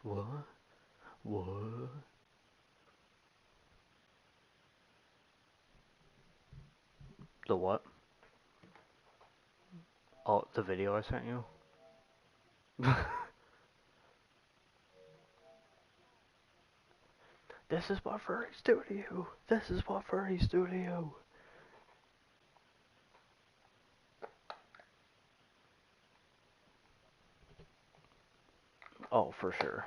What? What? The what? Oh, the video I sent you? This is my furry studio. This is my furry studio. Oh, for sure.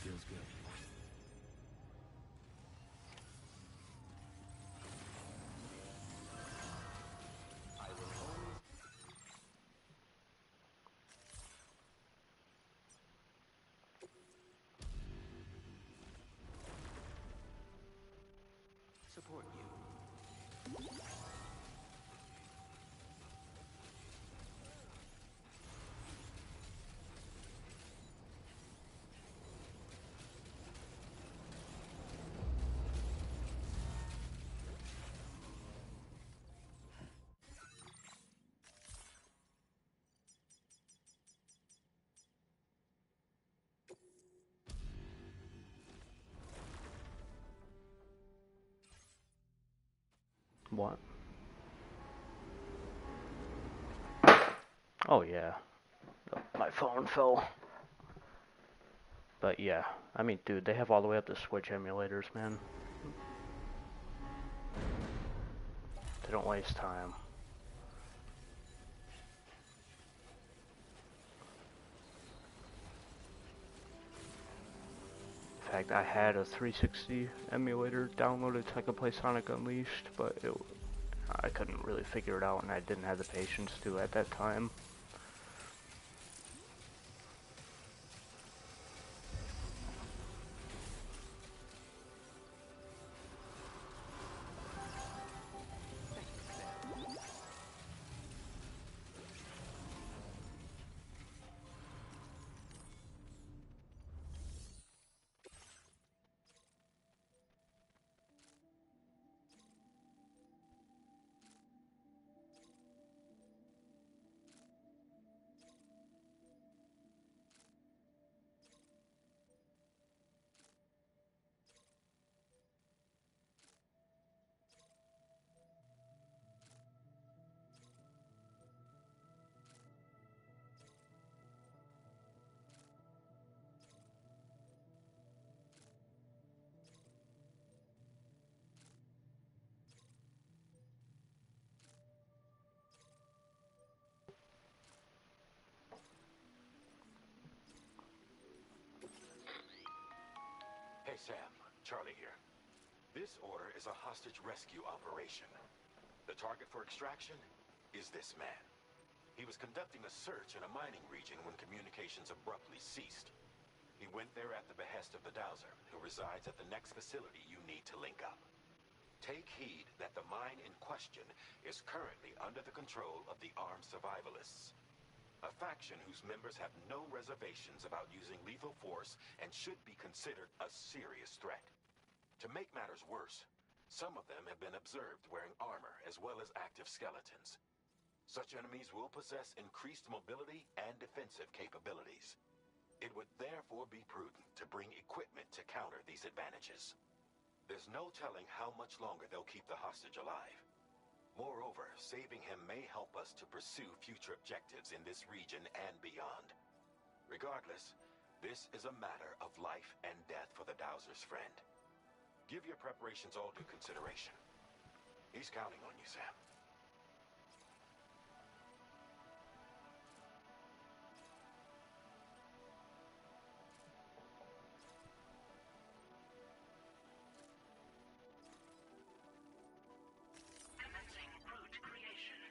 Feels good. I will always support you. What? Oh, yeah. My phone fell. But yeah, I mean, dude, they have all the way up to Switch emulators, man. They don't waste time. In fact, I had a 360 emulator downloaded so I could play Sonic Unleashed, but I couldn't really figure it out, and I didn't have the patience to at that time. Hey Sam, Charlie here. This order is a hostage rescue operation. The target for extraction is this man. He was conducting a search in a mining region when communications abruptly ceased. He went there at the behest of the Dowser, who resides at the next facility you need to link up. Take heed that the mine in question is currently under the control of the armed survivalists, a faction whose members have no reservations about using lethal force and should be considered a serious threat. To make matters worse, some of them have been observed wearing armor as well as active skeletons. Such enemies will possess increased mobility and defensive capabilities. It would therefore be prudent to bring equipment to counter these advantages. There's no telling how much longer they'll keep the hostage alive. Moreover, saving him may help us to pursue future objectives in this region and beyond. Regardless, this is a matter of life and death for the Dowser's friend. Give your preparations all due consideration. He's counting on you, Sam. Commencing route creation.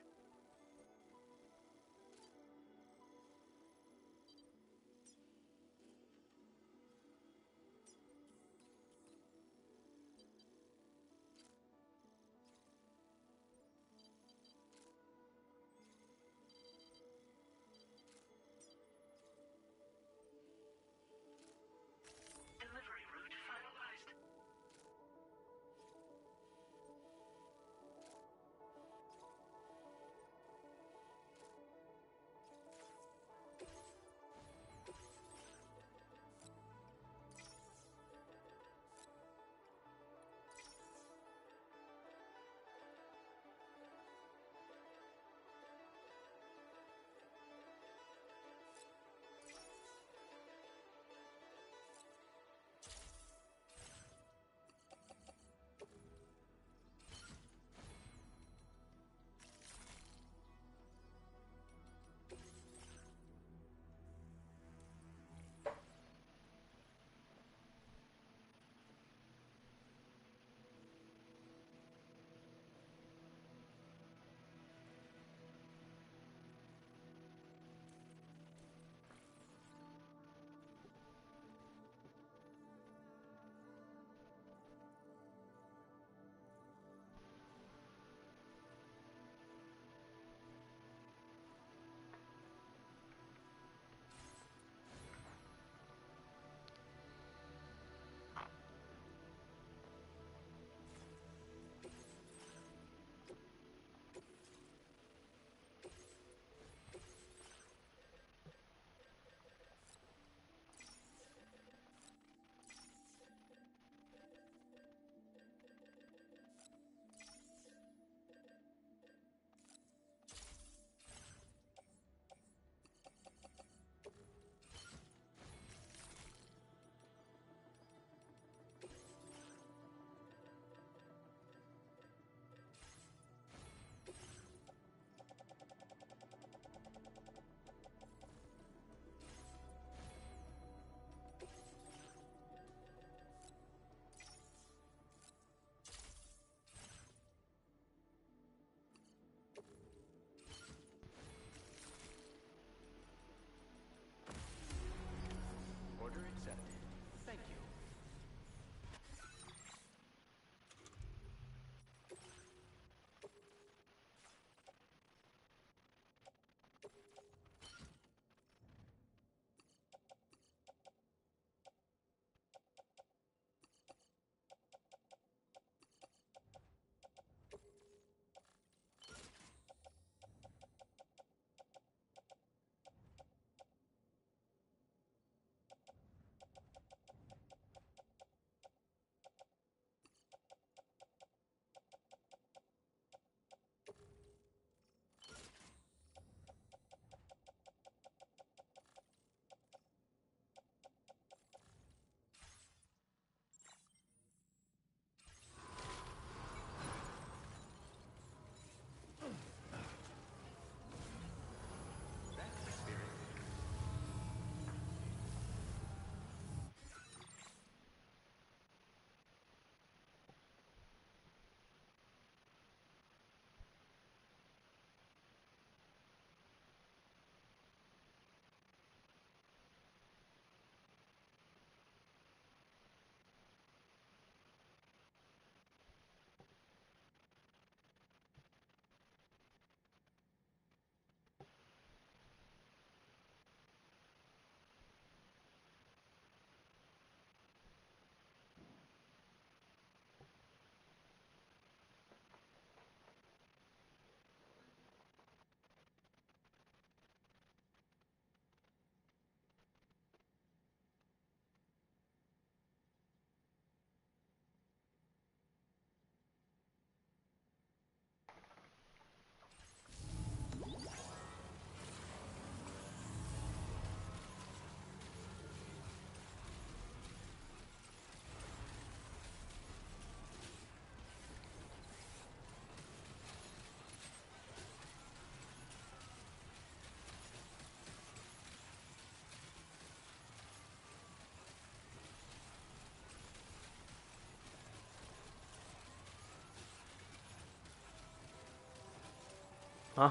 Huh?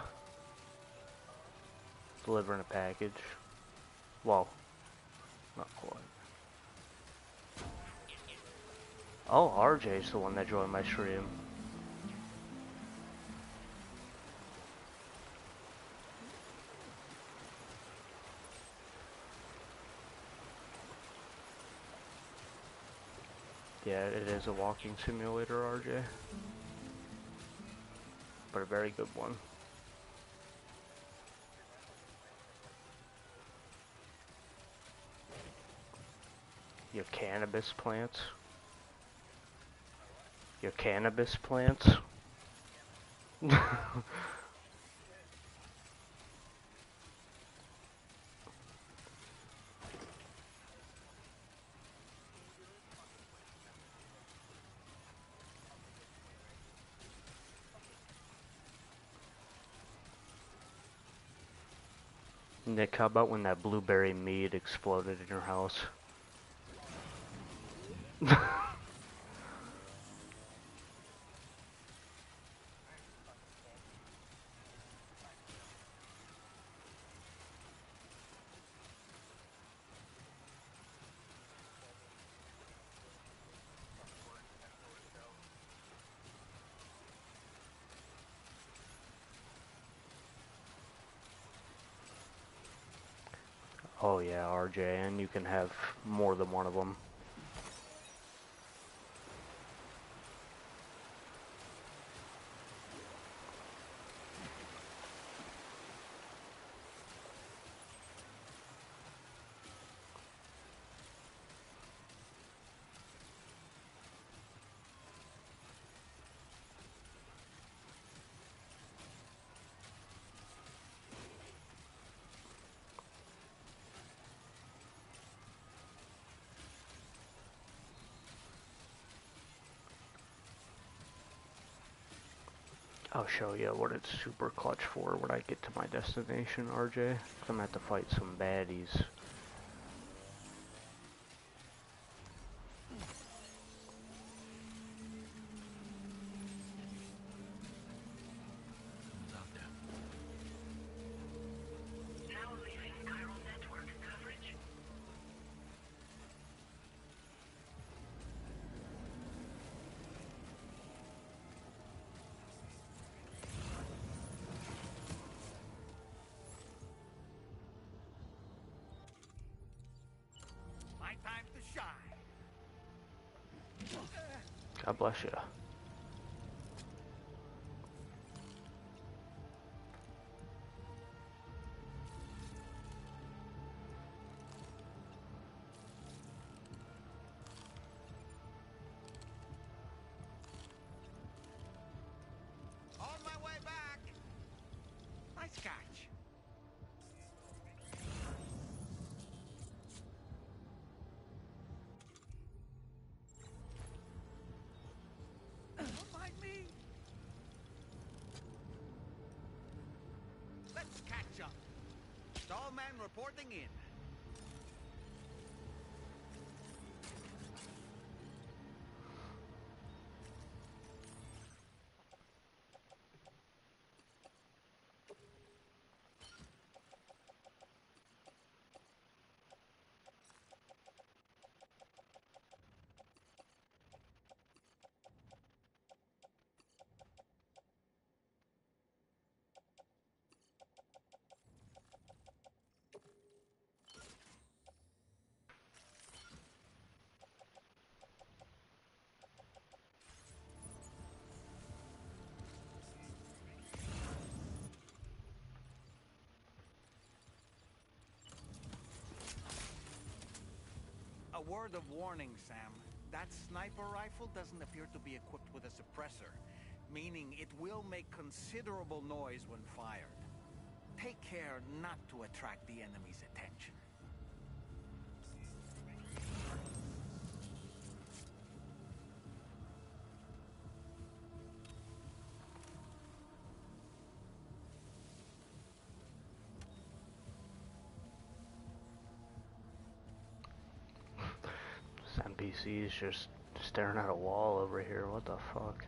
Delivering a package. Well, not quite. Oh, RJ's the one that joined my stream. Yeah, it is a walking simulator, RJ. But a very good one. Your cannabis plants. Your cannabis plants. Nick, how about when that blueberry mead exploded in your house? Oh yeah, RJ, and you can have more than one of them. I'll show you what it's super clutch for when I get to my destination, RJ. I'm gonna have to fight some baddies. Now leaving chiral network coverage. My time to shine. God bless you. On my way back. Nice catch. Don't mind me. Let's catch up. Stallman reporting in. A word of warning, Sam. That sniper rifle doesn't appear to be equipped with a suppressor, meaning it will make considerable noise when fired. Take care not to attract the enemy's attention. This NPC is just staring at a wall over here. What the fuck?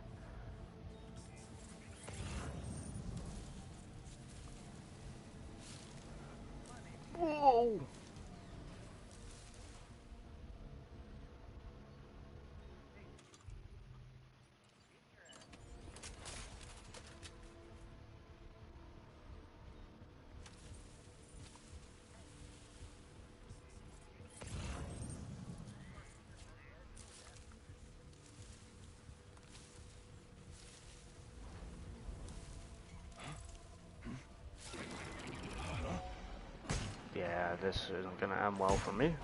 this isn't gonna end well for me.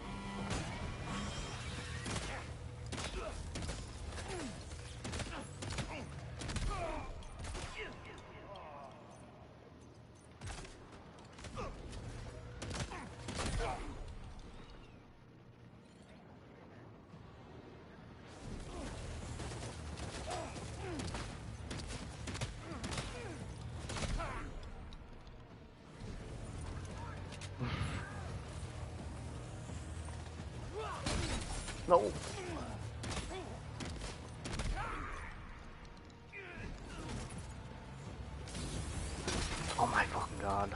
No. Oh my fucking god.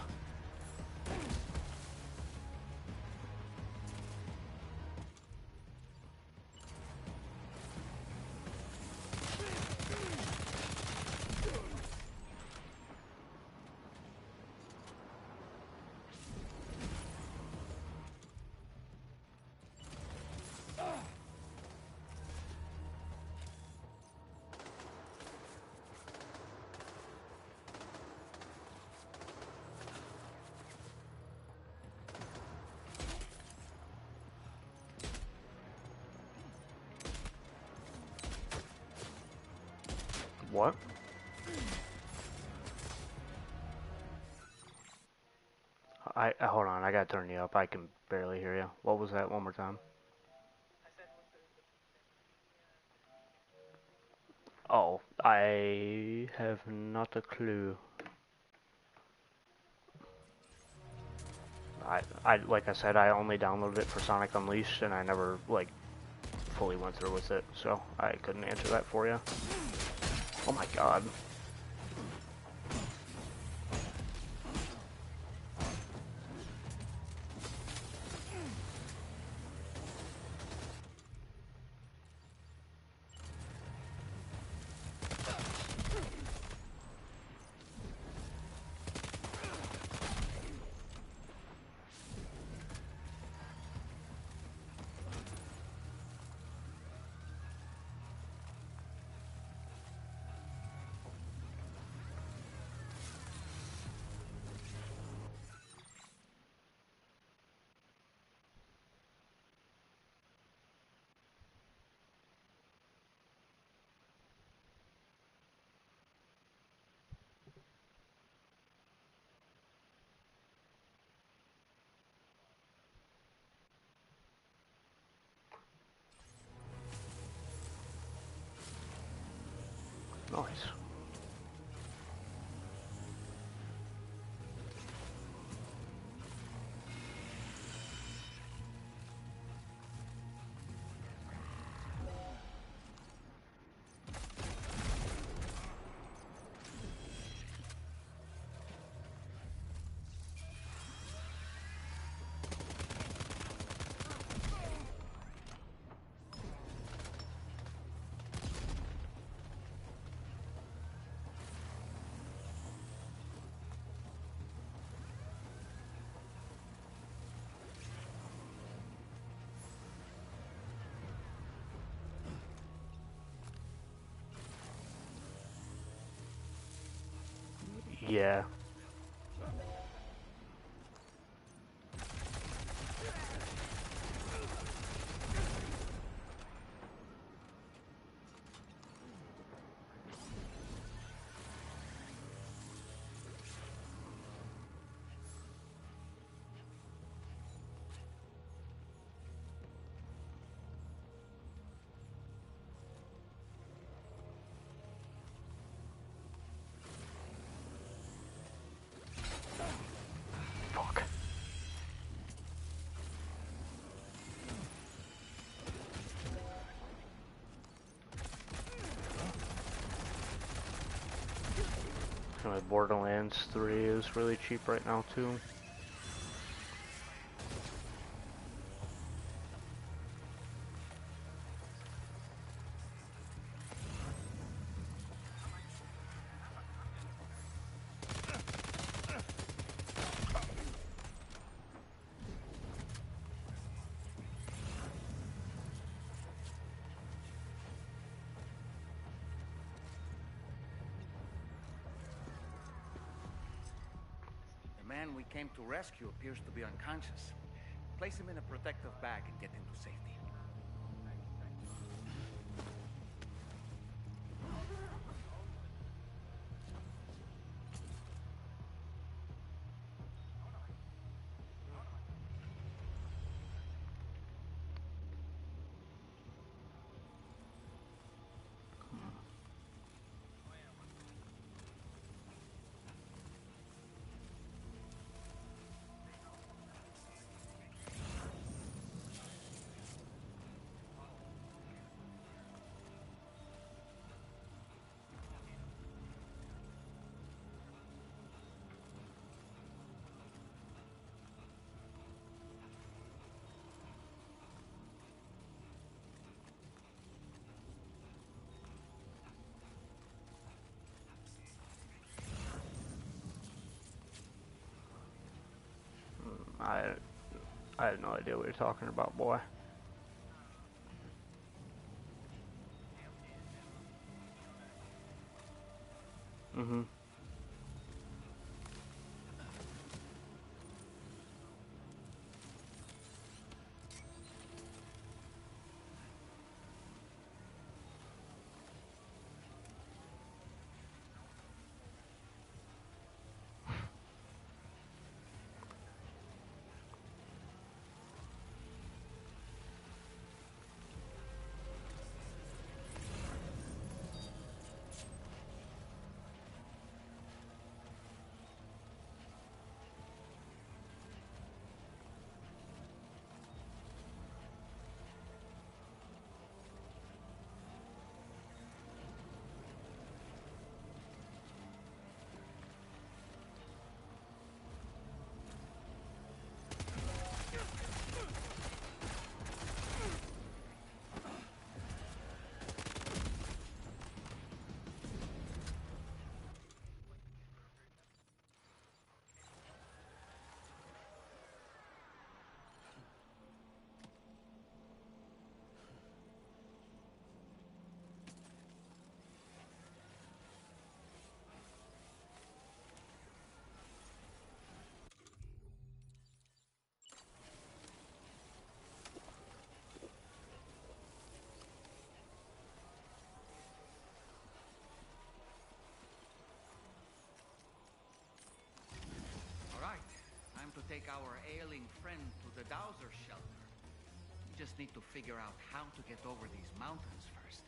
What? Hold on, I gotta turn you up. I can barely hear you. What was that? One more time. Oh, I have not a clue. Like I said, I only downloaded it for Sonic Unleashed, and I never like fully went through with it, so I couldn't answer that for you. Oh my god. Nice. Yeah. Fuck. Borderlands 3 is really cheap right now too. The man we came to rescue appears to be unconscious. Place him in a protective bag and get him to safety. I I have no idea what you're talking about, boy. Mm-hmm. Alright, time to take our ailing friend to the Dowser shelter. We just need to figure out how to get over these mountains first.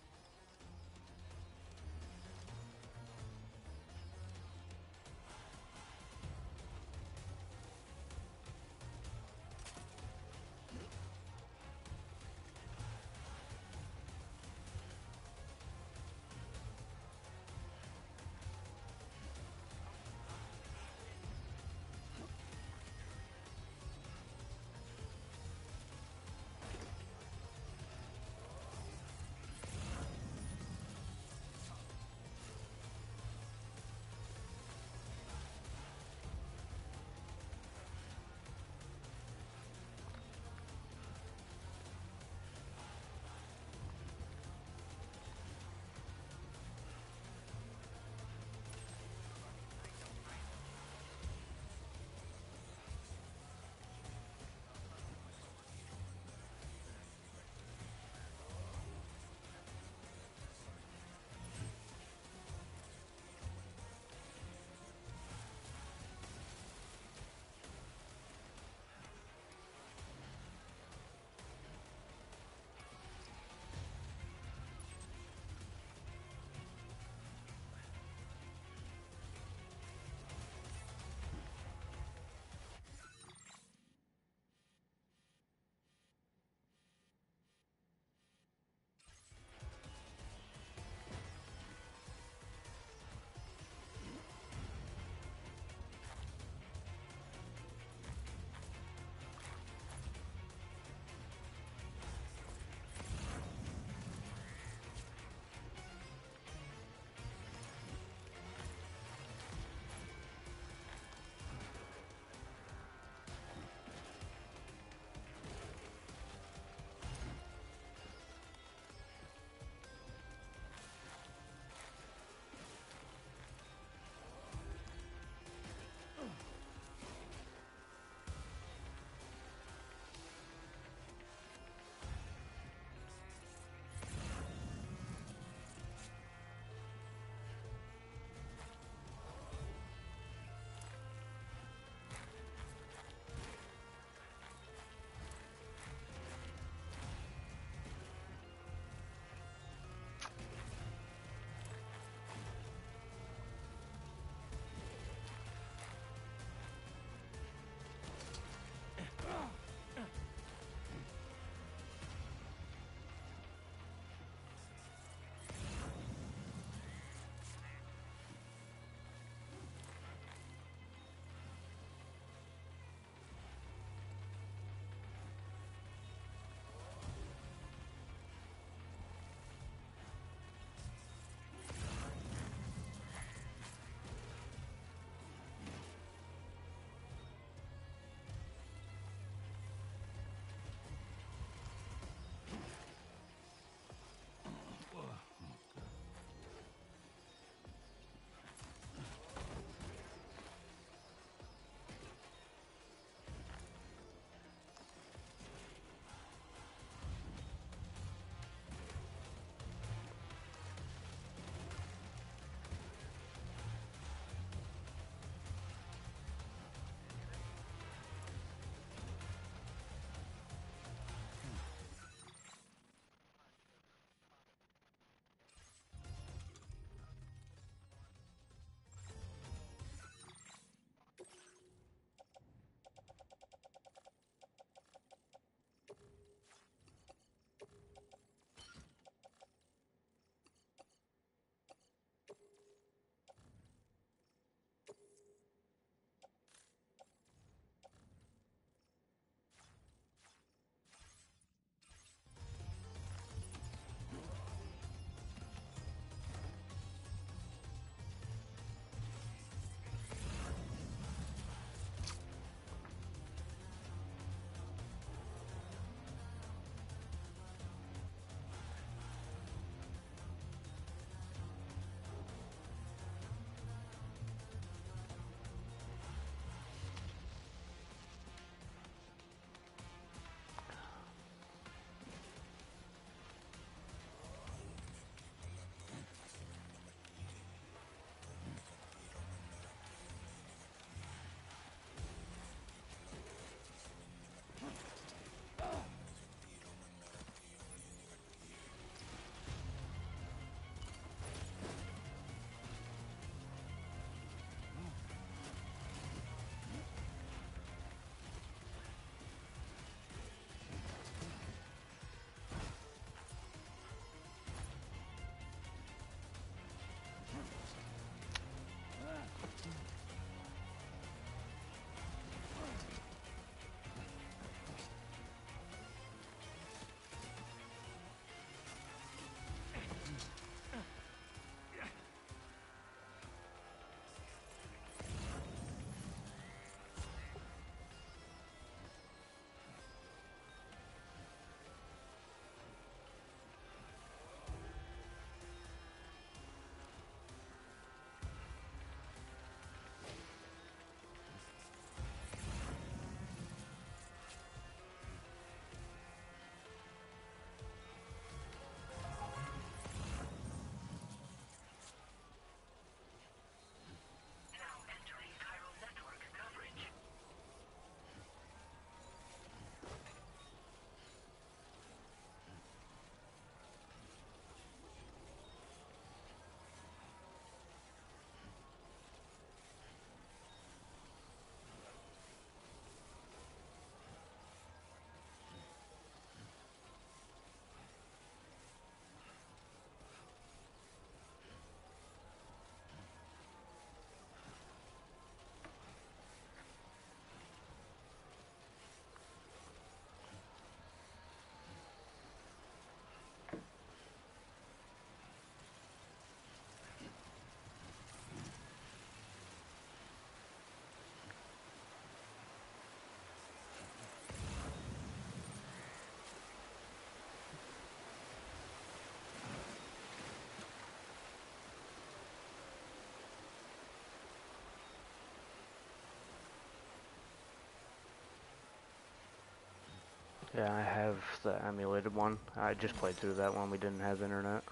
Yeah, I have the emulated one. I just played through that one. We didn't have internet.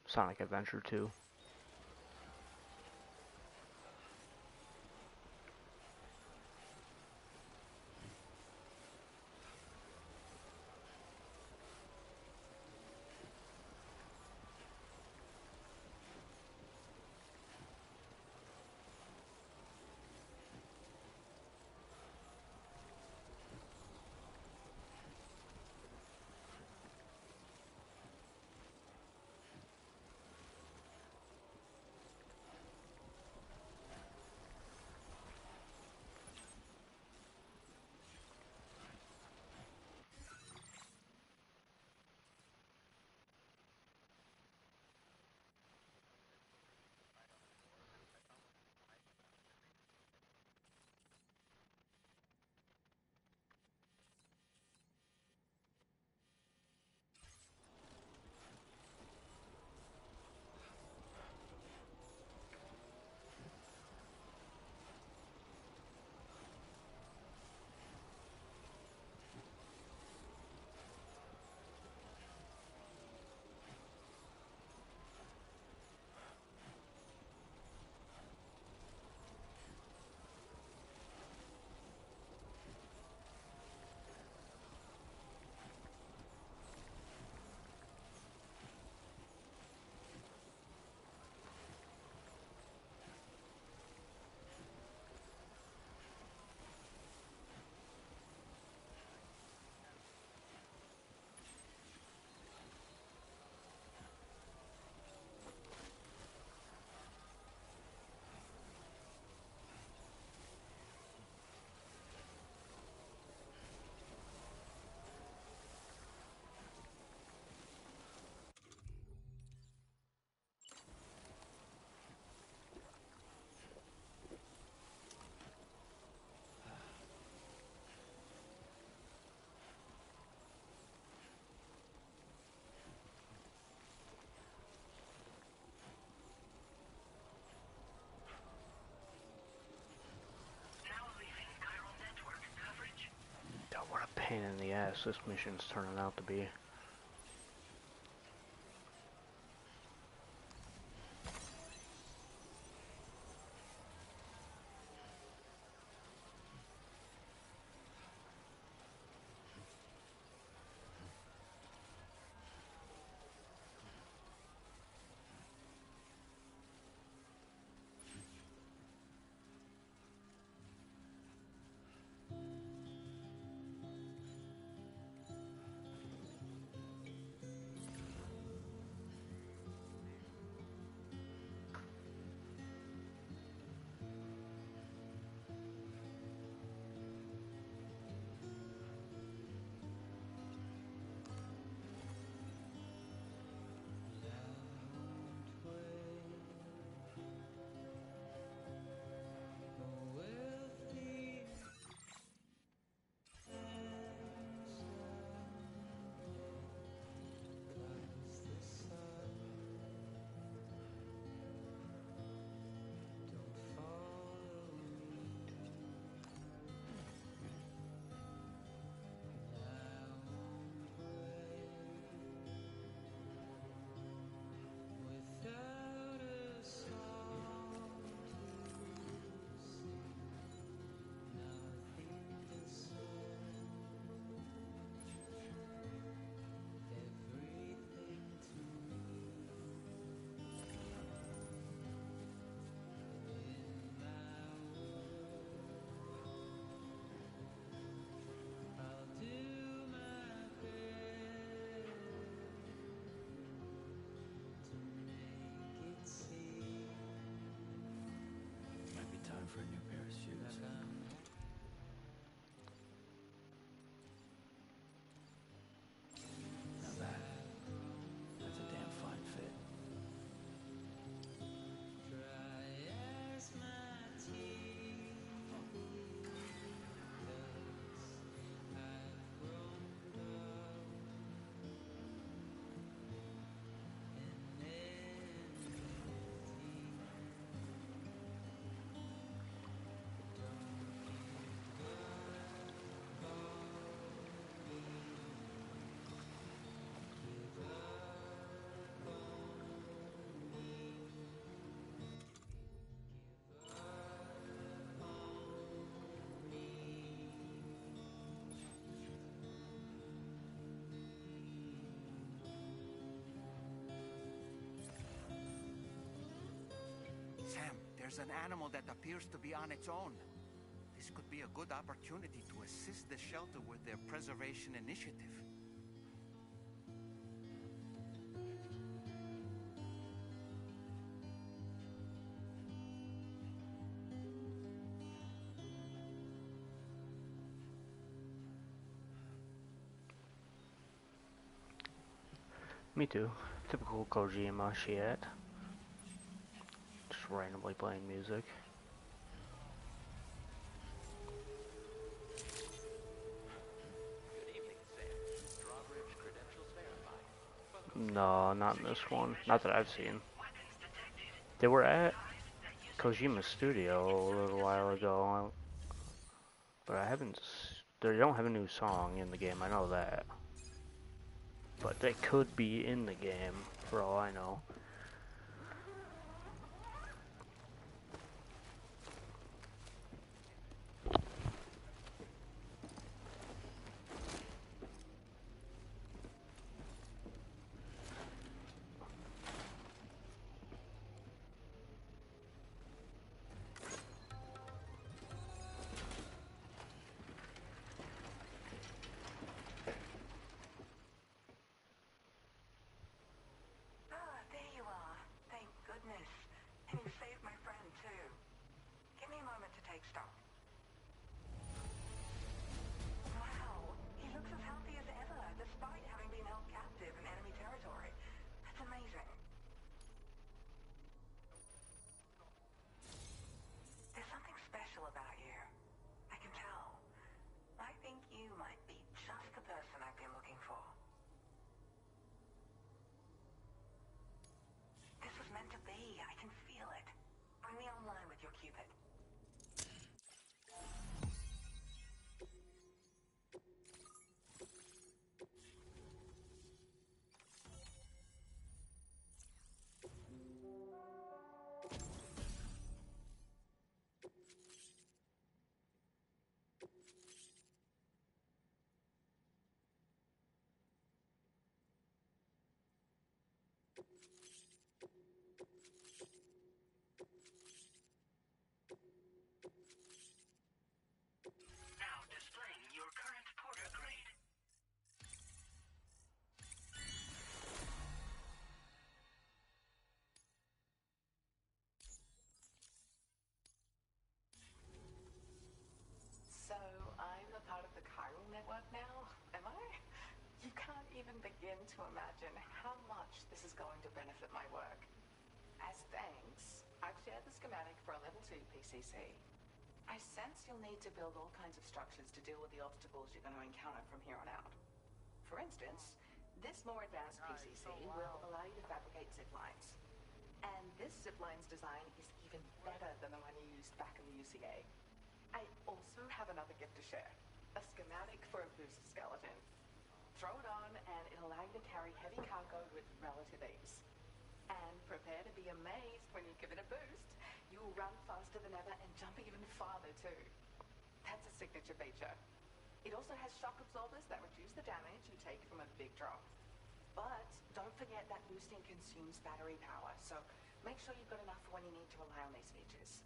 Sonic Adventure 2. Now leaving chiral network coverage. God, what a pain in the ass this mission's turning out to be. an animal that appears to be on its own. This could be a good opportunity to assist the shelter with their preservation initiative. Me too. Typical Kojima shit. Just randomly playing music. Good evening, Sam. Drawbridge credentials verified. No, not in this one. Not that I've seen. Weapons detected. They were at Advise that users Kojima's studio a little while ago, but I haven't. They don't have a new song in the game. I know that, but they could be in the game for all I know. Ah, there you are. Thank goodness. And you saved my friend, too. Give me a moment to take stock. Wow, he looks as healthy as ever, despite having been held captive in enemy territory. That's amazing. There's something special about you. I can tell. I think you might be just the person I've been looking for. This was meant to be. I can feel it. Bring me online with your Cupid. Now displaying your current porter grade. So, I'm a part of the chiral network now, am I? You can't even begin to imagine how much this is going to benefit my work. As thanks, I've shared the schematic for a level 2 PCC. I sense you'll need to build all kinds of structures to deal with the obstacles you're going to encounter from here on out. For instance, this more advanced PCC will allow you to fabricate zip lines. And this zip line's design is even better than the one you used back in the UCA. I also have another gift to share. A schematic for a boost skeleton. Throw it on and it'll allow you to carry heavy cargo with relative ease. And prepare to be amazed when you give it a boost. You'll run faster than ever and jump even farther too. That's a signature feature. It also has shock absorbers that reduce the damage you take from a big drop. But don't forget that boosting consumes battery power, so make sure you've got enough for when you need to rely on these features.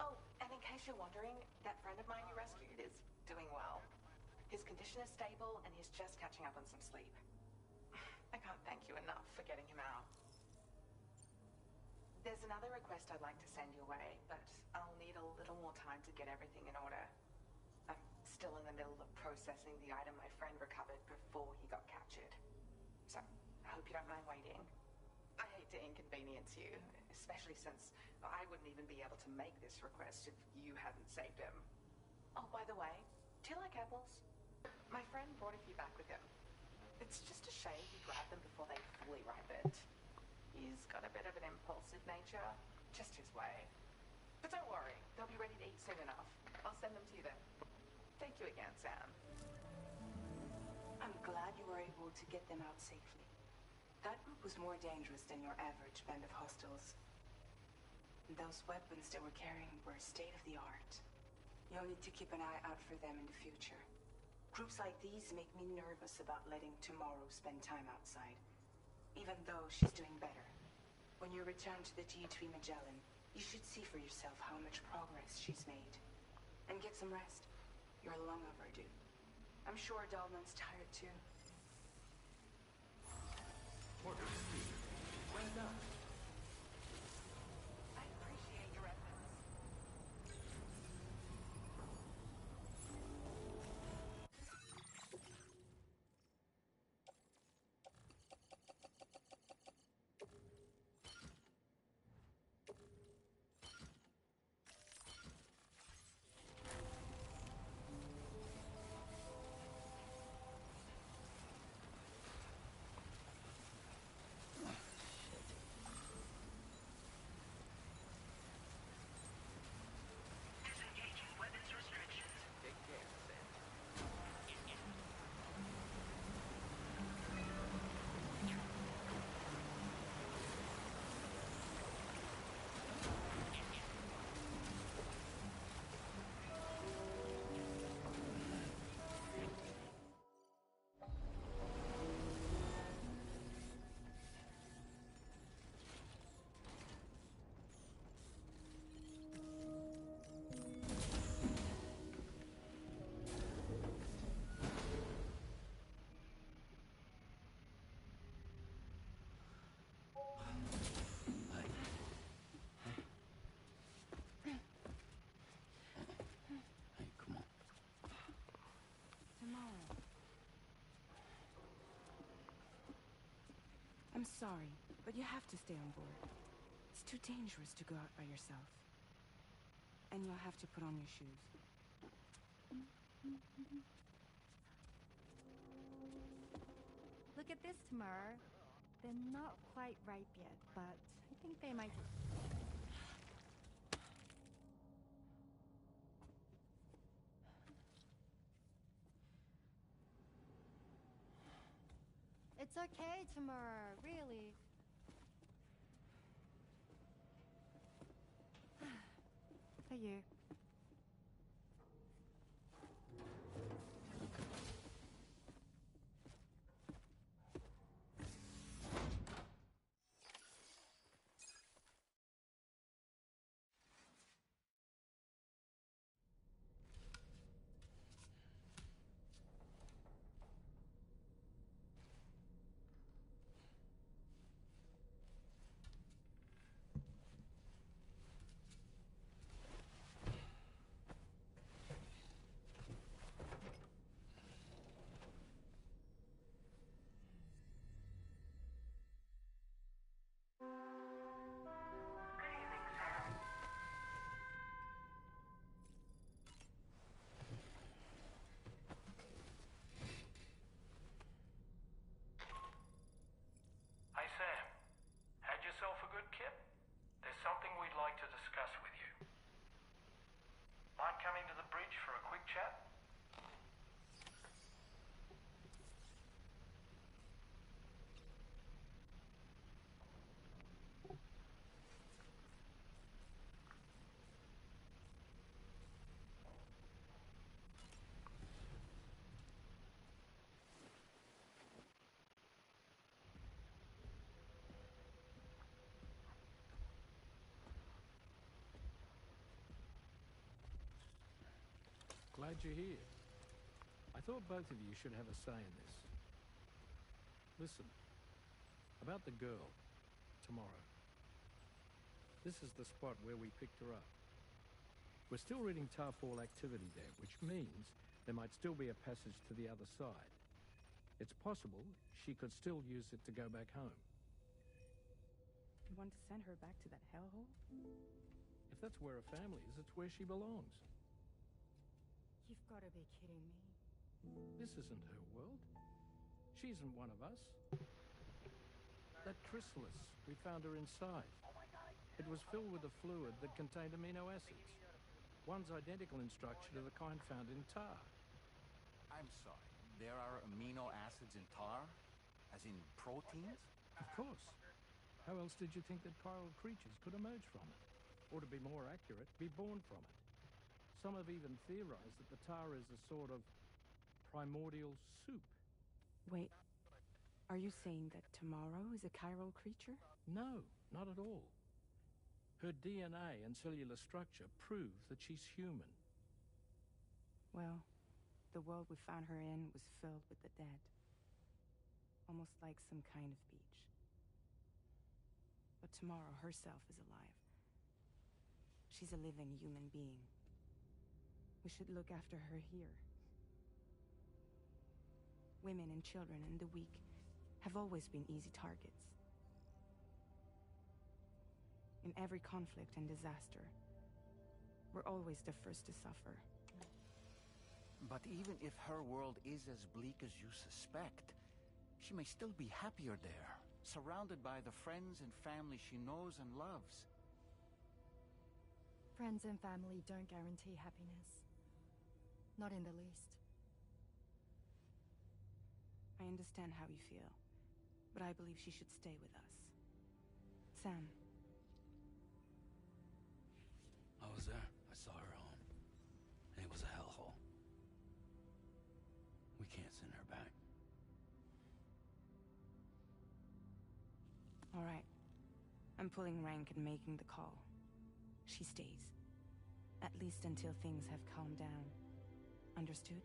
Oh, and in case you're wondering, that friend of mine you rescued is doing well. His condition is stable and he's just catching up on some sleep. I can't thank you enough for getting him out. There's another request I'd like to send your way, but I'll need a little more time to get everything in order. I'm still in the middle of processing the item my friend recovered before he got captured. So, I hope you don't mind waiting. I hate to inconvenience you, especially since I wouldn't even be able to make this request if you hadn't saved him. Oh, by the way, do you like apples? My friend brought a few back with him. It's just a shame he grabbed them before they fully ripened. He's got a bit of an impulsive nature, just his way. But don't worry, they'll be ready to eat soon enough. I'll send them to you then. Thank you again, Sam. I'm glad you were able to get them out safely. That group was more dangerous than your average band of hostiles. Those weapons they were carrying were state-of-the-art. You'll need to keep an eye out for them in the future. Groups like these make me nervous about letting Tomorrow spend time outside, even though she's doing better. When you return to the G3 Magellan, You should see for yourself how much progress she's made. And get some rest. You're long overdue. I'm sure Dahlman's tired too. Order received. Well done. I appreciate your efforts. Take care, Sam. Hey, come on. Tomorrow. I'm sorry, but you have to stay on board. It's too dangerous to go out by yourself. And you'll have to put on your shoes. Look at this, Tamar. They're not quite ripe yet, but I think they might... It's okay, Tamar, really. For you. Hey Sam, had yourself a good kip? There's something we'd like to discuss with you. Mind coming to the bridge for a quick chat? Glad you're here. I thought both of you should have a say in this. Listen, about the girl, tomorrow. This is the spot where we picked her up. We're still reading Tarfall activity there, which means there might still be a passage to the other side. It's possible she could still use it to go back home. You want to send her back to that hellhole? If that's where her family is, it's where she belongs. You've got to be kidding me. This isn't her world. She isn't one of us. That chrysalis, we found her inside. It was filled with a fluid that contained amino acids. One's identical in structure to the kind found in tar. I'm sorry. There are amino acids in tar? As in proteins? Of course. How else did you think that chiral creatures could emerge from it? Or to be more accurate, be born from it? Some have even theorized that the tar is a sort of primordial soup. Wait, are you saying that tomorrow is a chiral creature? No, not at all. Her DNA and cellular structure prove that she's human. Well, the world we found her in was filled with the dead. Almost like some kind of beach. But tomorrow herself is alive. She's a living human being. We should look after her here. Women and children and the weak have always been easy targets. In every conflict and disaster, we're always the first to suffer. But even if her world is as bleak as you suspect, she may still be happier there, surrounded by the friends and family she knows and loves. Friends and family don't guarantee happiness. Not in the least. I understand how you feel, but I believe she should stay with us. Sam. I was there. I saw her home. And it was a hellhole. We can't send her back. All right. I'm pulling rank and making the call. She stays. At least until things have calmed down. Understood?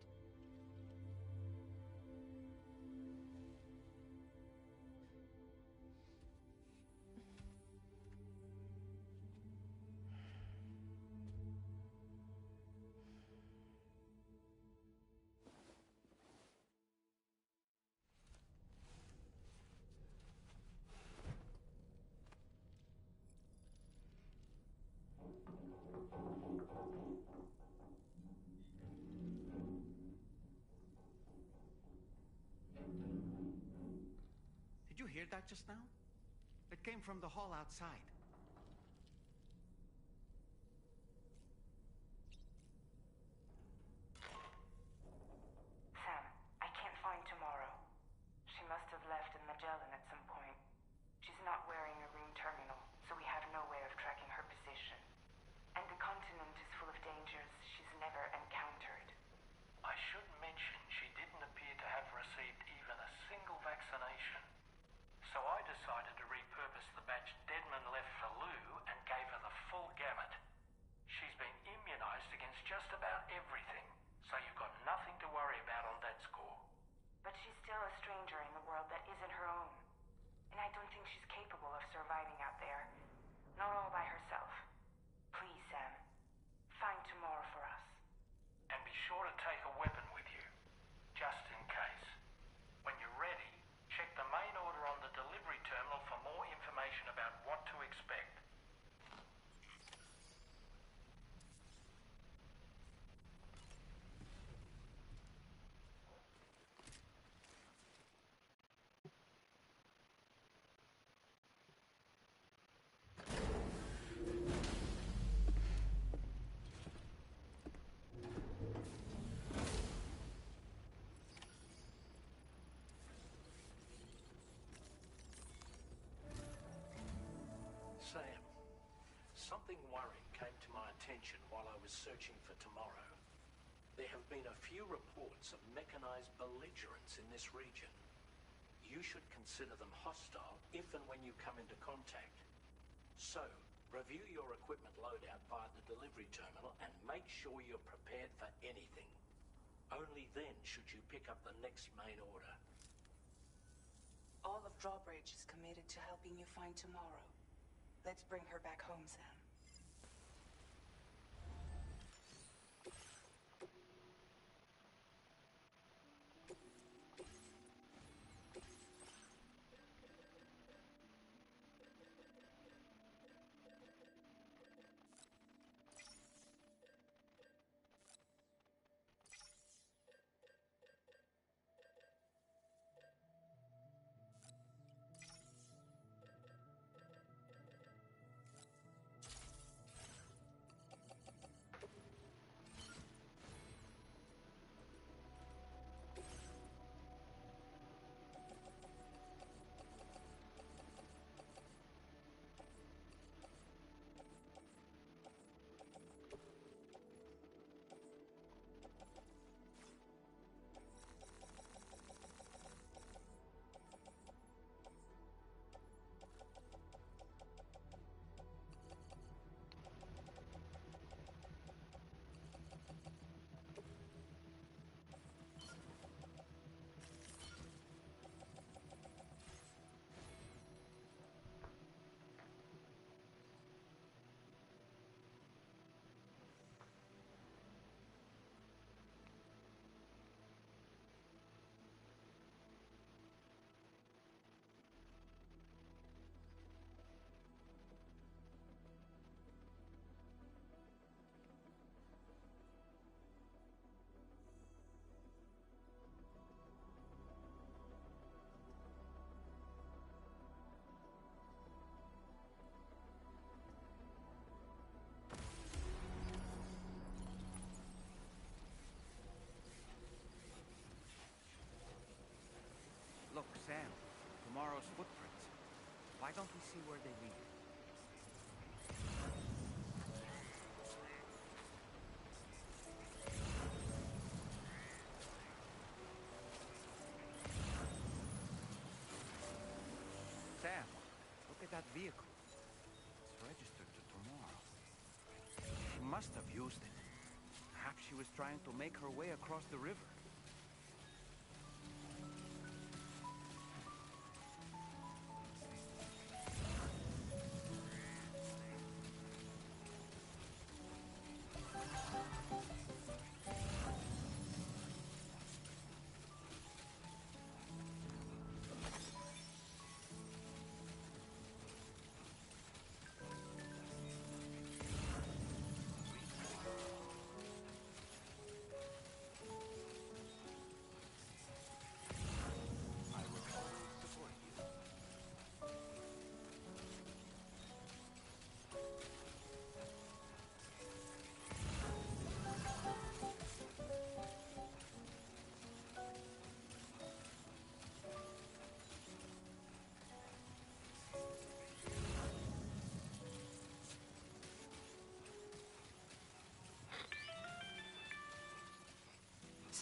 Did you hear that just now? It came from the hall outside. Sam, I can't find Tomorrow. She must have left in Magellan at some point. She's not wearing a room terminal, so we have no way of tracking her position. And the continent is full of dangers she's never encountered. I should mention she didn't appear to have received even a single vaccination. So I decided to repurpose the batch Deadman left for Lou and gave her the full gamut. She's been immunized against just about everything, so you've got nothing to worry about on that score. But she's still a stranger in the world that isn't her own. And I don't think she's capable of surviving out there. Not all by herself. Please, Sam. Find Tomorrow for us. And be sure to take a weapon with you, just in case. When you're ready, check the main order on the delivery terminal for more information about what to expect. Sam, something worrying came to my attention while I was searching for Tomorrow. There have been a few reports of mechanized belligerents in this region. You should consider them hostile if and when you come into contact. So, review your equipment loadout via the delivery terminal and make sure you're prepared for anything. Only then should you pick up the next main order. All of Drawbridge is committed to helping you find Tomorrow. Let's bring her back home, Sam. Sam, tomorrow's footprints. Why don't we see where they lead? Sam, look at that vehicle. It's registered to tomorrow. She must have used it. Perhaps she was trying to make her way across the river.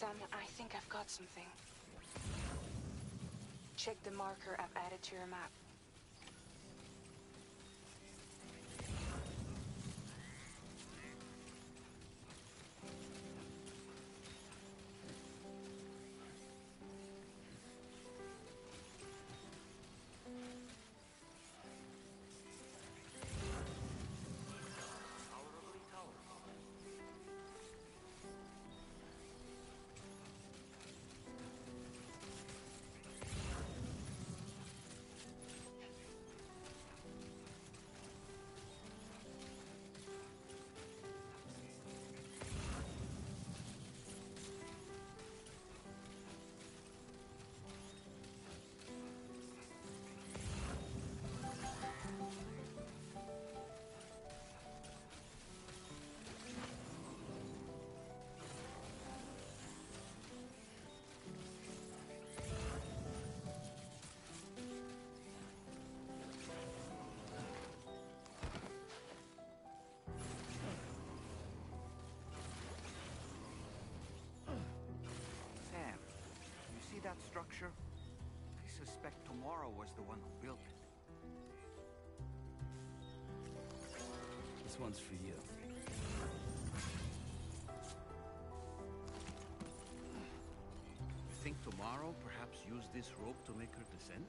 Sam, I think I've got something. Check the marker I've added to your map. Sam, you see that structure? I suspect Tomorrow was the one who built it. This one's for you. You think Tomorrow perhaps used this rope to make her descend?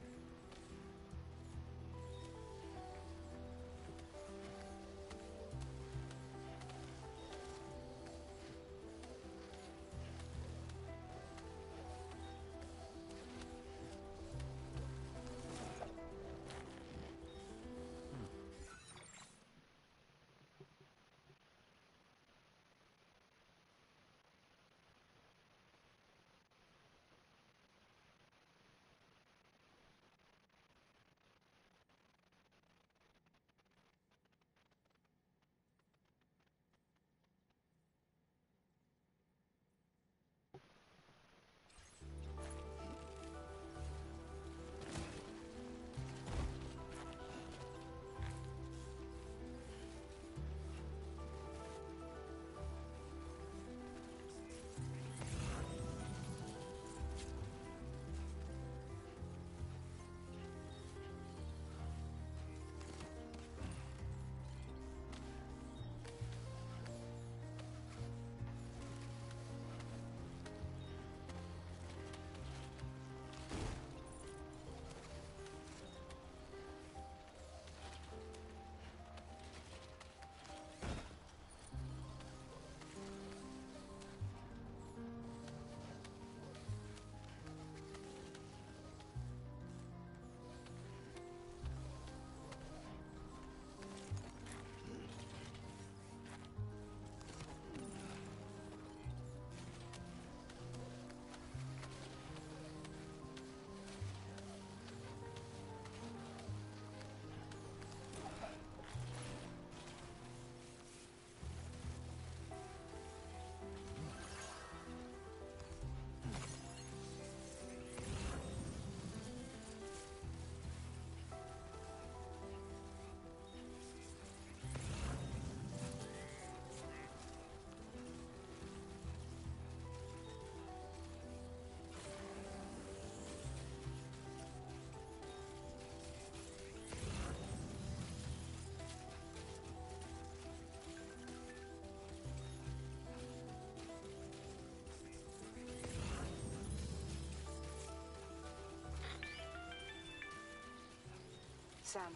Sam,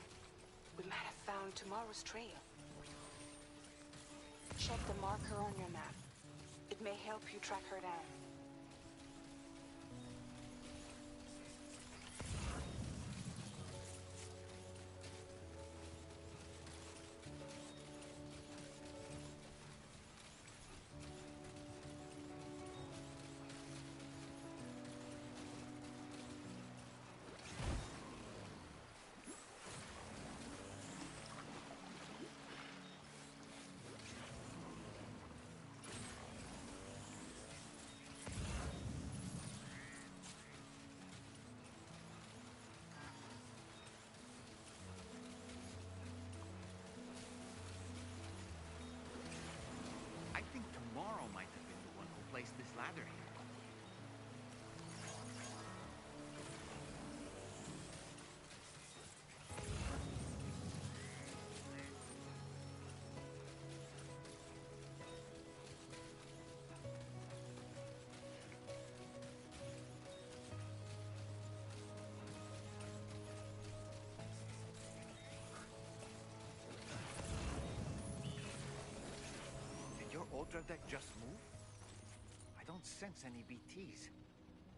we might have found tomorrow's trail. Check the marker on your map. It may help you track her down. I think tomorrow might have been the one who placed this ladder here. Did your Ultra deck just move? I don't sense any BTs.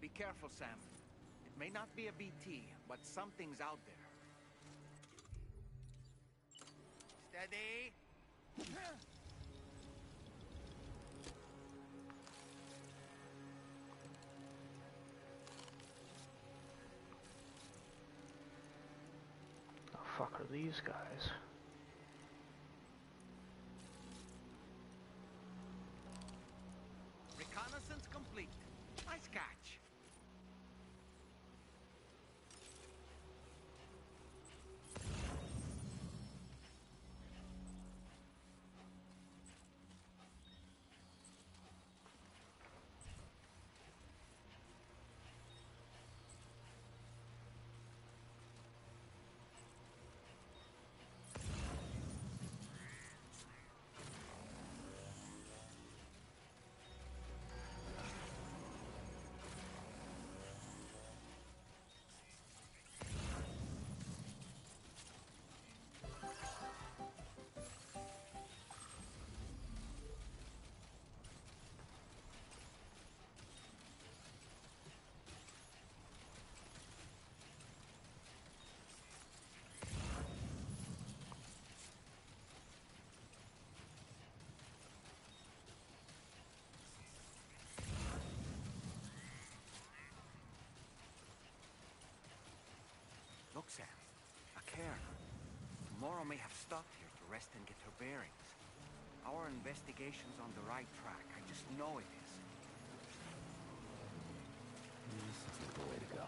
Be careful, Sam. It may not be a BT, but something's out there. Steady! The fuck are these guys? Reconnaissance complete. Nice catch. Look, Sam. A cairn. Tomorrow may have stopped here to rest and get her bearings. Our investigation's on the right track. I just know it is. This is the way to go.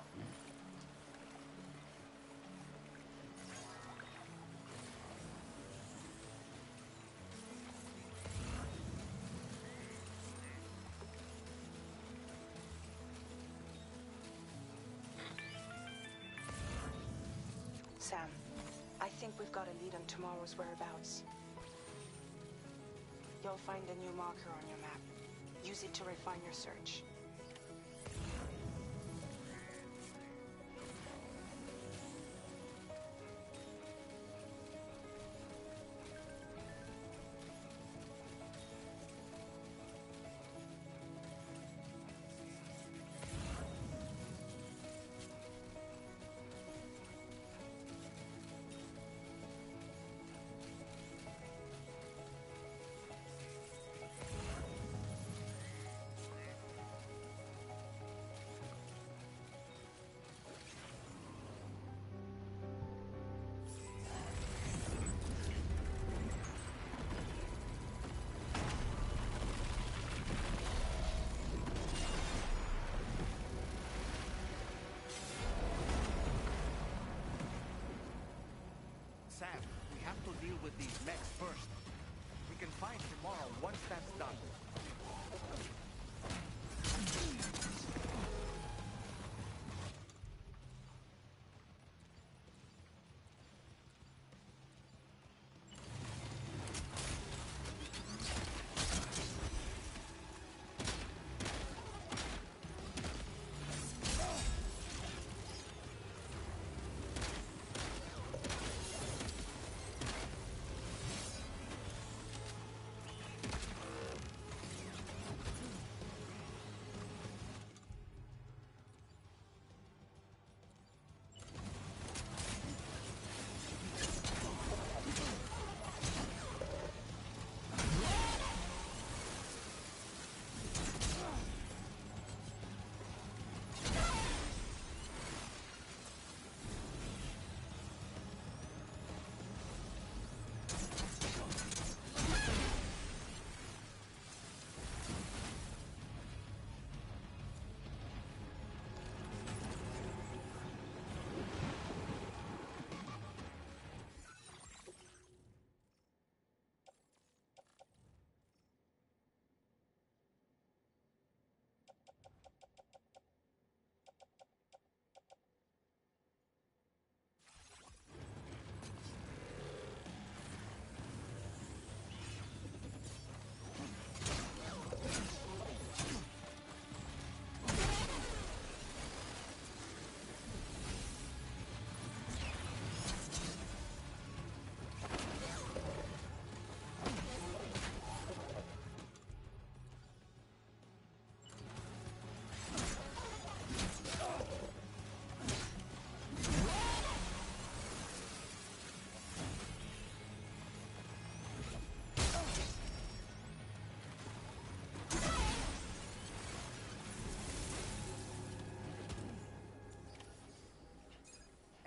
Sam, I think we've got a lead on tomorrow's whereabouts. You'll find a new marker on your map. Use it to refine your search. Sam, we have to deal with these mechs first. We can fight tomorrow once that's done.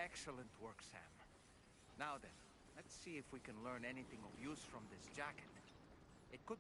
Excellent work, Sam. Now then, let's see if we can learn anything of use from this jacket. It could...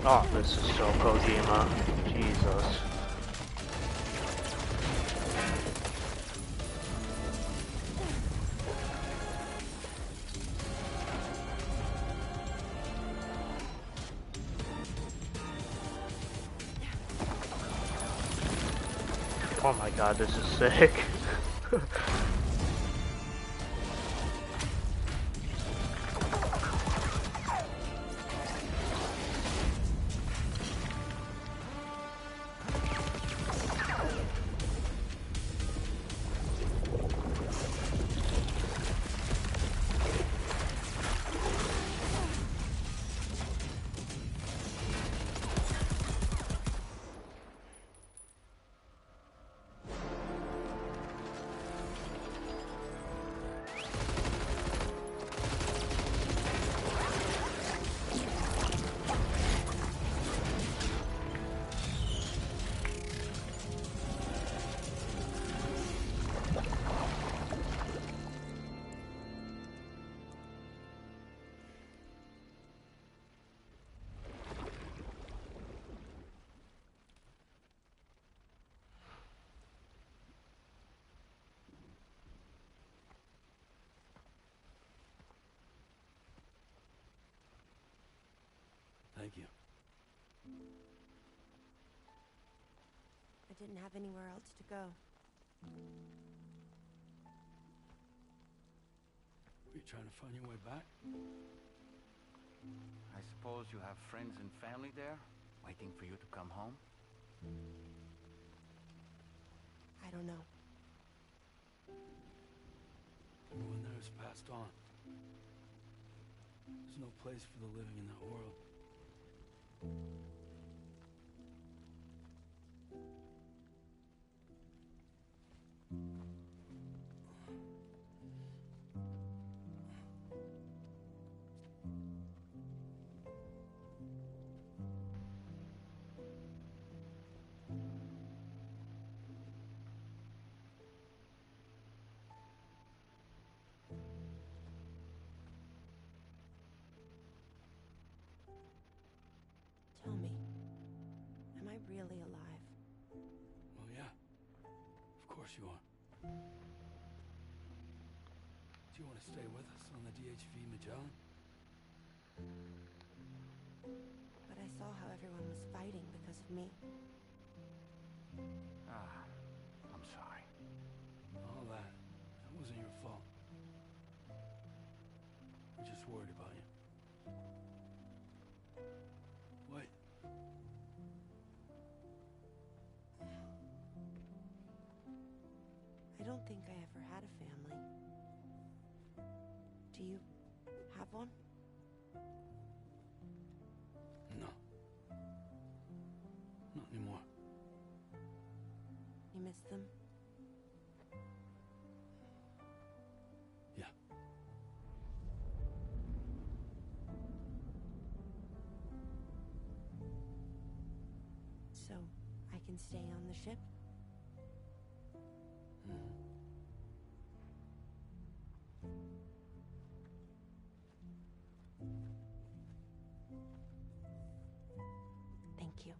Oh, this is so Kojima. Jesus. Oh my god, this is sick. Thank you. I didn't have anywhere else to go. Are you trying to find your way back? I suppose you have friends and family there, waiting for you to come home? I don't know. Everyone there has passed on. There's no place for the living in that world. Tell me, am I really alive? Well, yeah. Of course you are. Do you want to stay with us on the DHV Magellan? But I saw how everyone was fighting because of me. Ah, I'm sorry. All that wasn't your fault. We're just worried about you. Wait. I don't think I ever had a family. Do you have one? No. Not anymore. You miss them? Yeah. So, I can stay on the ship? Thank you.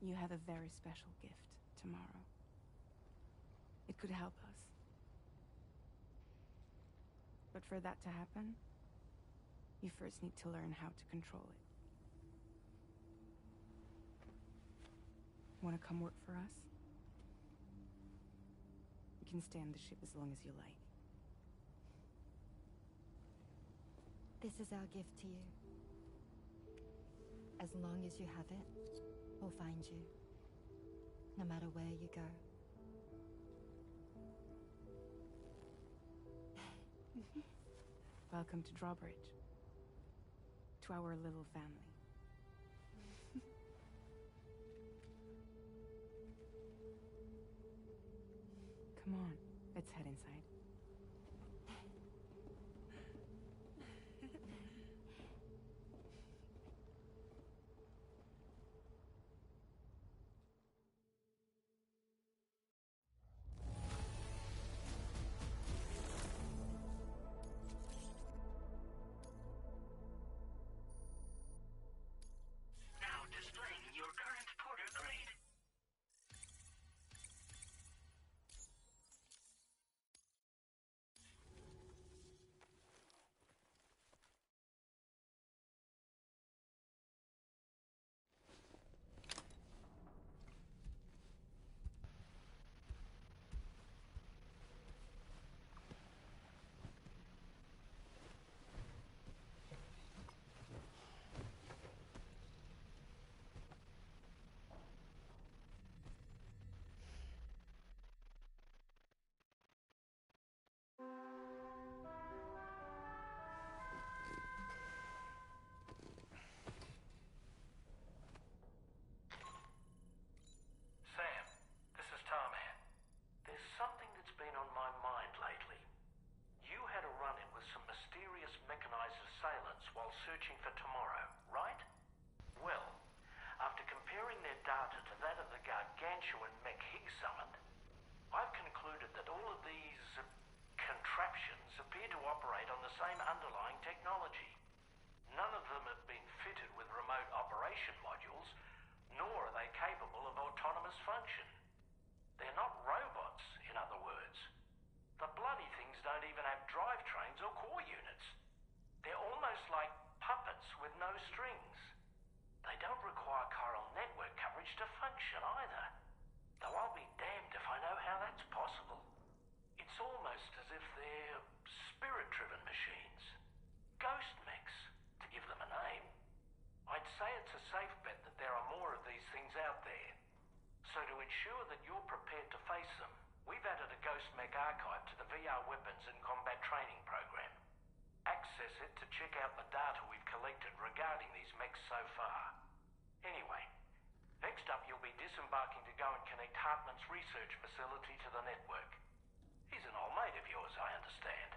You have a very special gift tomorrow. It could help us. But for that to happen, you first need to learn how to control it. Want to come work for us? You can stay on the ship as long as you like. This is our gift to you. As long as you have it, we'll find you. No matter where you go. Welcome to Drawbridge. To our little family. Come on, let's head inside. Now displaying your current porter grade. Sam, this is Tarman. There's something that's been on my mind lately. You had a run-in with some mysterious mechanized assailants while searching for tomorrow, right? Well, after comparing their data to that of the gargantuan mech Higgs summoned, I've concluded that all of these contraptions appear to operate on the same underlying technology. None of them have been fitted with remote operation modules, nor are they capable of autonomous function. They're not robots, in other words. The bloody things don't even have drivetrains or core units. They're almost like puppets with no strings. They don't require chiral network coverage to function either. Though I'll be damned if I know how that's possible. It's almost as if they're spirit-driven machines. Ghost mechs, to give them a name. I'd say it's a safe bet that there are more of these things out there. So to ensure that you're prepared to face them, we've added a Ghost Mech archive to the VR Weapons and Combat Training program. Access it to check out the data we've collected regarding these mechs so far. Anyway, next up you'll be disembarking to go and connect Hartman's research facility to the network. He's an old mate of yours, I understand.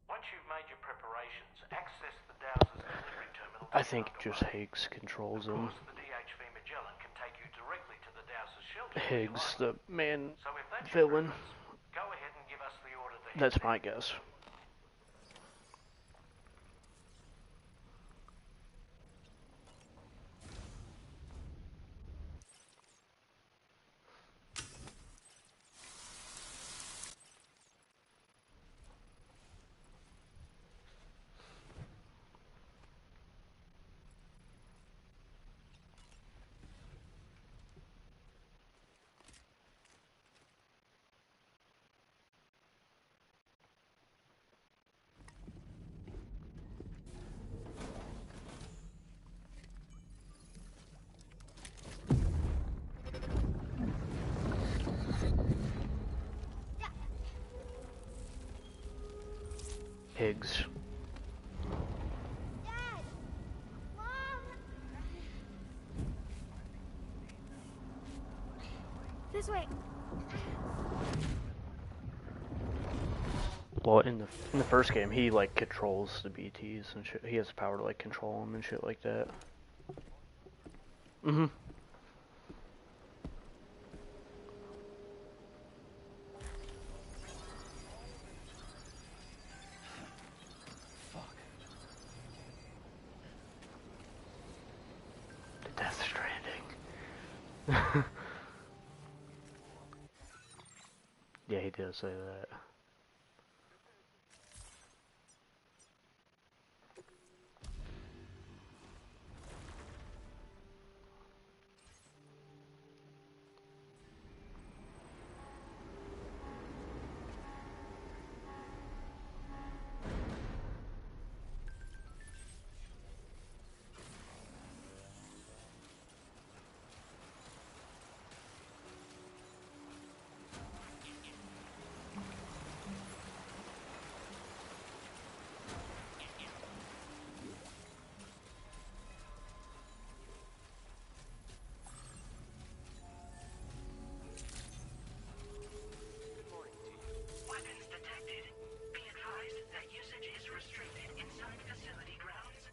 Once you've made your preparations, access the Dowser's delivery terminal. I think just Higgs controls him. The DHV Magellan can take you directly to the Dowser's shelter. Higgs, the main So if that's villain. Go ahead and give us the order to head That's there. my guess. Higgs. Dad! Mom! This way. Well, in the first game, he like controls the BTs and shit. He has the power to like control them and shit like that. Mm-hmm. Death Stranding. Yeah, he did say that. Weapons detected. Be advised that usage is restricted inside facility grounds.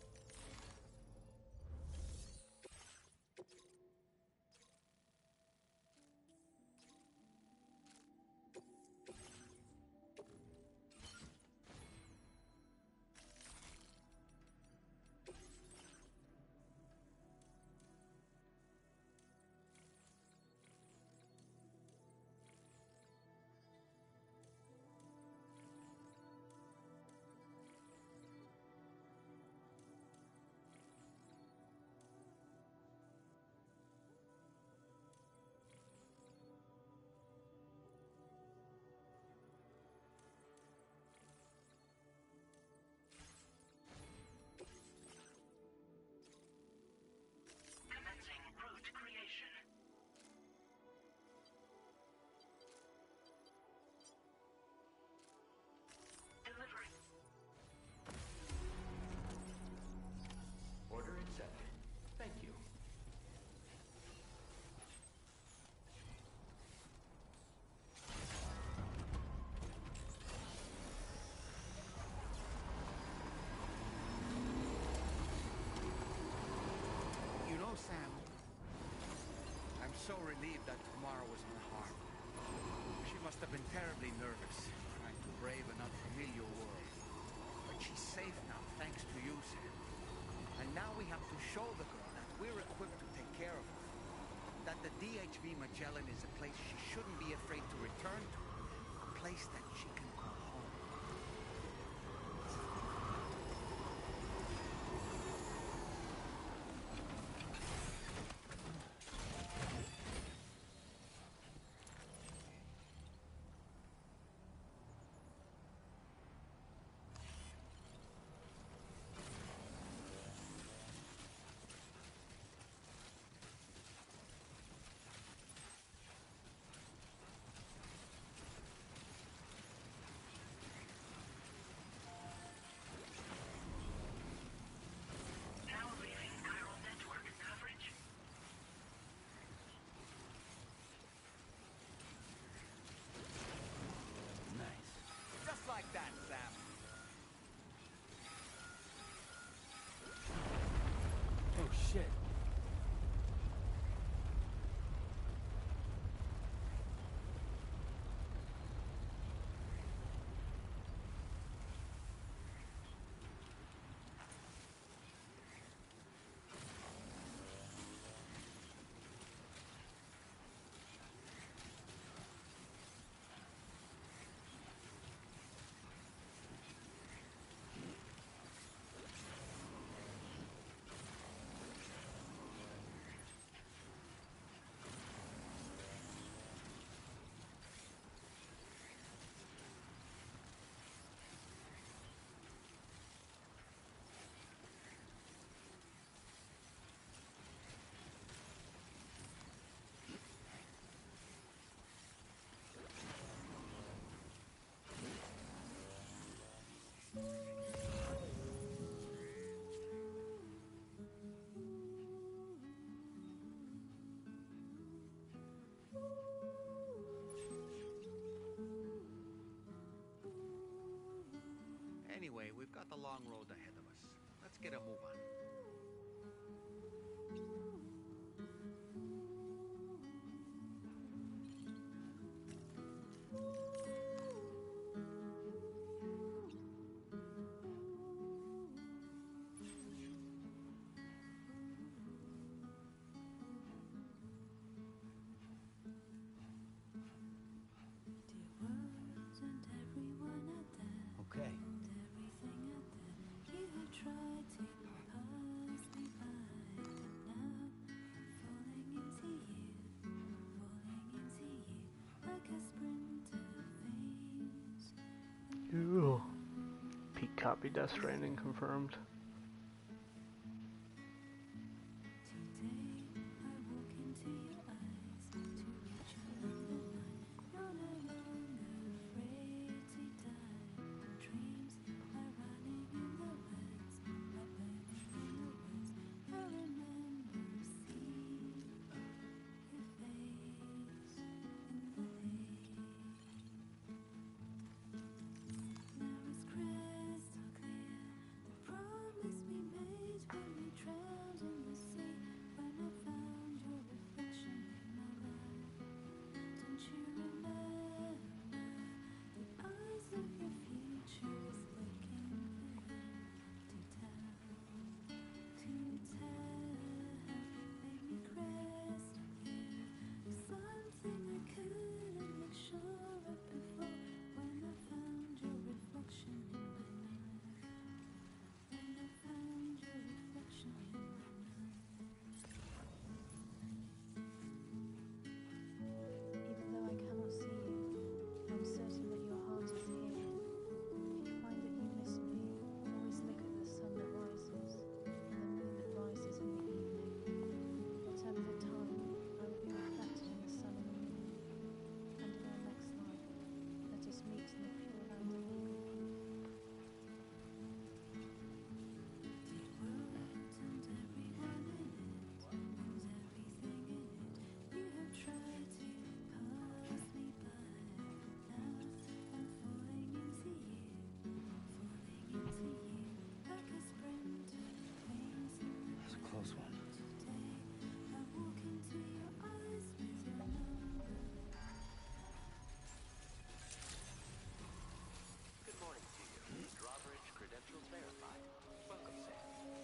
Commencing route creation. Delivering. Order accepted. Thank you. You know, Sam, I'm so relieved that Tamara was unharmed. She must have been terribly nervous, trying to brave an unfamiliar world. But she's safe now, thanks to you, Sam. And now we have to show the girl that we're equipped to take care of her. That the DHV Magellan is a place she shouldn't be afraid to return to. A place that she can call home. Now leaving chiral network coverage. Nice. Just like that, Sam. Oh shit. Anyway, we've got the long road ahead of us. Let's get a move on. Copy Death Stranding confirmed.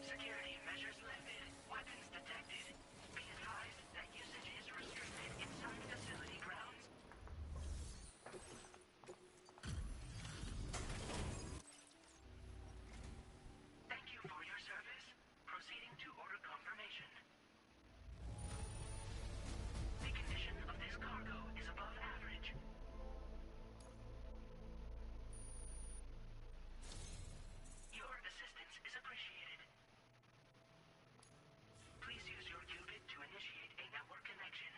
Security measures lifted. Weapons detected. Be advised that usage is restricted inside facility grounds. Thank you for your service. Proceeding to order confirmation. The condition of this cargo is above average. Your assistance is appreciated. Please use your qubit to initiate a network connection.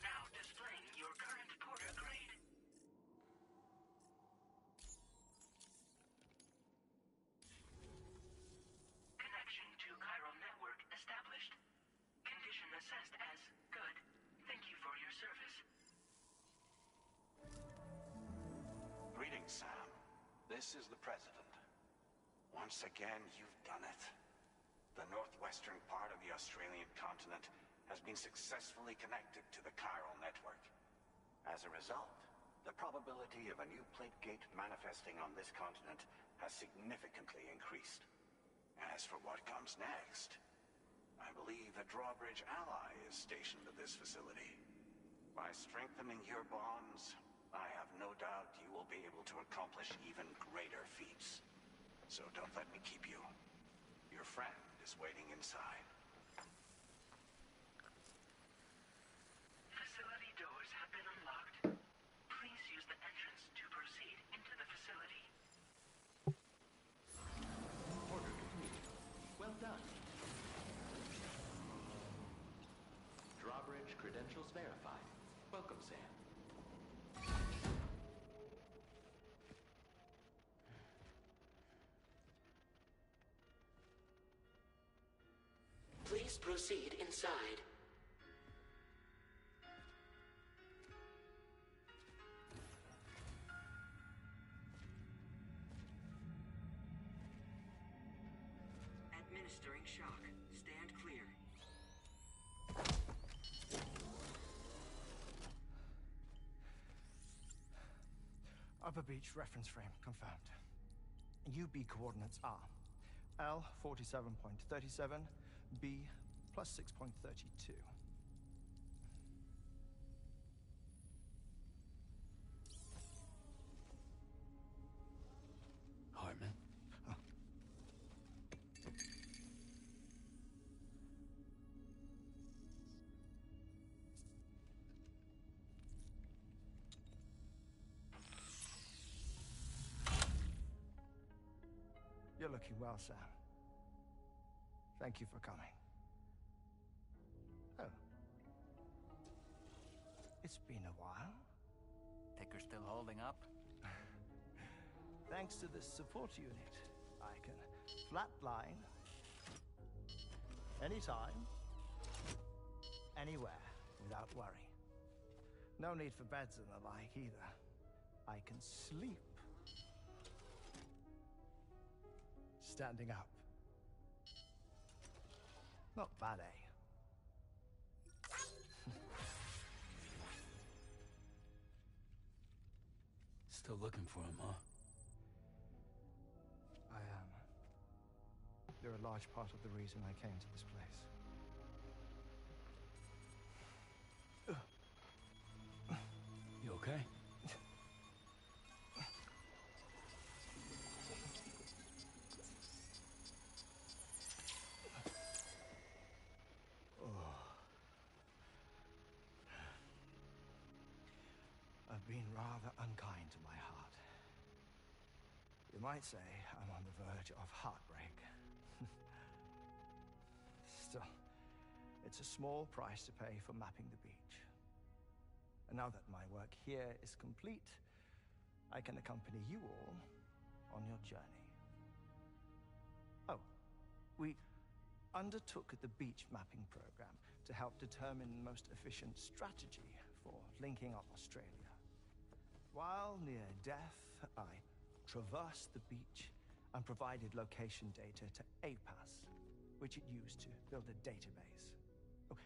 Now displaying your current porter grade. Connection to chiral network established. Condition assessed as good. Thank you for your service. Greetings, Sam. This is the President. Once again, you've done it. The northwestern part of the Australian continent has been successfully connected to the chiral network. As a result, the probability of a new plate gate manifesting on this continent has significantly increased. As for what comes next, I believe a drawbridge ally is stationed at this facility. By strengthening your bonds, I have no doubt you will be able to accomplish even greater feats. So don't let me keep you. Your friend is waiting inside. Facility doors have been unlocked. Please use the entrance to proceed into the facility. Order complete. Well done. Drawbridge credentials verified. Welcome, Sam. Please proceed inside. Administering shock. Stand clear. Upper Beach reference frame confirmed. UB coordinates are L 47.37, B plus 6.32. You're looking well, Sam. Thank you for coming. Oh. It's been a while. Ticker's still holding up? Thanks to this support unit, I can flatline anytime, anywhere, without worry. No need for beds and the like either. I can sleep standing up. Not bad, eh? Still looking for him, huh? I am. They're a large part of the reason I came to this place. You okay? I've been rather unkind to my heart. You might say I'm on the verge of heartbreak. Still, it's a small price to pay for mapping the beach. And now that my work here is complete, I can accompany you all on your journey. Oh, we undertook the beach mapping program to help determine the most efficient strategy for linking up Australia. While near death, I traversed the beach and provided location data to APAS, which it used to build a database. Oh,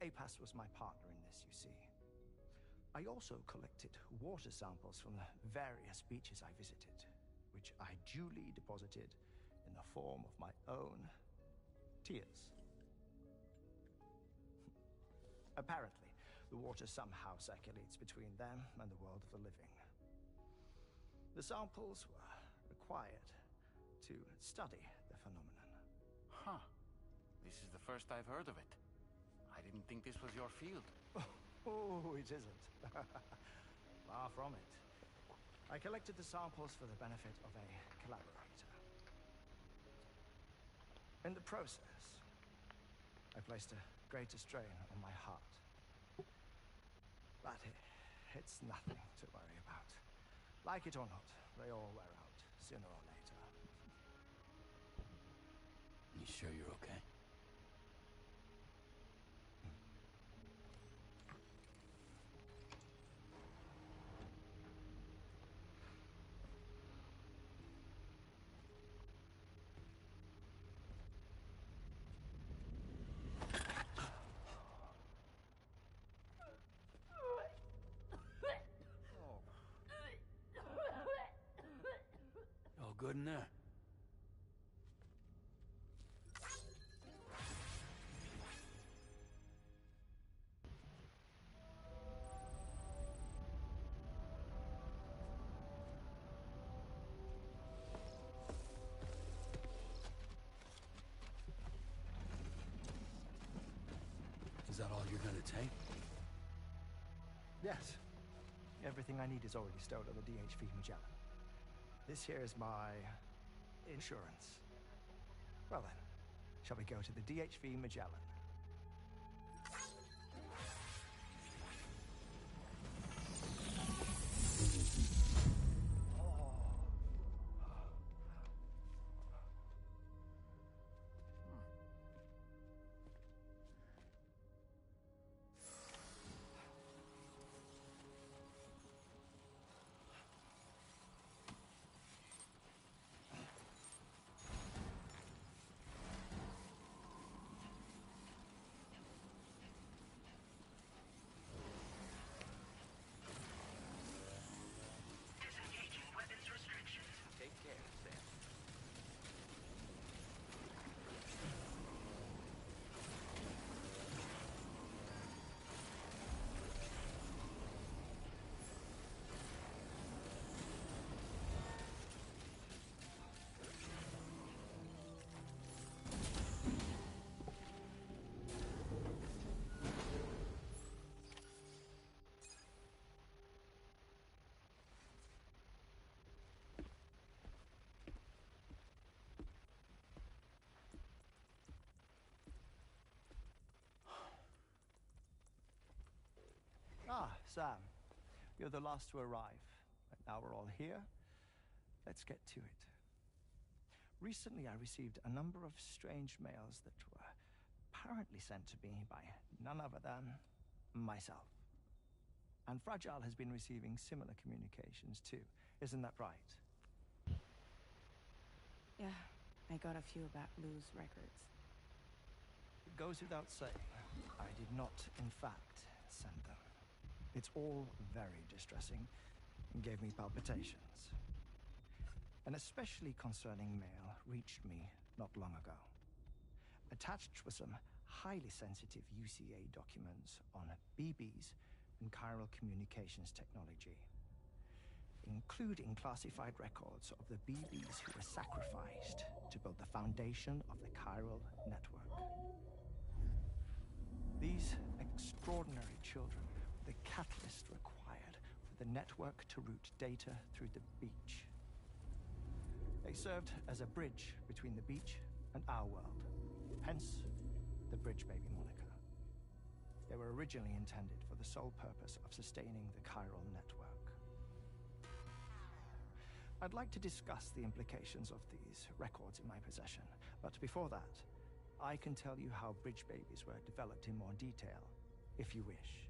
APAS was my partner in this, you see. I also collected water samples from the various beaches I visited, which I duly deposited in the form of my own tears. Apparently, the water somehow circulates between them and the world of the living. The samples were required to study the phenomenon. Huh. This is the first I've heard of it. I didn't think this was your field. Oh, it isn't. Far from it. I collected the samples for the benefit of a collaborator. In the process, I placed a greater strain on my heart. But it's nothing to worry about. Like it or not, they all wear out, sooner or later. You sure you're okay? All good in there? Is that all you're gonna take? Yes. Everything I need is already stored on the DHV Magellan. This here is my insurance. Well then, shall we go to the DHV Magellan? Sam, you're the last to arrive. But now we're all here. Let's get to it. Recently, I received a number of strange mails that were apparently sent to me by none other than myself. And Fragile has been receiving similar communications too. Isn't that right? Yeah, I got a few about Lou's records. It goes without saying, I did not, in fact, send them. It's all very distressing and gave me palpitations. An especially concerning mail reached me not long ago. Attached were some highly sensitive UCA documents on BBs and chiral communications technology, including classified records of the BBs who were sacrificed to build the foundation of the chiral network. These extraordinary children were the catalyst required for the network to route data through the beach. They served as a bridge between the beach and our world, hence the Bridge Baby moniker. They were originally intended for the sole purpose of sustaining the chiral network. I'd like to discuss the implications of these records in my possession, but before that, I can tell you how Bridge Babies were developed in more detail, if you wish.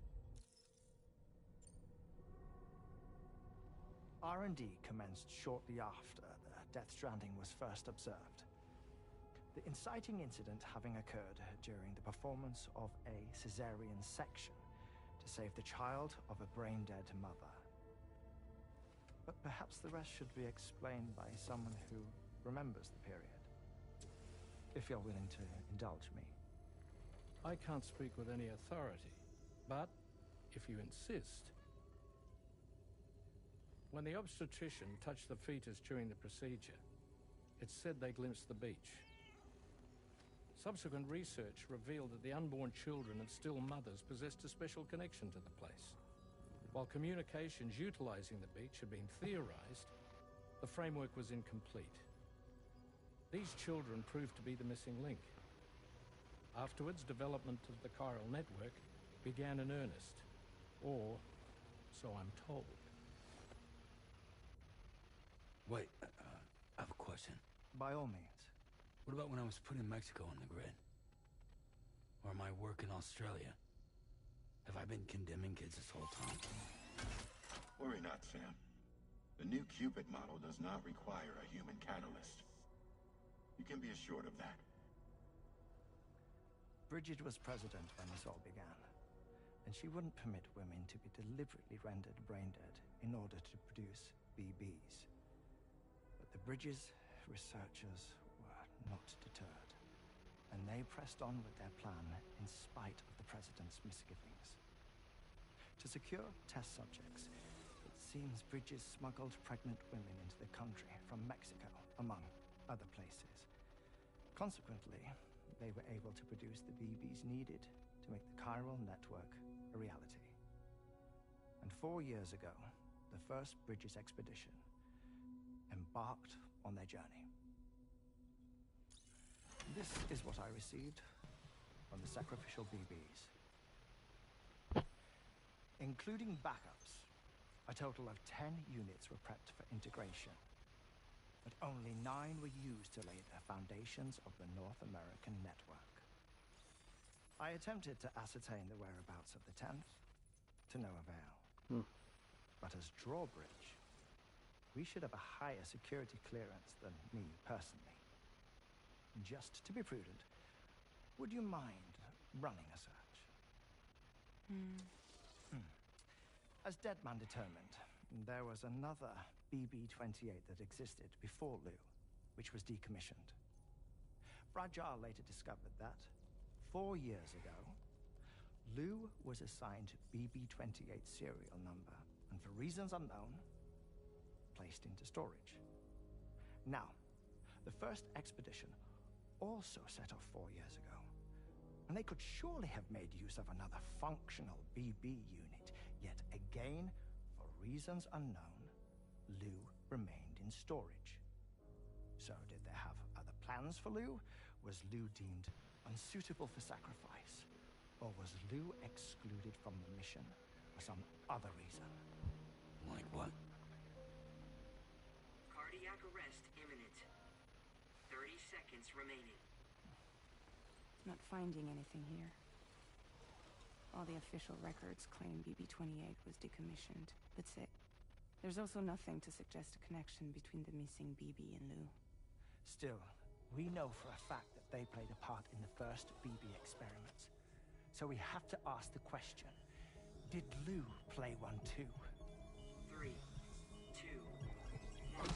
R&D commenced shortly after the Death Stranding was first observed. The inciting incident having occurred during the performance of a cesarean section to save the child of a brain-dead mother. But perhaps the rest should be explained by someone who remembers the period. If you're willing to indulge me. I can't speak with any authority, but if you insist. When the obstetrician touched the fetus during the procedure, it's said they glimpsed the beach. Subsequent research revealed that the unborn children and still mothers possessed a special connection to the place. While communications utilizing the beach had been theorized, the framework was incomplete. These children proved to be the missing link. Afterwards, development of the chiral network began in earnest, or so I'm told. Wait, I have a question. By all means. What about when I was putting Mexico on the grid? Or my work in Australia? Have I been condemning kids this whole time? Worry not, Sam. The new Cupid model does not require a human catalyst. You can be assured of that. Bridget was president when this all began, and she wouldn't permit women to be deliberately rendered brain-dead in order to produce BBs. But the Bridges researchers were not deterred, and they pressed on with their plan in spite of the president's misgivings. To secure test subjects, it seems Bridges smuggled pregnant women into the country from Mexico, among other places. Consequently, they were able to produce the BBs needed to make the chiral network a reality. And 4 years ago, the first Bridges expedition embarked on their journey. This is what I received from the sacrificial BBs. Including backups, a total of 10 units were prepped for integration, but only 9 were used to lay the foundations of the North American network. I attempted to ascertain the whereabouts of the 10th, to no avail. But as drawbridge, we should have a higher security clearance than me personally. Just to be prudent, would you mind running a search? As Deadman determined, there was another BB-28 that existed before Lou, which was decommissioned. Fragile later discovered that, 4 years ago, Lou was assigned BB-28 serial number, and for reasons unknown, placed into storage. Now, the first expedition also set off 4 years ago, and they could surely have made use of another functional BB unit, yet again, for reasons unknown, Lou remained in storage. So did they have other plans for Lou? Was Lou deemed unsuitable for sacrifice? Or was Lou excluded from the mission for some other reason. Like what? Cardiac arrest imminent. 30 seconds remaining. Not finding anything here. All the official records claim BB-28 was decommissioned. That's it. There's also nothing to suggest a connection between the missing BB and Lou. Still, we know for a fact that they played a part in the first BB experiments. So we have to ask the question, did Lou play one too? 3, 2, 1.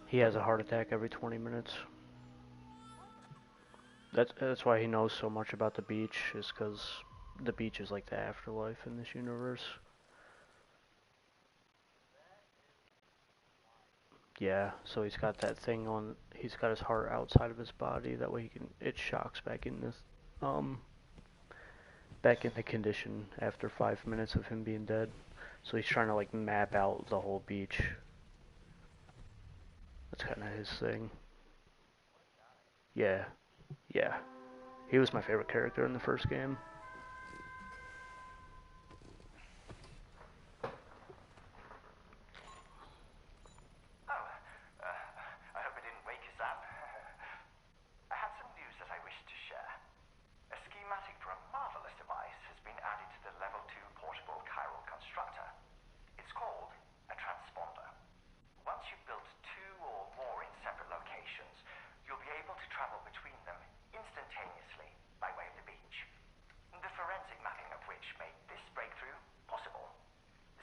He has a heart attack every 20 minutes. That's why he knows so much about the beach, is because the beach is like the afterlife in this universe. Yeah, so he's got that thing on, he's got his heart outside of his body, that way he can, it shocks back in this, back into condition after 5 minutes of him being dead. So he's trying to like map out the whole beach. That's kind of his thing. Yeah, yeah. He was my favorite character in the first game. I hope I didn't wake us up. I have some news that I wish to share. A schematic for a marvelous device has been added to the Level 2 portable chiral constructor. It's called a transponder. Once you've built 2 or more in separate locations, you'll be able to travel between them instantaneously by way of the beach. The forensic mapping of which made this breakthrough possible.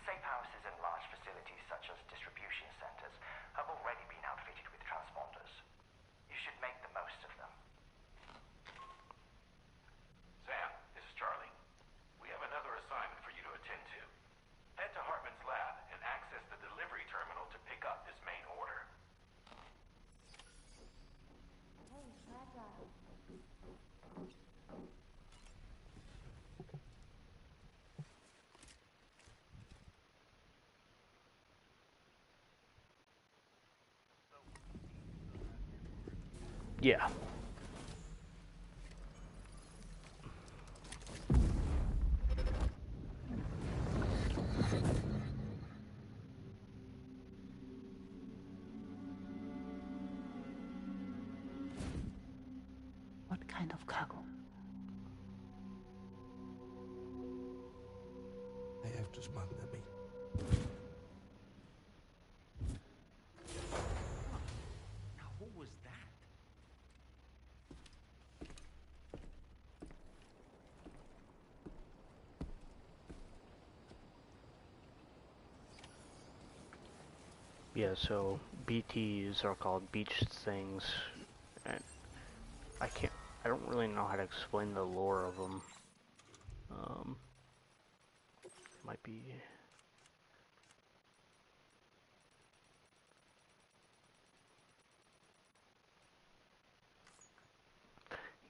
Safe houses and large facilities such as distribution centers have already been outfitted with transponders. You should make the most of them. Sam, this is Charlie. We have another assignment for you to attend to. Head to Hartman's lab and access the delivery terminal to pick up this main order. Hey, Fragile. Yeah. What kind of cargo? I have to smuggle the meat. Now, who was that? Yeah, so BTs are called beach things, and I don't really know how to explain the lore of them. Might be...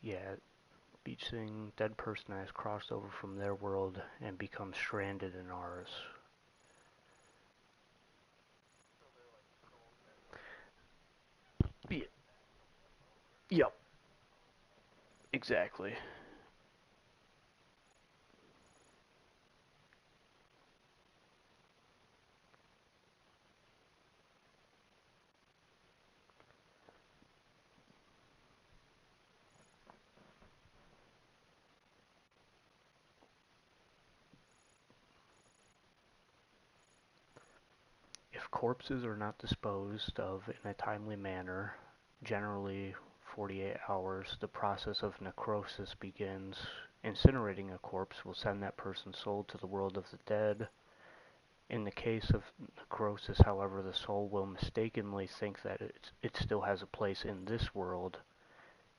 Yeah, beach thing, dead person has crossed over from their world and become stranded in ours. Yeah. Yep. Exactly. If corpses are not disposed of in a timely manner, generally 48 hours, the process of necrosis begins. Incinerating a corpse will send that person's soul to the world of the dead. In the case of necrosis, however, the soul will mistakenly think that it still has a place in this world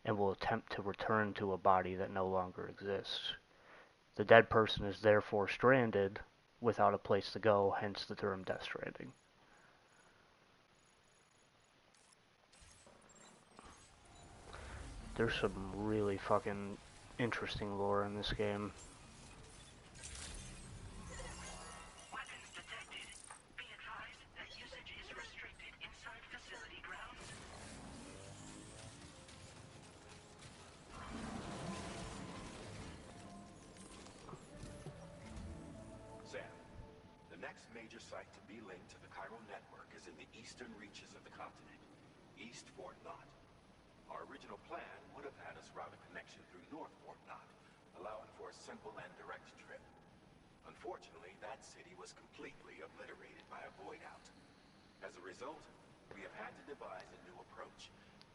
and will attempt to return to a body that no longer exists. The dead person is therefore stranded without a place to go, hence the term Death Stranding. There's some really fucking interesting lore in this game. Weapons detected. Be advised that usage is restricted inside facility grounds. Sam, the next major site to be linked to the chiral network is in the eastern reaches of the continent, East Fort Knott. Our original plan would have had us route a connection through North Fort Knott, allowing for a simple and direct trip. Unfortunately, that city was completely obliterated by a void out. As a result, we have had to devise a new approach,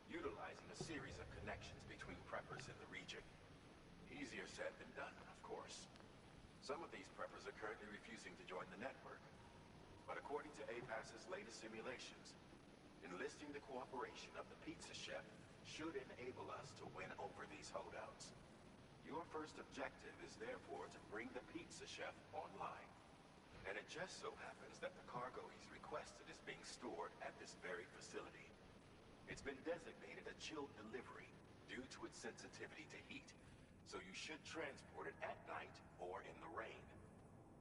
utilizing a series of connections between preppers in the region. Easier said than done, of course. Some of these preppers are currently refusing to join the network. But according to APAS's latest simulations, enlisting the cooperation of the pizza chef should enable us to win over these holdouts. Your first objective is therefore to bring the pizza chef online. And it just so happens that the cargo he's requested is being stored at this very facility. It's been designated a chilled delivery due to its sensitivity to heat, so you should transport it at night or in the rain.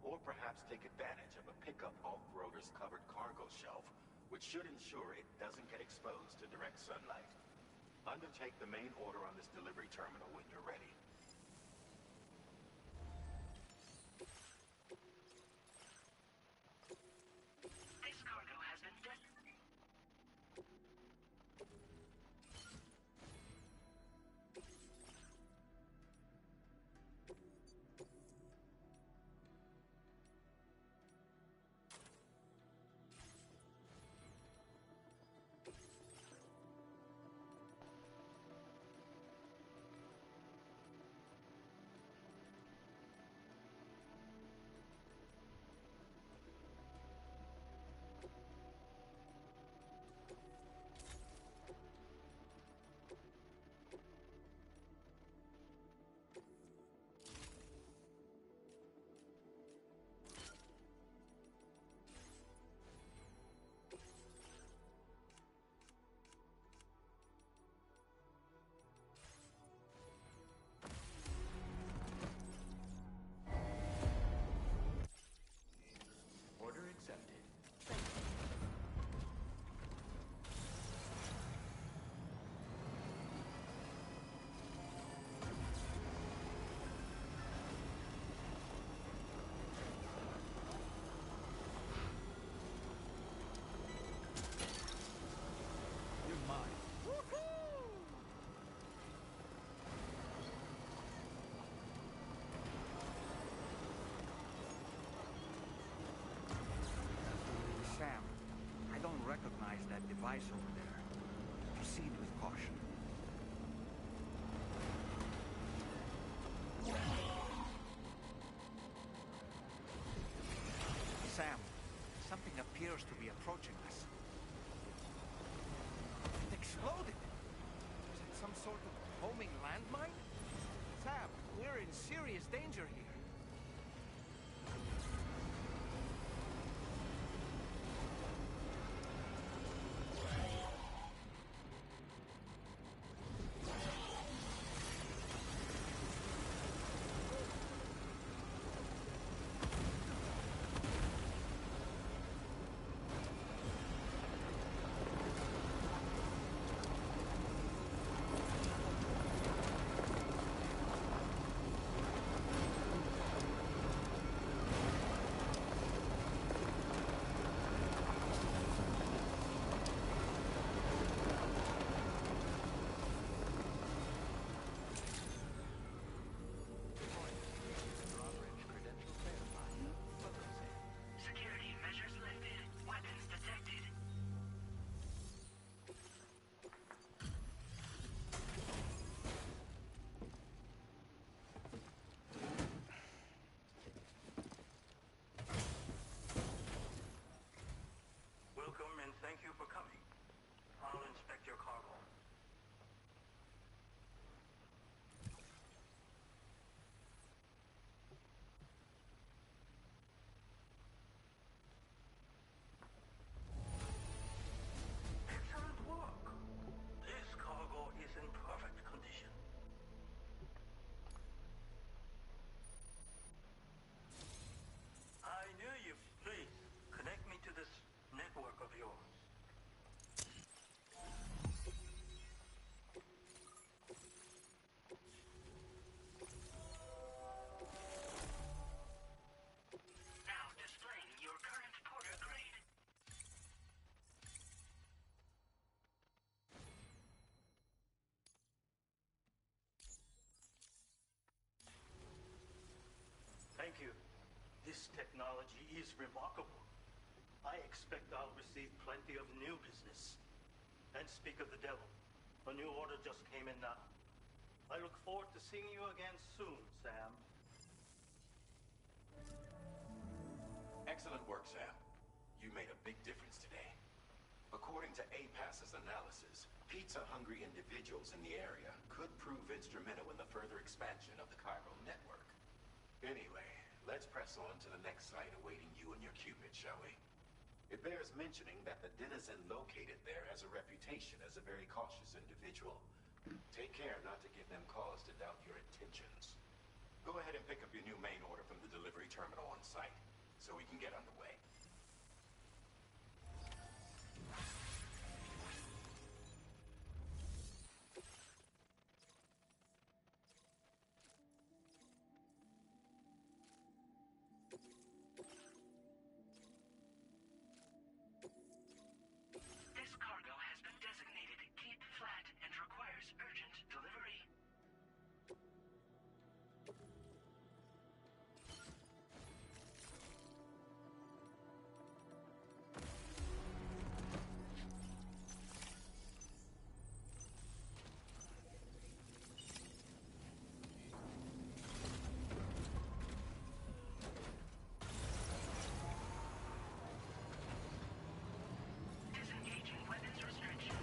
Or perhaps take advantage of a pickup off-roader's covered cargo shelf, which should ensure it doesn't get exposed to direct sunlight. Undertake the main order on this delivery terminal when you're ready. This cargo has been Order accepted. You're mine. Sam, I don't recognize that device over there. Proceed with caution. Sam, something appears to be approaching us. It exploded! Is it some sort of homing landmine? Sam, we're in serious danger here. Thank you. This technology is remarkable. I expect I'll receive plenty of new business. And speak of the devil, a new order just came in now. I look forward to seeing you again soon, Sam. Excellent work, Sam. You made a big difference today. According to APAS's analysis, pizza-hungry individuals in the area could prove instrumental in the further expansion of the chiral network. Anyway, let's press on to the next site awaiting you and your Cupid, shall we? It bears mentioning that the denizen located there has a reputation as a very cautious individual. Take care not to give them cause to doubt your intentions. Go ahead and pick up your new main order from the delivery terminal on site, so we can get underway. This cargo has been designated Keep Flat and requires urgent delivery. Disengaging weapons restriction.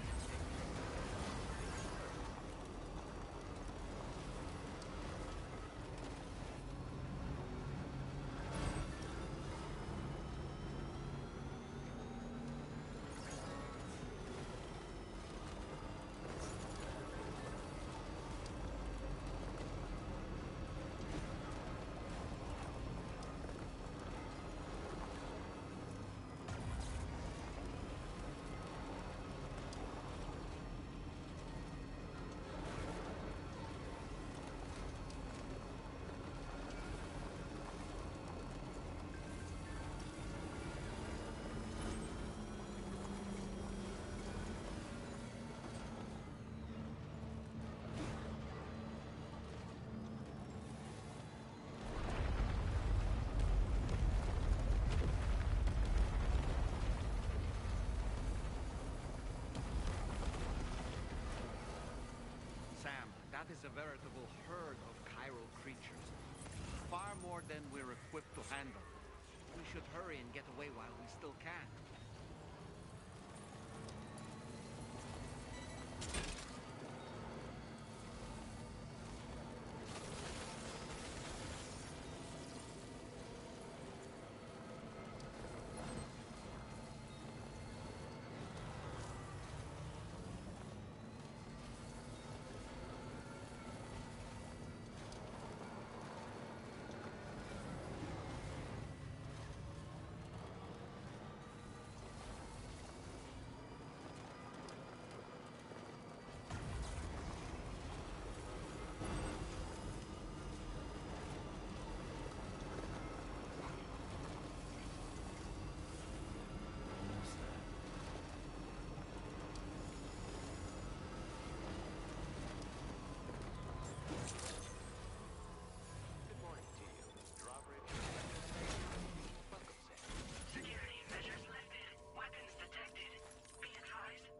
Sam, that is a veritable herd of chiral creatures. Far more than we're equipped to handle. We should hurry and get away while we still can. Good morning to you. Drawbridge. Welcome, Sam. Security measures lifted. Weapons detected. Be advised.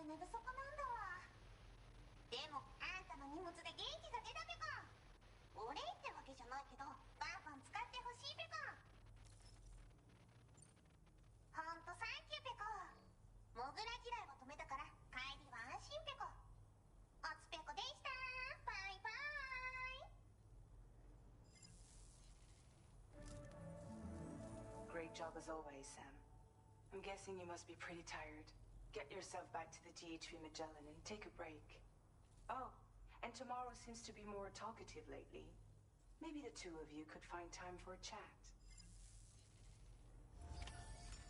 寝不足なんだわ。でもあんたの荷物で元気が出たべか。お礼ってわけじゃないけどバンバン使ってほしいべか。ほんとサンキューペコ。モグラ嫌いは止めたから帰りは安心ペコ。おつペコでした。バイバイ。 Great job as always, Sam. I'm guessing you must be pretty tired. Get yourself back to the GHV Magellan and take a break. Oh, and tomorrow seems to be more talkative lately. Maybe the two of you could find time for a chat.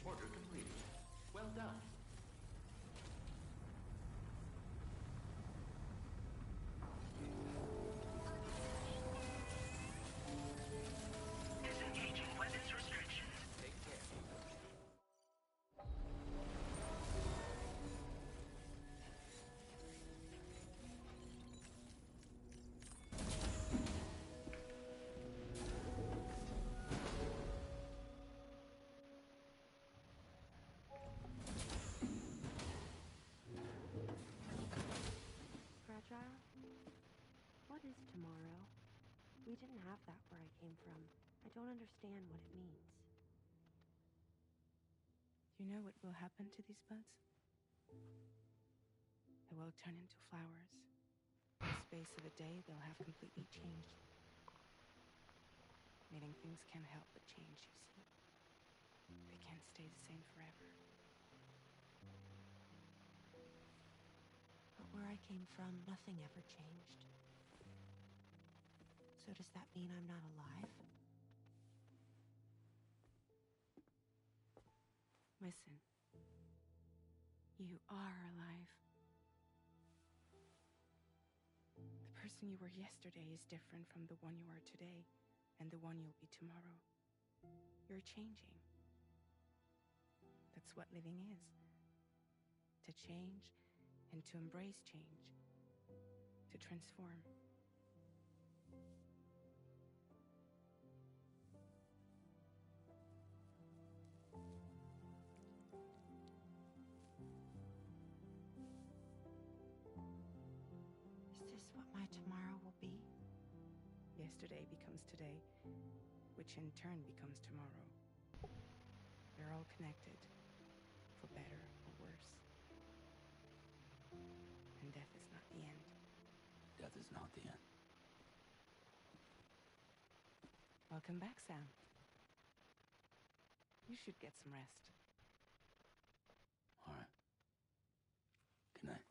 Order completed. Well done. Disengaging weapons restrictions. Take care. Fragile? What is tomorrow? We didn't have that where I came from. I don't understand what it means. You know what will happen to these buds? They will turn into flowers. In the space of a day, they'll have completely changed. Meaning things can't help but change, you see. They can't stay the same forever. But where I came from, nothing ever changed. So does that mean I'm not alive? Listen. You are alive. The person you were yesterday is different from the one you are today, and the one you'll be tomorrow. You're changing. That's what living is. To change and to embrace change. To transform. Is this what my tomorrow will be? Yesterday becomes today, which in turn becomes tomorrow. They're all connected, for better or worse. And death is not the end. Death is not the end. Welcome back, Sam. You should get some rest. All right. Good night.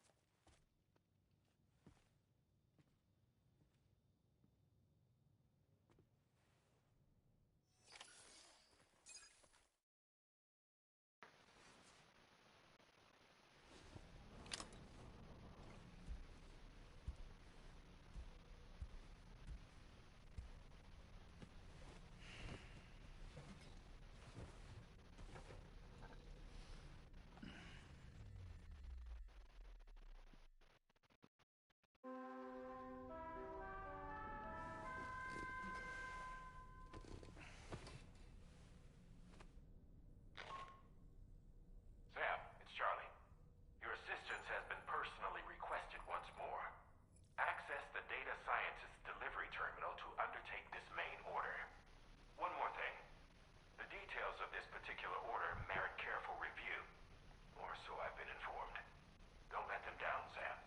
Sam, it's Charlie. Your assistance has been personally requested once more. Access the data scientist's delivery terminal to undertake this main order. One more thing. The details of this particular order merit careful review. Or so I've been informed. Don't let them down, Sam.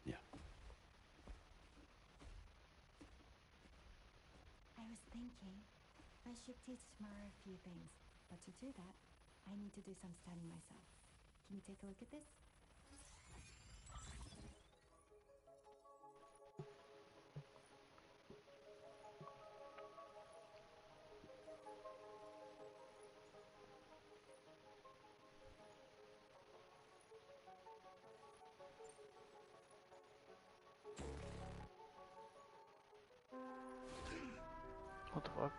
Yeah. I was thinking I should teach tomorrow a few things, but to do that, I need to do some studying myself. Can you take a look at this? What the fuck?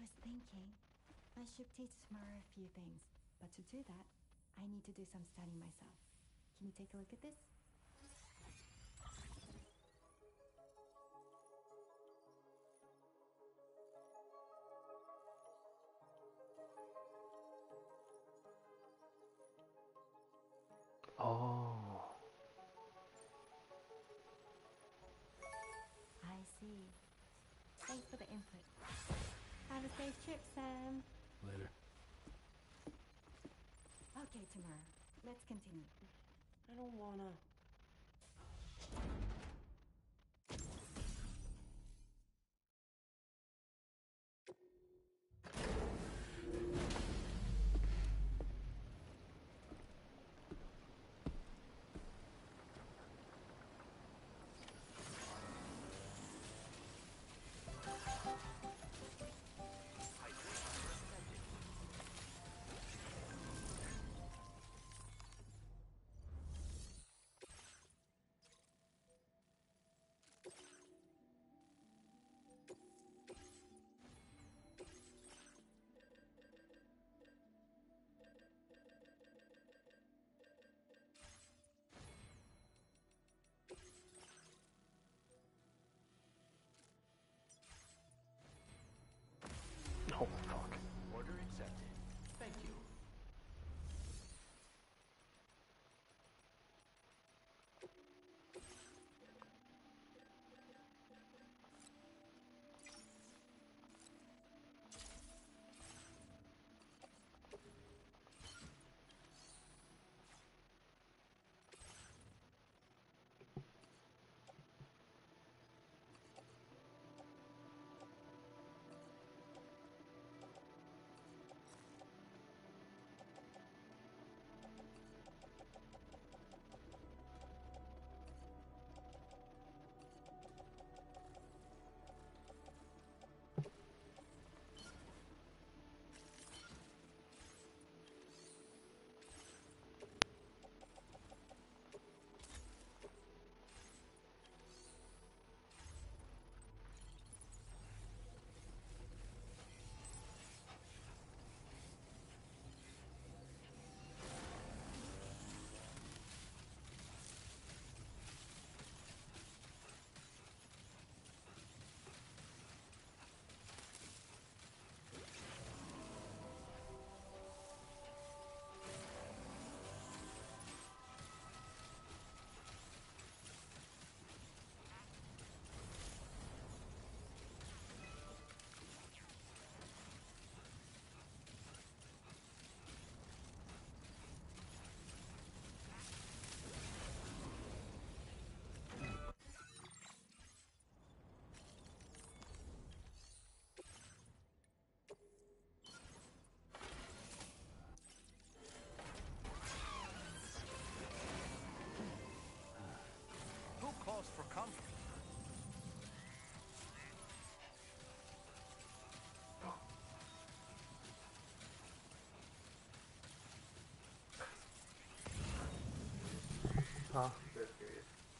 was thinking, I should teach Samara a few things, but to do that, I need to do some studying myself. Can you take a look at this? Oh. I see. Thanks for the input. Have a safe trip, Sam. Later. Okay, Tamara. Let's continue. I don't wanna. Oh, fuck. Order accepted. Thank you. Who calls for comfort? Huh?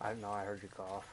I know, I heard you cough.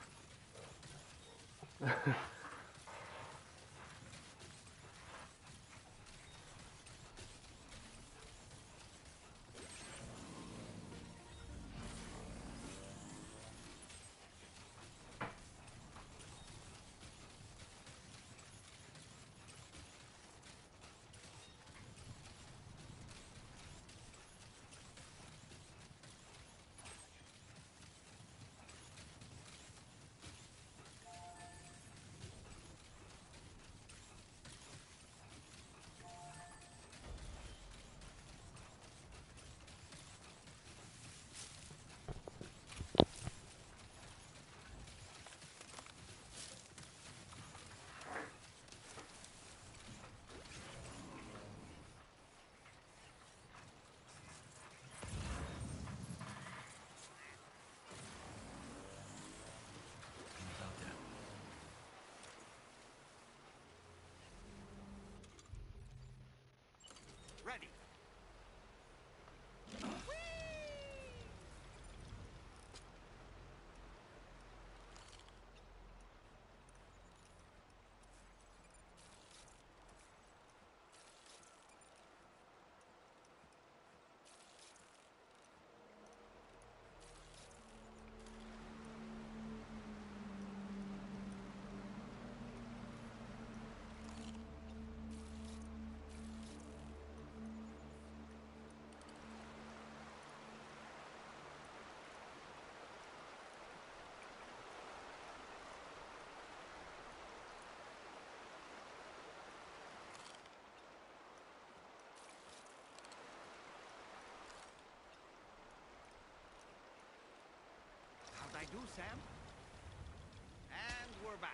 Sam? And we're back.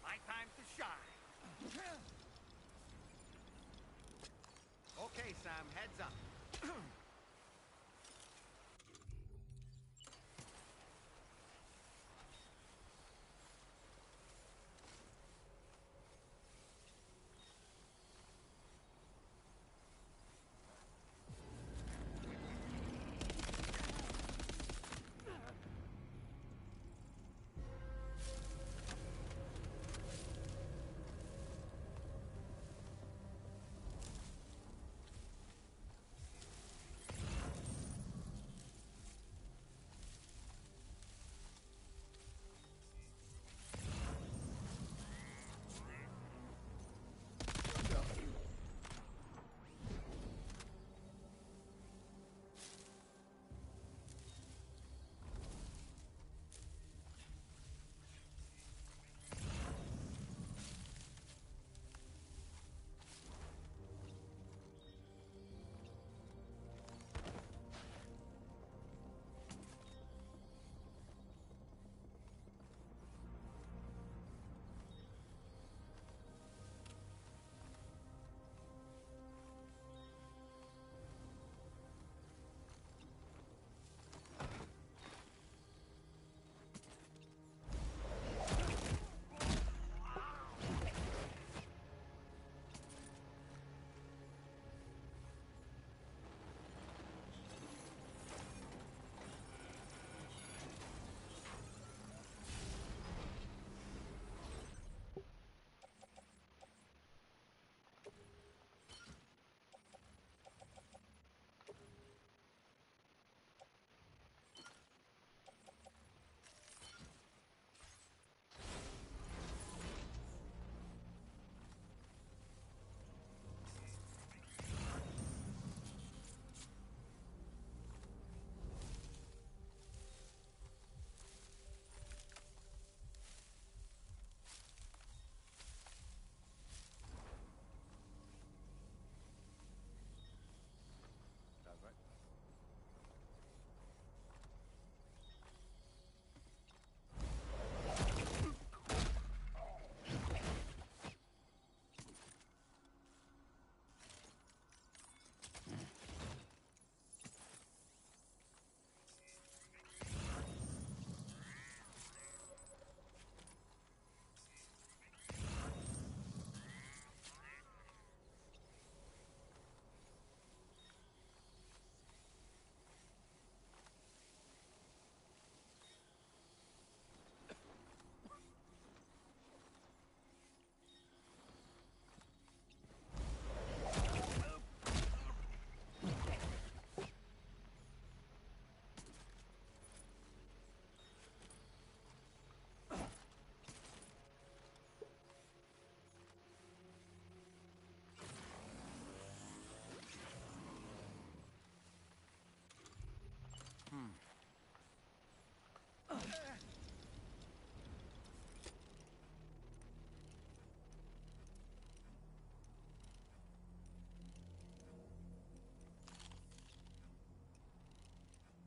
My time to shine. Okay, Sam, heads up.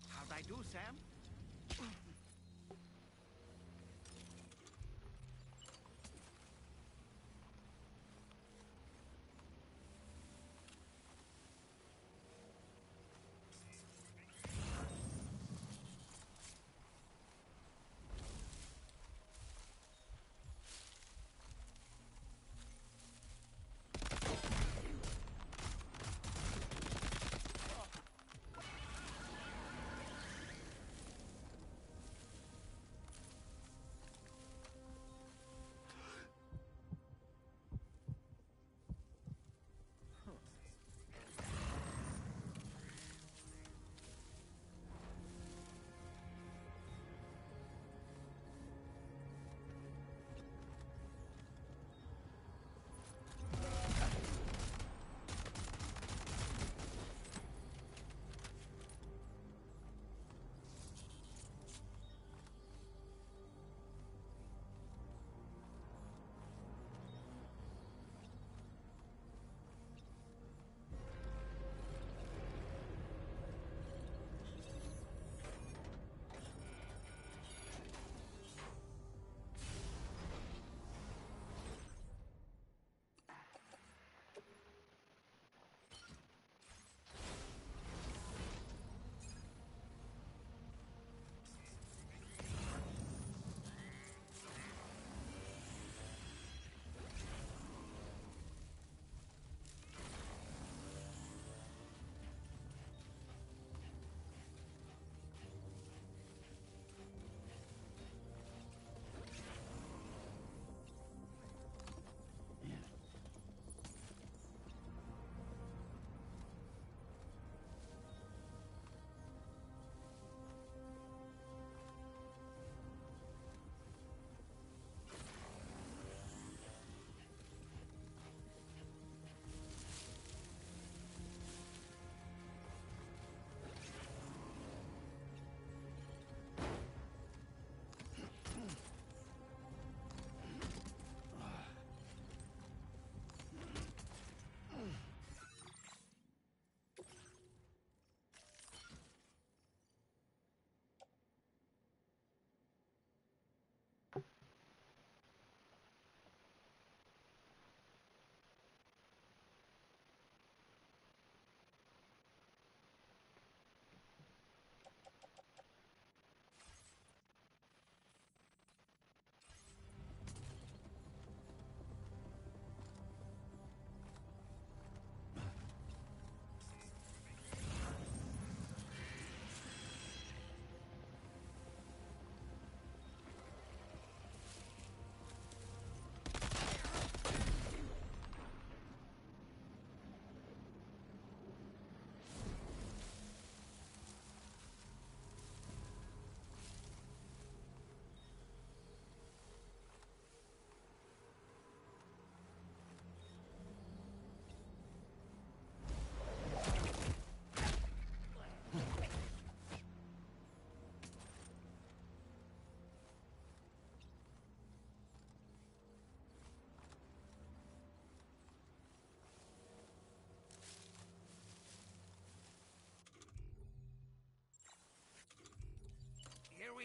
How'd I do, Sam?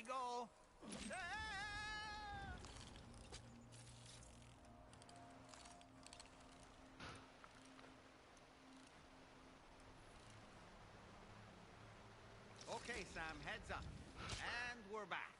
go. Okay, Sam, heads up. And we're back.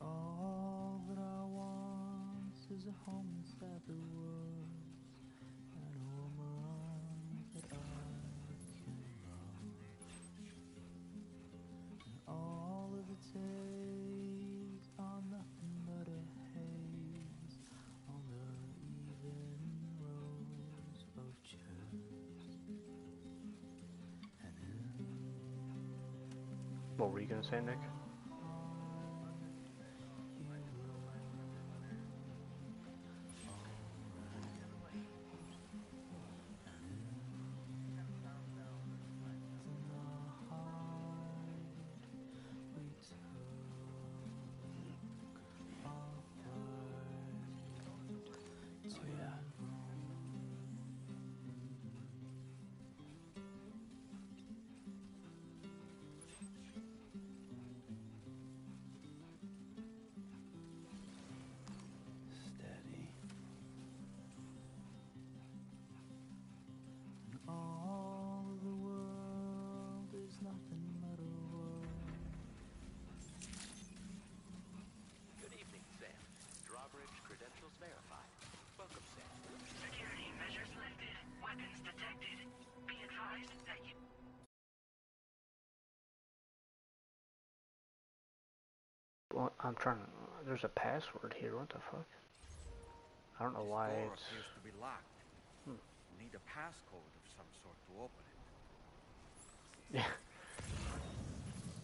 All that I want is a home inside the woods and a woman that I can love. And all of the days are nothing but a haze on the even rows of chairs. And What were you gonna say, Nick? steady. And all the world is nothing but a world. Good evening, Sam. Drawbridge credentials verified. Welcome, Sam. Security measures lifted. Weapons detected. Be advised that you... Well, I'm trying. There's a password here. What the fuck? I don't know why This door it's. appears to be locked. Hmm. Need a passcode of some sort to open it. Yeah.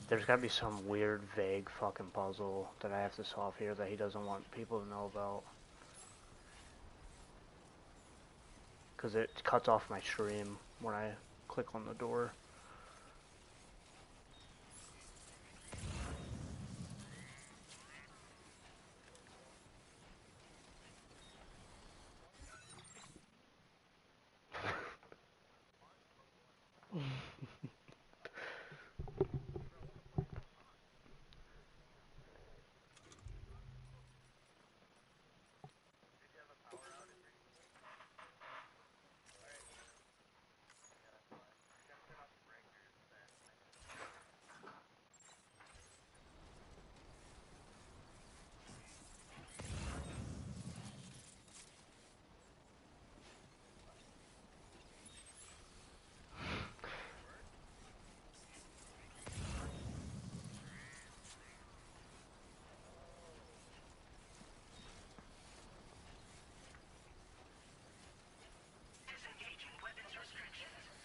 There's gotta be some weird, vague fucking puzzle that I have to solve here that he doesn't want people to know about. because it cuts off my stream when I click on the door.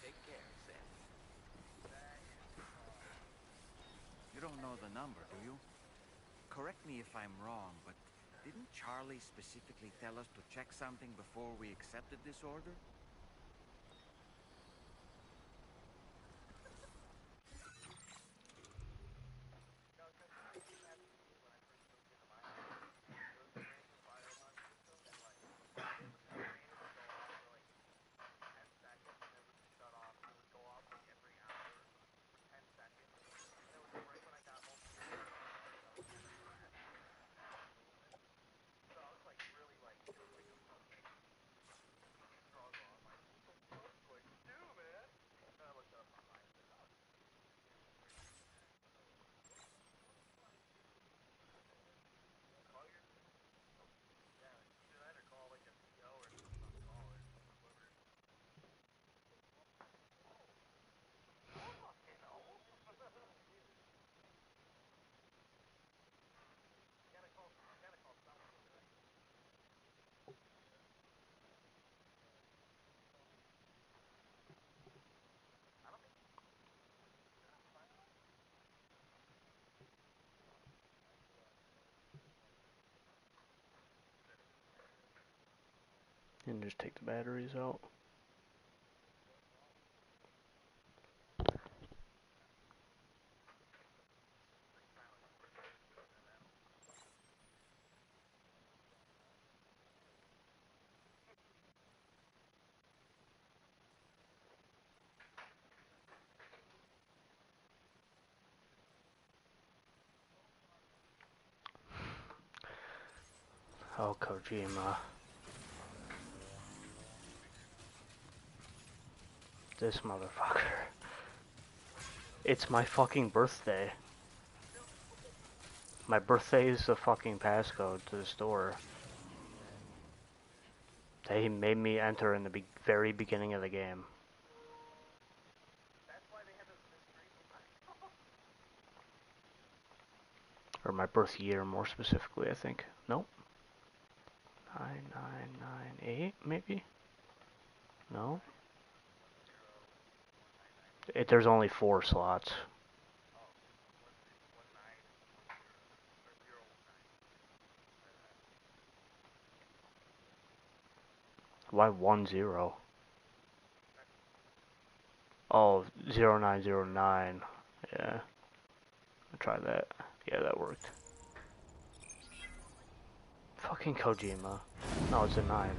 Take care, Sam. You don't know the number, do you? Correct me if I'm wrong, but didn't Charlie specifically tell us to check something before we accepted this order? And just take the batteries out. Oh, Kojima. This motherfucker. It's my fucking birthday. My birthday is the fucking passcode to the store. They made me enter in the very beginning of the game. Or my birth year, more specifically, I think. Nope. 9998, maybe? No? There's only 4 slots. Why 10? Oh, 0909. Yeah. I'll try that. Yeah, that worked. Fucking Kojima. No, it's the 9th.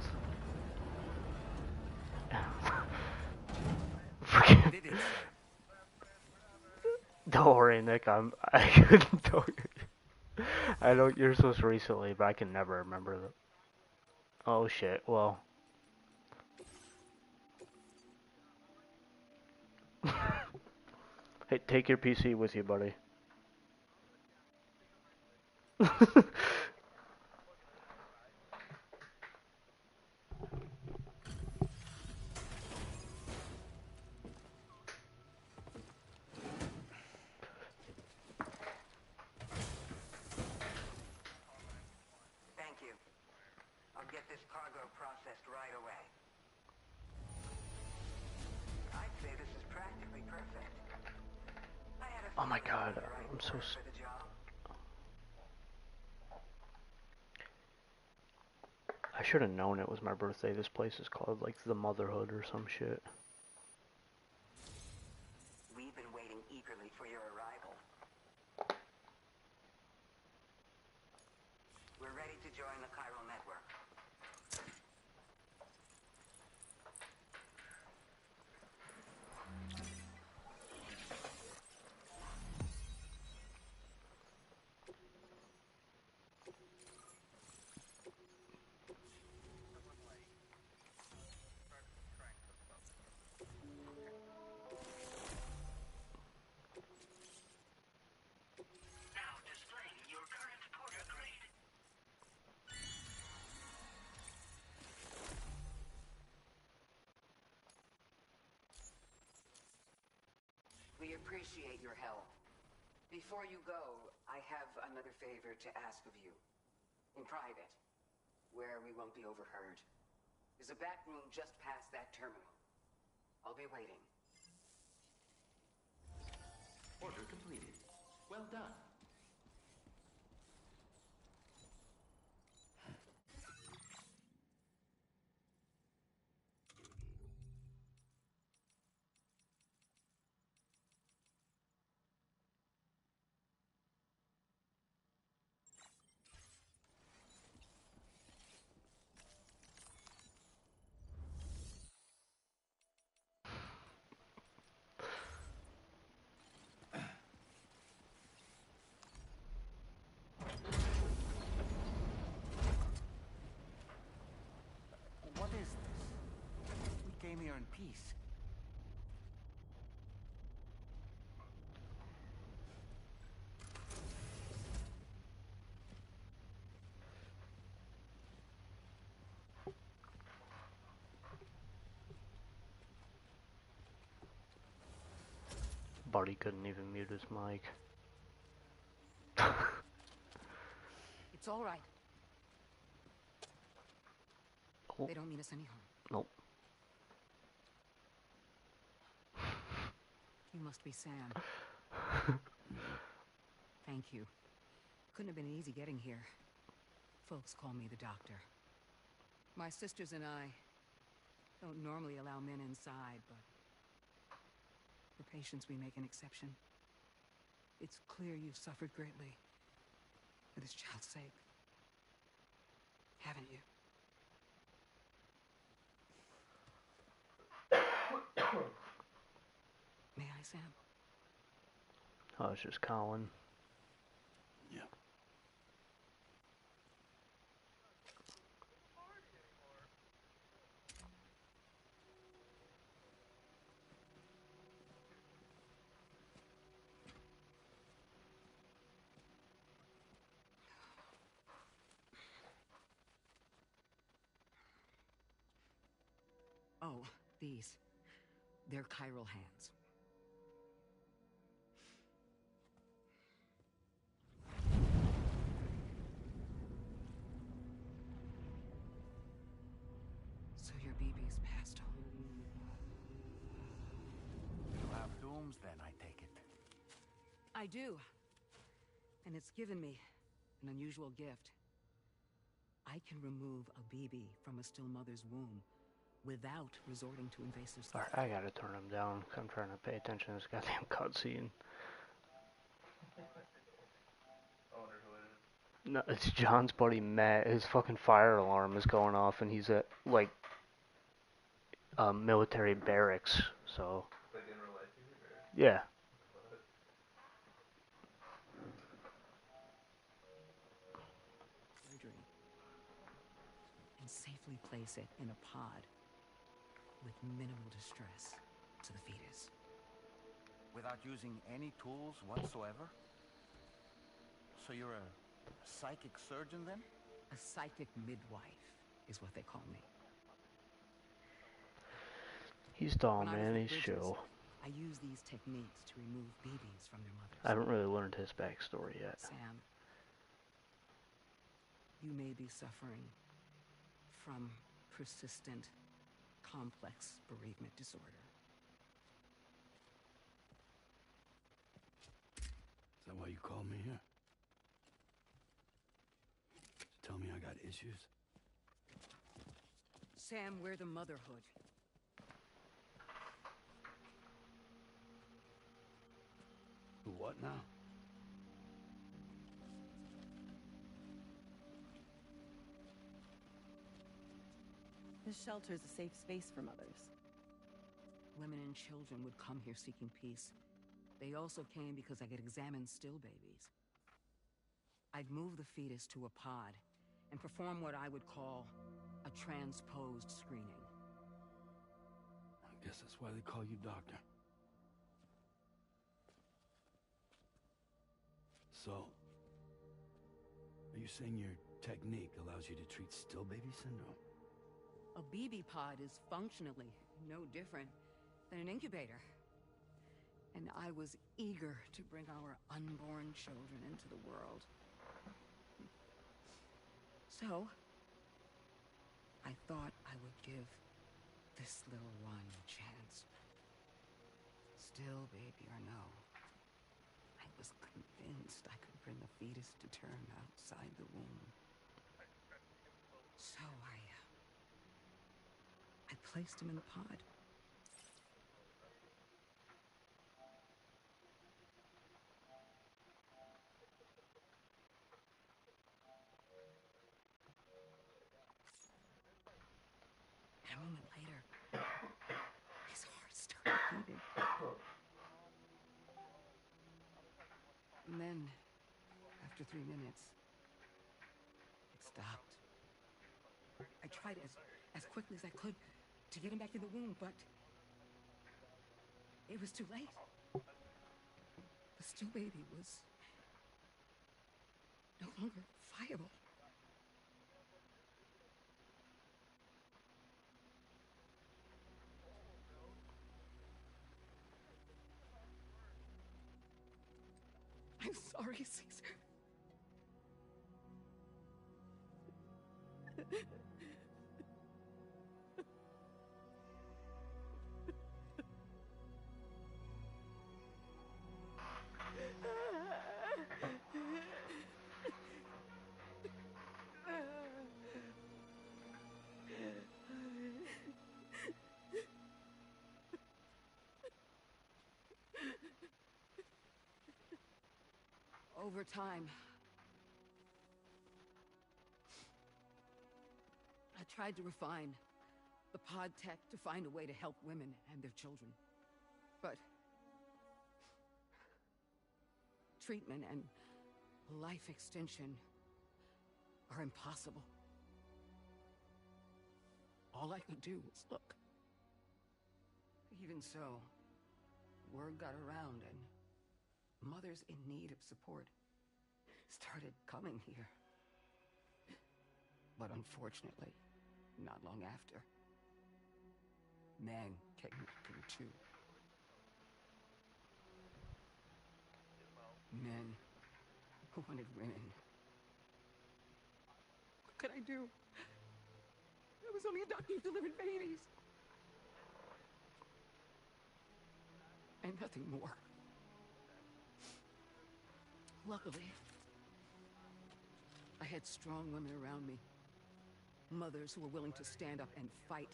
Freaking. Don't worry, Nick. I couldn't tell you. I know you're supposed to recently, but I can never remember them. Oh shit. Well. Hey, take your PC with you, buddy. Thank you. I'll get this cargo processed right away. I'd say this is practically perfect. I had a Oh my feeling god, you were the right I'm so. for the job. I should have known it was my birthday. This place is called like the Motherhood or some shit. We've been waiting eagerly for your arrival. We're ready to join the chiral network. Now displaying your current porter grade. We appreciate your help. Before you go, I have another favor to ask of you. In private, where we won't be overheard. There's a back room just past that terminal. I'll be waiting. Order completed. Well done. What is this? We came here in peace. Buddy couldn't even mute his mic. It's all right. Oh. They don't mean us any harm. Nope. You must be Sam. Thank you. Couldn't have been easy getting here. Folks call me the doctor. My sisters and I don't normally allow men inside, but for patients we make an exception. It's clear you've suffered greatly for this child's sake. Haven't you? May I, Sam? Oh, it's just Colin. Yeah. Oh, these. They're chiral hands. So your BB's passed on. You have dooms then, I take it. I do. And it's given me an unusual gift. I can remove a BB from a still mother's womb without resorting to invasive Alright, surgery. I gotta turn him down. I'm trying to pay attention to this goddamn cutscene. I wonder who it is. No, it's John's buddy Matt. His fucking fire alarm is going off, and he's at like military barracks. So. Like in real life, you or? Yeah. What? Surgery. And safely place it in a pod with minimal distress to the fetus. Without using any tools whatsoever? So you're a psychic surgeon then? A psychic midwife is what they call me. He's tall, When I was man. with He's Bridges, chill. I use these techniques to remove BBs from their mothers. I haven't really learned his backstory yet. Sam, you may be suffering from persistent, complex bereavement disorder. Is that why you called me here? To tell me I got issues? Sam, we're the Motherhood. The what now? This shelter's a safe space for mothers. Women and children would come here seeking peace. They also came because I could examine still babies. I'd move the fetus to a pod and perform what I would call a transposed screening. I guess that's why they call you doctor. So, are you saying your technique allows you to treat still baby syndrome? A BB pod is functionally no different than an incubator. And I was eager to bring our unborn children into the world. So, I thought I would give this little one a chance. Still baby or no, I was convinced I could bring the fetus to term outside the womb. So I placed him in the pod. And a moment later, his heart started beating. And then, after 3 minutes, it stopped. I tried as quickly as I could to get him back in the womb, but it was too late. The still baby was no longer viable. I'm sorry, Caesar. Over time, I tried to refine the pod tech to find a way to help women and their children. But treatment and life extension are impossible. All I could do was look. Even so, word got around and mothers in need of support started coming here. But unfortunately, not long after, men came looking too. Men who wanted women. What could I do? I was only a doctor who delivered babies. And nothing more. Luckily, I had strong women around me. Mothers who were willing to stand up and fight.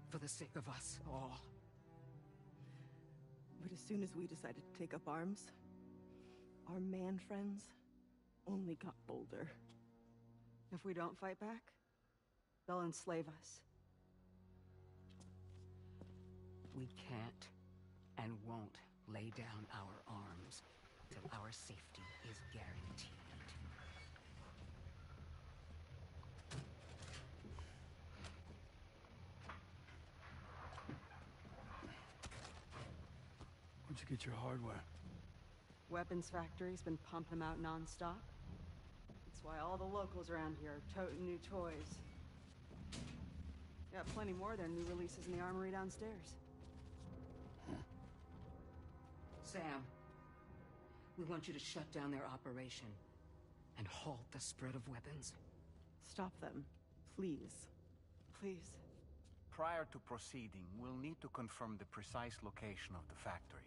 For the sake of us all. But as soon as we decided to take up arms, our man friends only got bolder. If we don't fight back, they'll enslave us. We can't and won't lay down our arms till our safety is guaranteed. Where'd you get your hardware? Weapons factory's been pumping them out non-stop. That's why all the locals around here are toting new toys. Got plenty more than new releases in the armory downstairs. Sam, we want you to shut down their operation and halt the spread of weapons. Stop them, please. Please. Prior to proceeding, we'll need to confirm the precise location of the factory.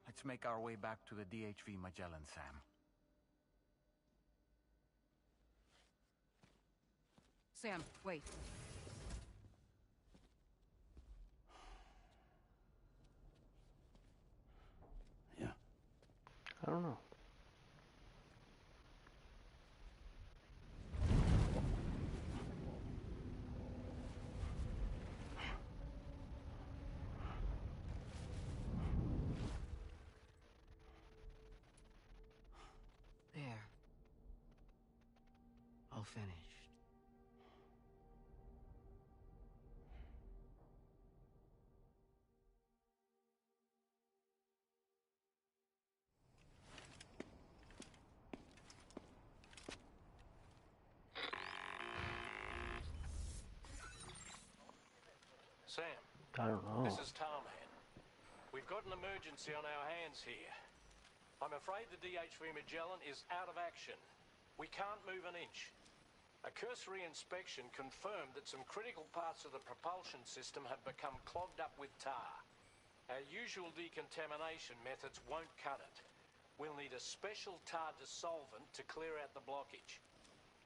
Let's make our way back to the DHV Magellan, Sam. Sam, wait. I don't know. There. All finished. Sam. I don't know. This is Tarman. We've got an emergency on our hands here. I'm afraid the DHV Magellan is out of action. We can't move an inch. A cursory inspection confirmed that some critical parts of the propulsion system have become clogged up with tar. Our usual decontamination methods won't cut it. We'll need a special tar dissolvent to clear out the blockage.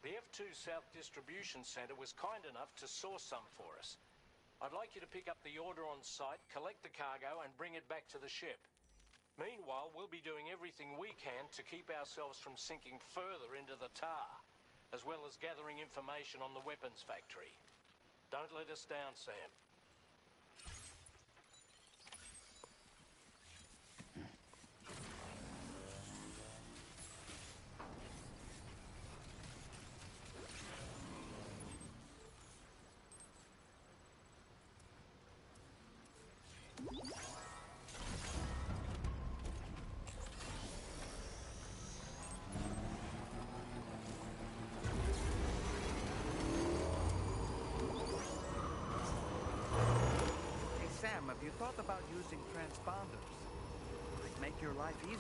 The F2 South Distribution Centre was kind enough to source some for us. I'd like you to pick up the order on site, collect the cargo, and bring it back to the ship. Meanwhile, we'll be doing everything we can to keep ourselves from sinking further into the tar, as well as gathering information on the weapons factory. Don't let us down, Sam. Hey, Sam, have you thought about using transponders? Might make your life easier.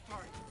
target.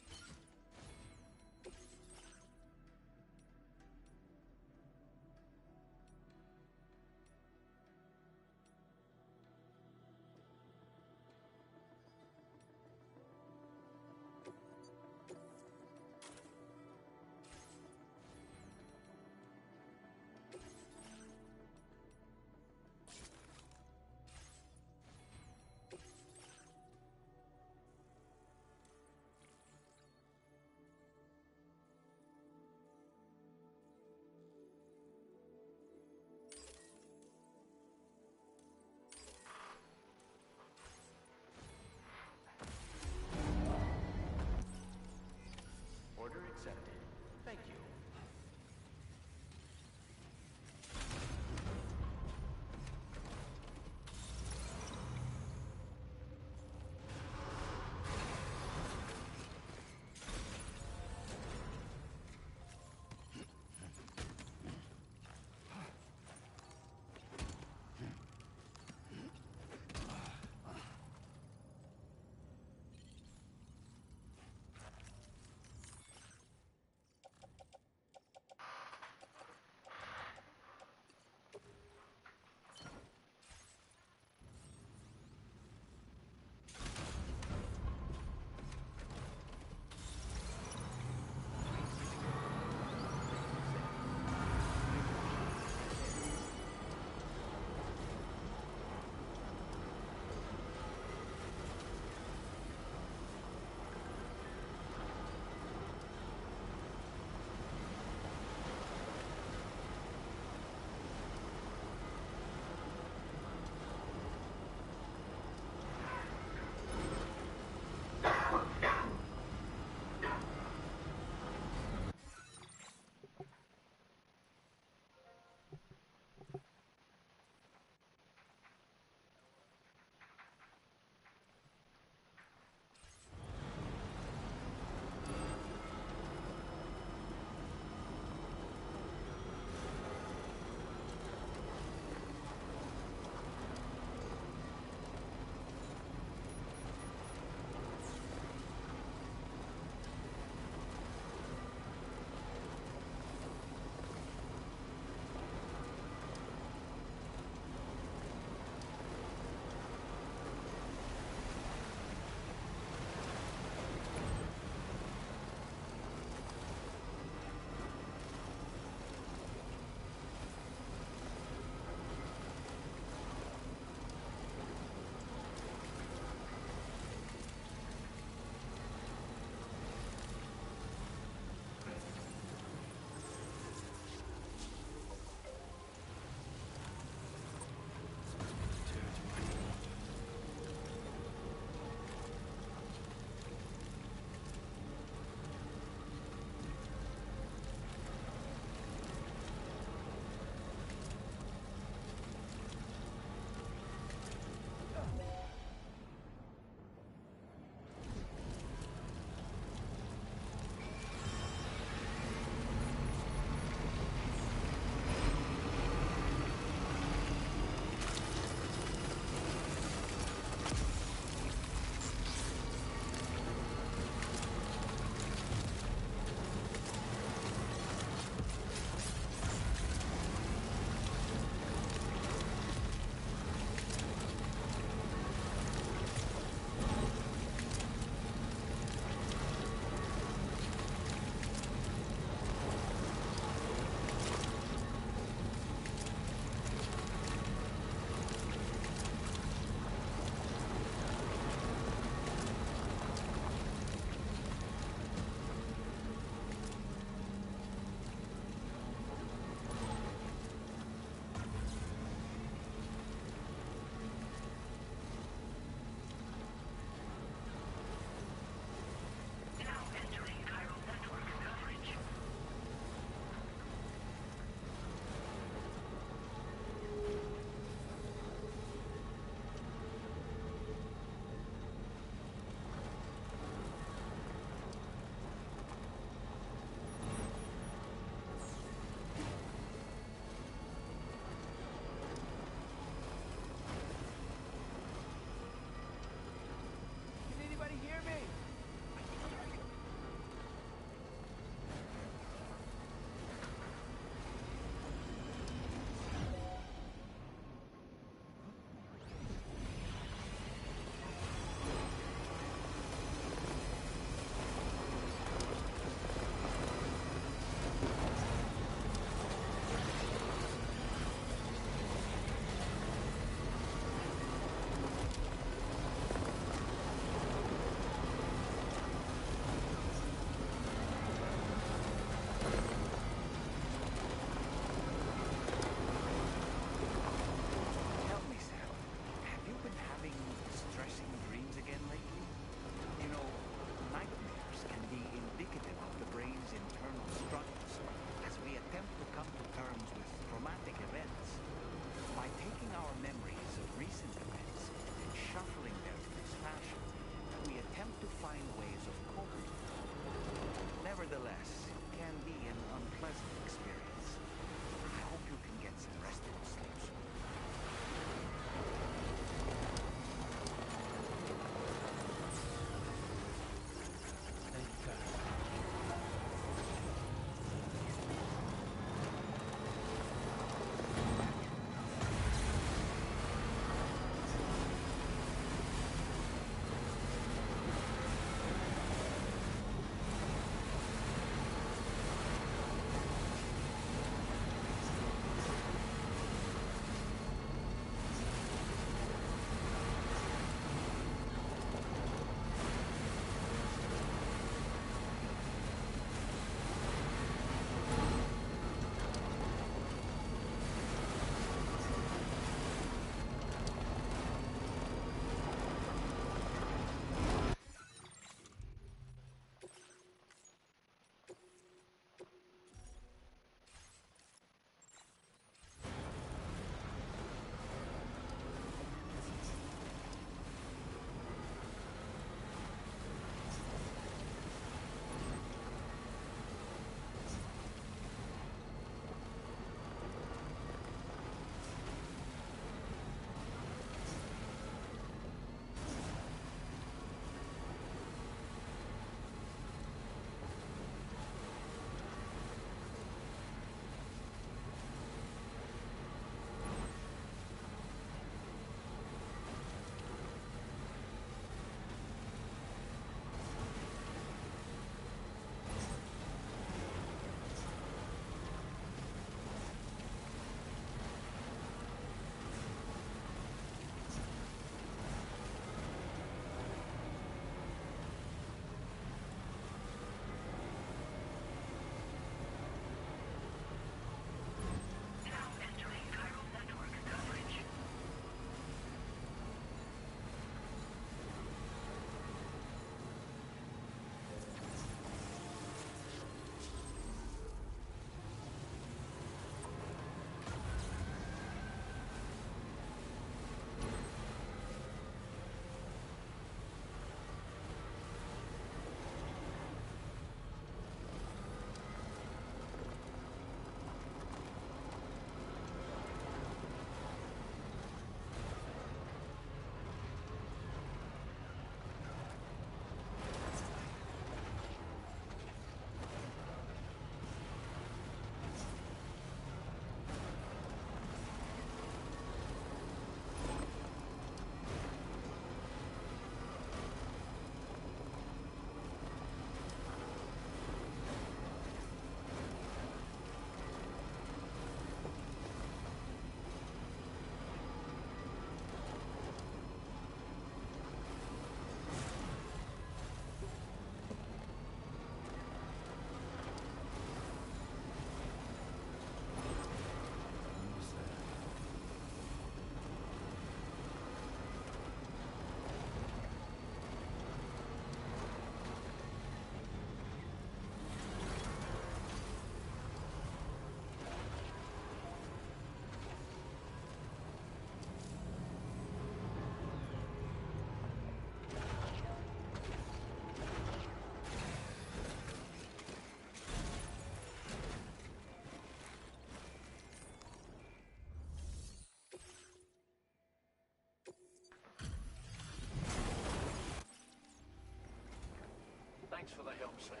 Thanks for the help, Sam.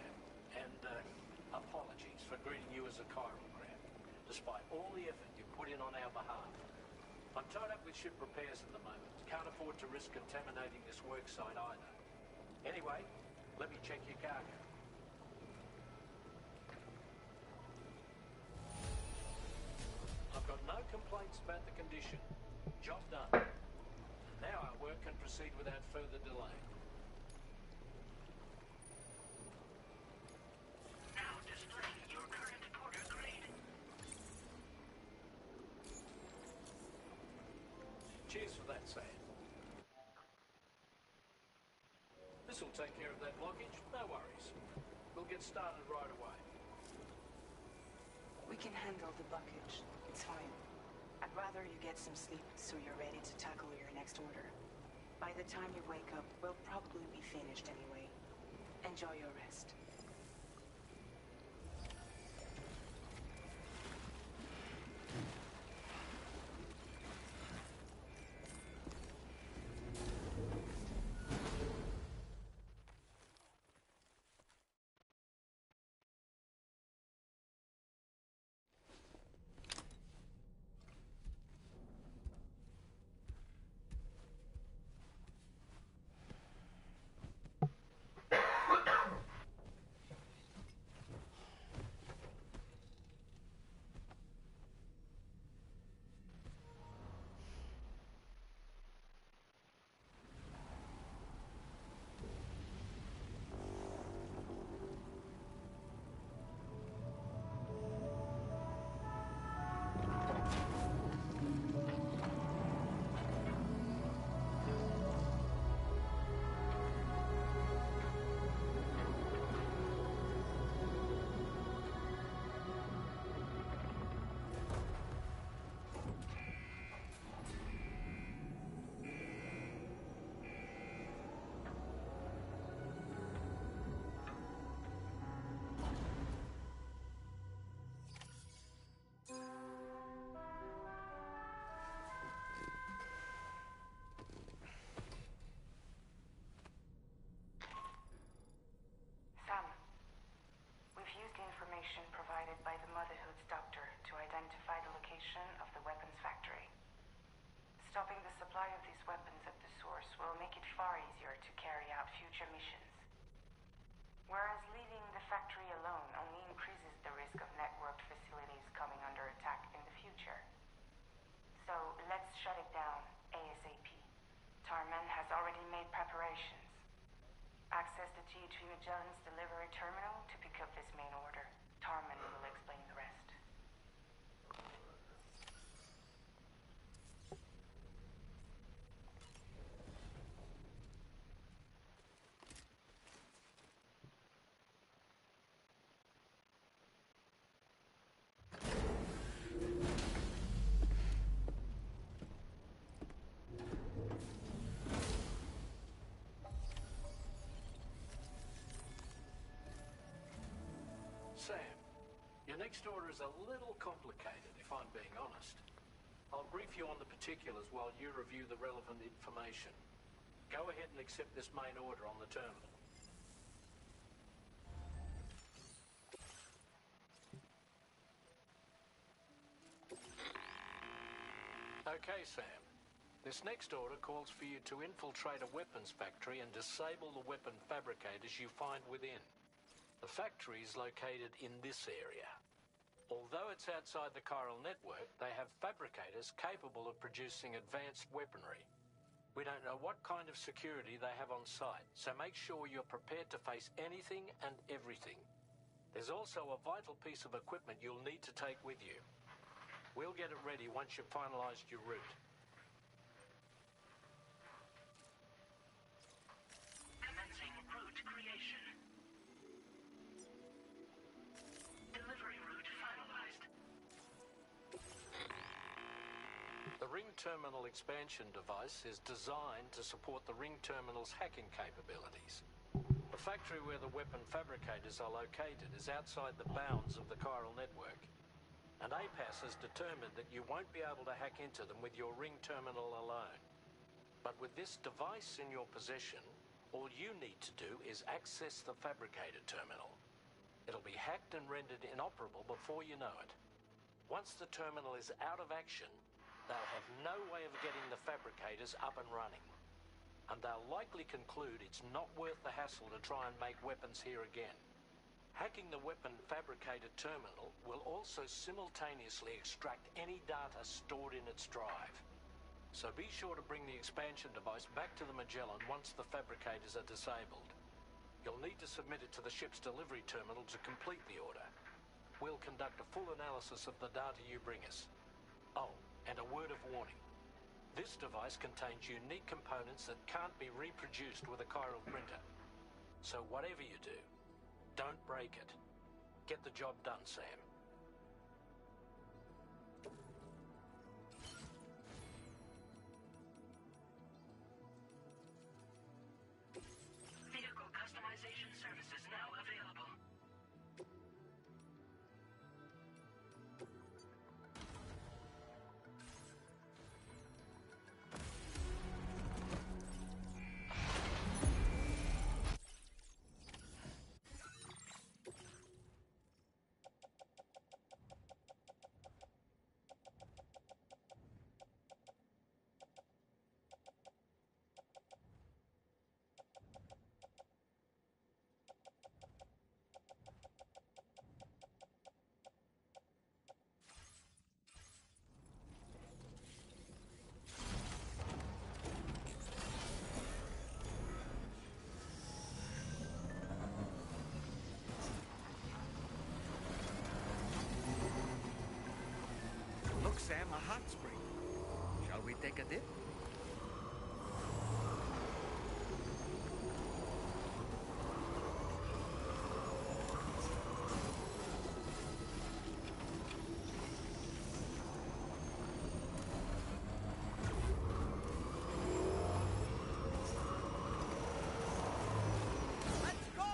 And apologies for greeting you as a chirogram, despite all the effort you put in on our behalf. I'm tied up with ship repairs at the moment. Can't afford to risk contaminating this worksite either. Anyway, let me check your cargo. I've got no complaints about the condition. Job done. Now our work can proceed without further delay. Now displaying your current porter grade. Cheers for that, Sam. This'll take care of that blockage, no worries. We'll get started right away. We can handle the blockage. It's fine. I'd rather you get some sleep so you're ready to tackle your next order. By the time you wake up, we'll probably be finished anyway. Enjoy your rest. Sam, we've used the information provided by the Motherhood's doctor to identify the location of the weapons factory. Stopping the supply of these weapons at the source will make it far easier to carry out future missions. Whereas leaving the factory alone only increases the risk of networked facilities coming under attack in the future. So let's shut it down ASAP. Tarman has already made preparations. Access the GHV Magellan's delivery terminal to pick up this main order. Tarman will explain the rest. Sam, your next order is a little complicated, if I'm being honest. I'll brief you on the particulars while you review the relevant information. Go ahead and accept this main order on the terminal. Okay, Sam. This next order calls for you to infiltrate a weapons factory and disable the weapon fabricators you find within. The factory is located in this area. Although it's outside the chiral network, they have fabricators capable of producing advanced weaponry. We don't know what kind of security they have on site, so make sure you're prepared to face anything and everything. There's also a vital piece of equipment you'll need to take with you. We'll get it ready once you've finalized your route. Commencing route creation. Delivery route finalized. The Ring Terminal expansion device is designed to support the Ring Terminal's hacking capabilities. The factory where the weapon fabricators are located is outside the bounds of the chiral network, and APAS has determined that you won't be able to hack into them with your Ring Terminal alone. But with this device in your possession, All you need to do is access the fabricator terminal. It'll be hacked and rendered inoperable before you know it. Once the terminal is out of action, they'll have no way of getting the fabricators up and running. And they'll likely conclude it's not worth the hassle to try and make weapons here again. Hacking the weapon fabricator terminal will also simultaneously extract any data stored in its drive. So be sure to bring the expansion device back to the Magellan once the fabricators are disabled. You'll need to submit it to the ship's delivery terminal to complete the order. We'll conduct a full analysis of the data you bring us. Oh, and a word of warning. This device contains unique components that can't be reproduced with a chiral printer. So whatever you do, don't break it. Get the job done, Sam. Vehicle customization services now available. Look, Sam, a hot spring. Shall we take a dip? Let's go!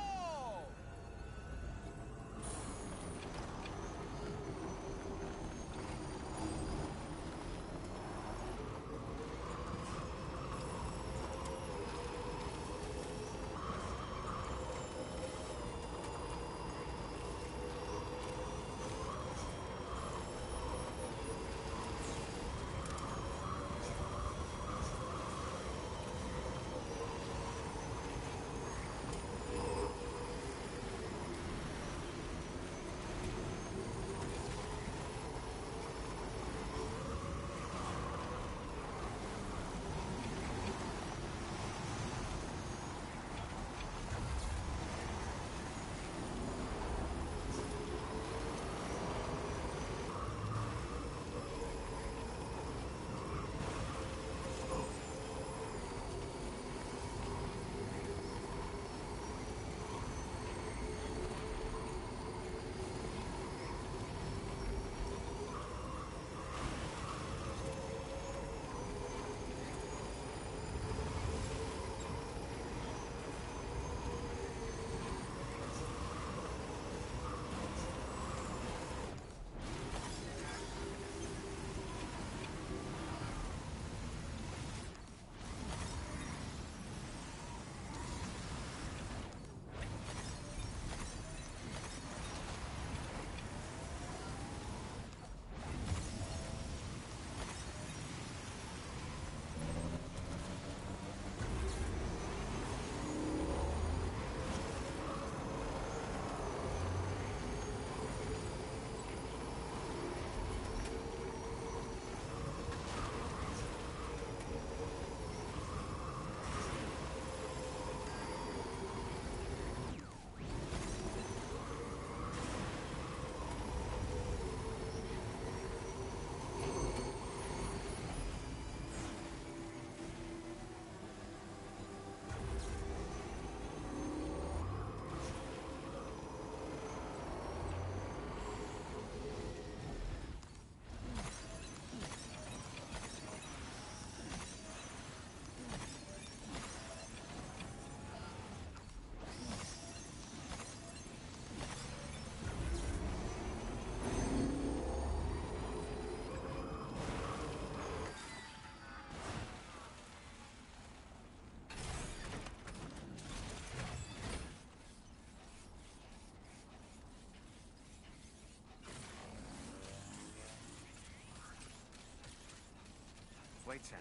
Wait, Sam.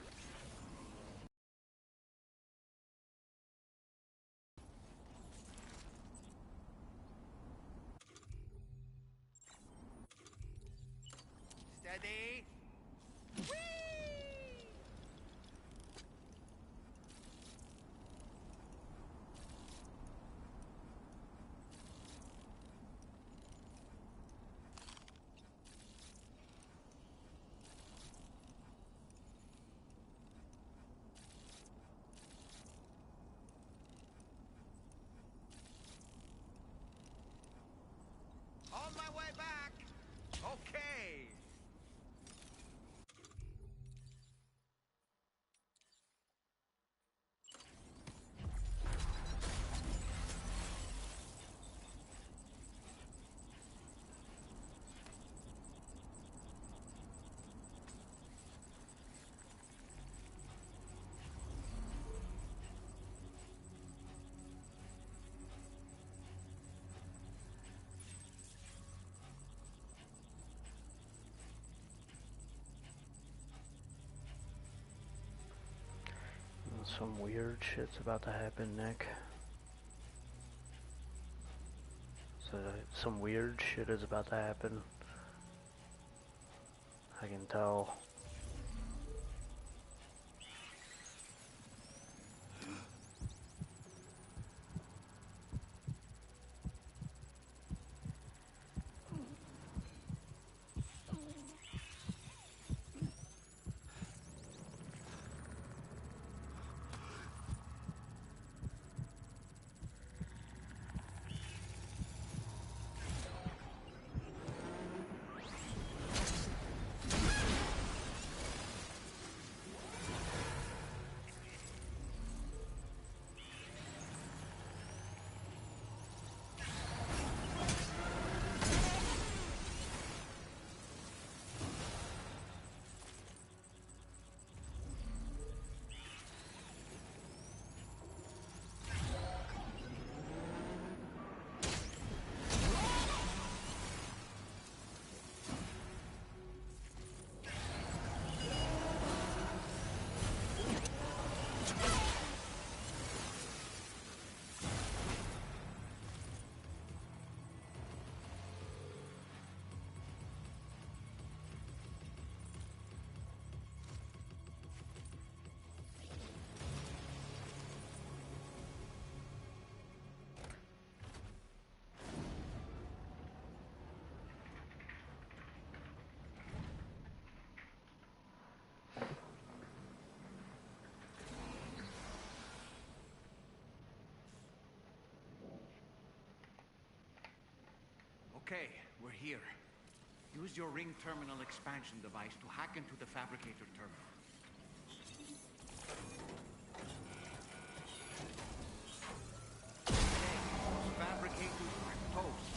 Steady. On my way back. Okay. Some weird shit's about to happen, Nick. So, some weird shit is about to happen. I can tell. Okay, we're here. Use your ring terminal expansion device to hack into the fabricator terminal. Okay, those fabricators are toast.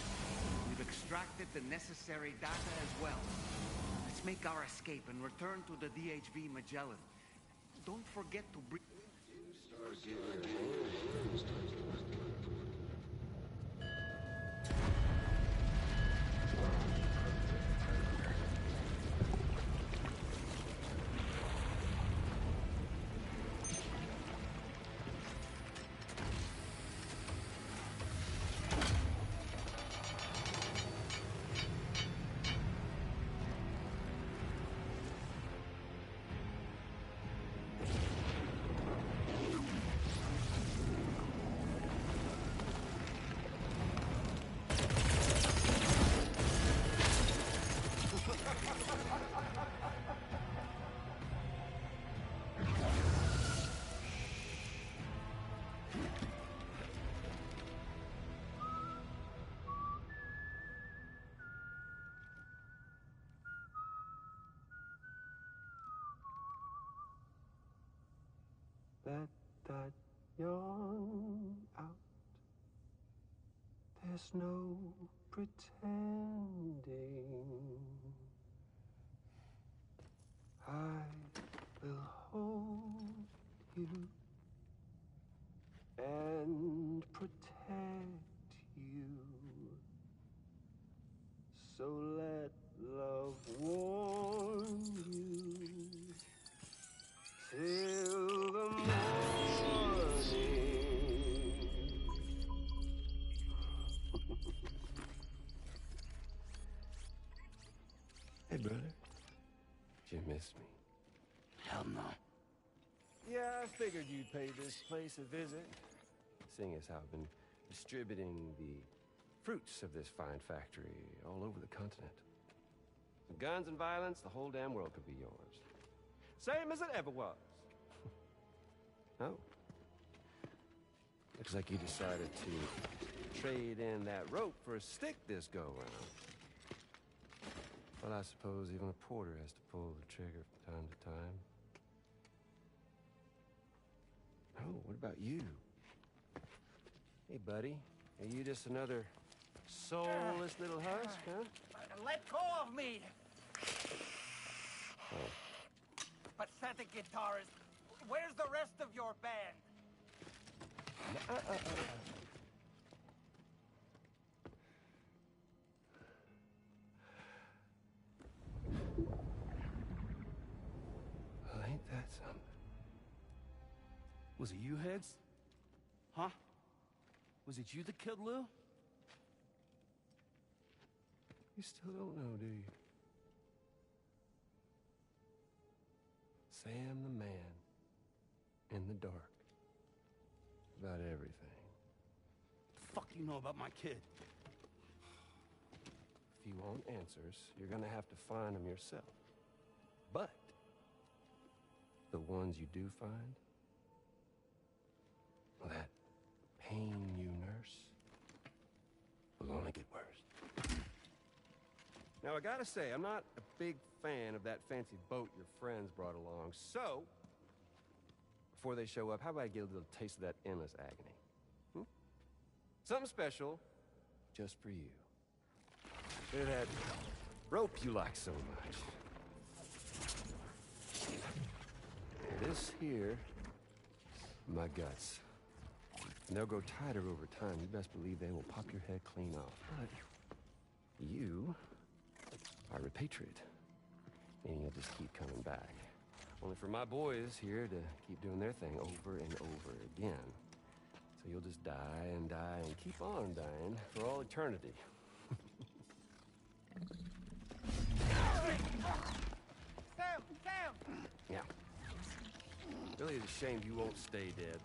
We've extracted the necessary data as well. Let's make our escape and return to the DHV Magellan. Don't forget to bring... Let that yawn out. There's no pretending. I will hold you and protect you. So let love warm you miss me? Hell no. Yeah, I figured you'd pay this place a visit, seeing as how I've been distributing the fruits of this fine factory all over the continent. With guns and violence, the whole damn world could be yours. Same as it ever was. Oh. Looks like you decided to trade in that rope for a stick this go-round. Well, I suppose even a porter has to pull the trigger from time to time. Oh, what about you? Hey, buddy. Are you just another soulless little husk, huh? Let go of me! Oh. Pathetic guitarist. Where's the rest of your band? Well, ain't that something? Was it you, Higgs? Huh? Was it you that killed Lou? You still don't know, do you? Sam the man in the dark. About everything. The fuck you know about my kid? If you want answers, you're gonna have to find them yourself. But the ones you do find, well, that pain you nurse will only get worse. Now, I gotta say, I'm not a big fan of that fancy boat your friends brought along, so before they show up, how about I get a little taste of that endless agony? Hmm? Something special just for you. Bit of that rope you like so much. This here, my guts. And they'll grow tighter over time. You best believe they will pop your head clean off. But you are a patriot, meaning you'll just keep coming back. Only for my boys here to keep doing their thing over and over again. So you'll just die and die and keep on dying for all eternity. Sam! Yeah. Really is a shame you won't stay dead.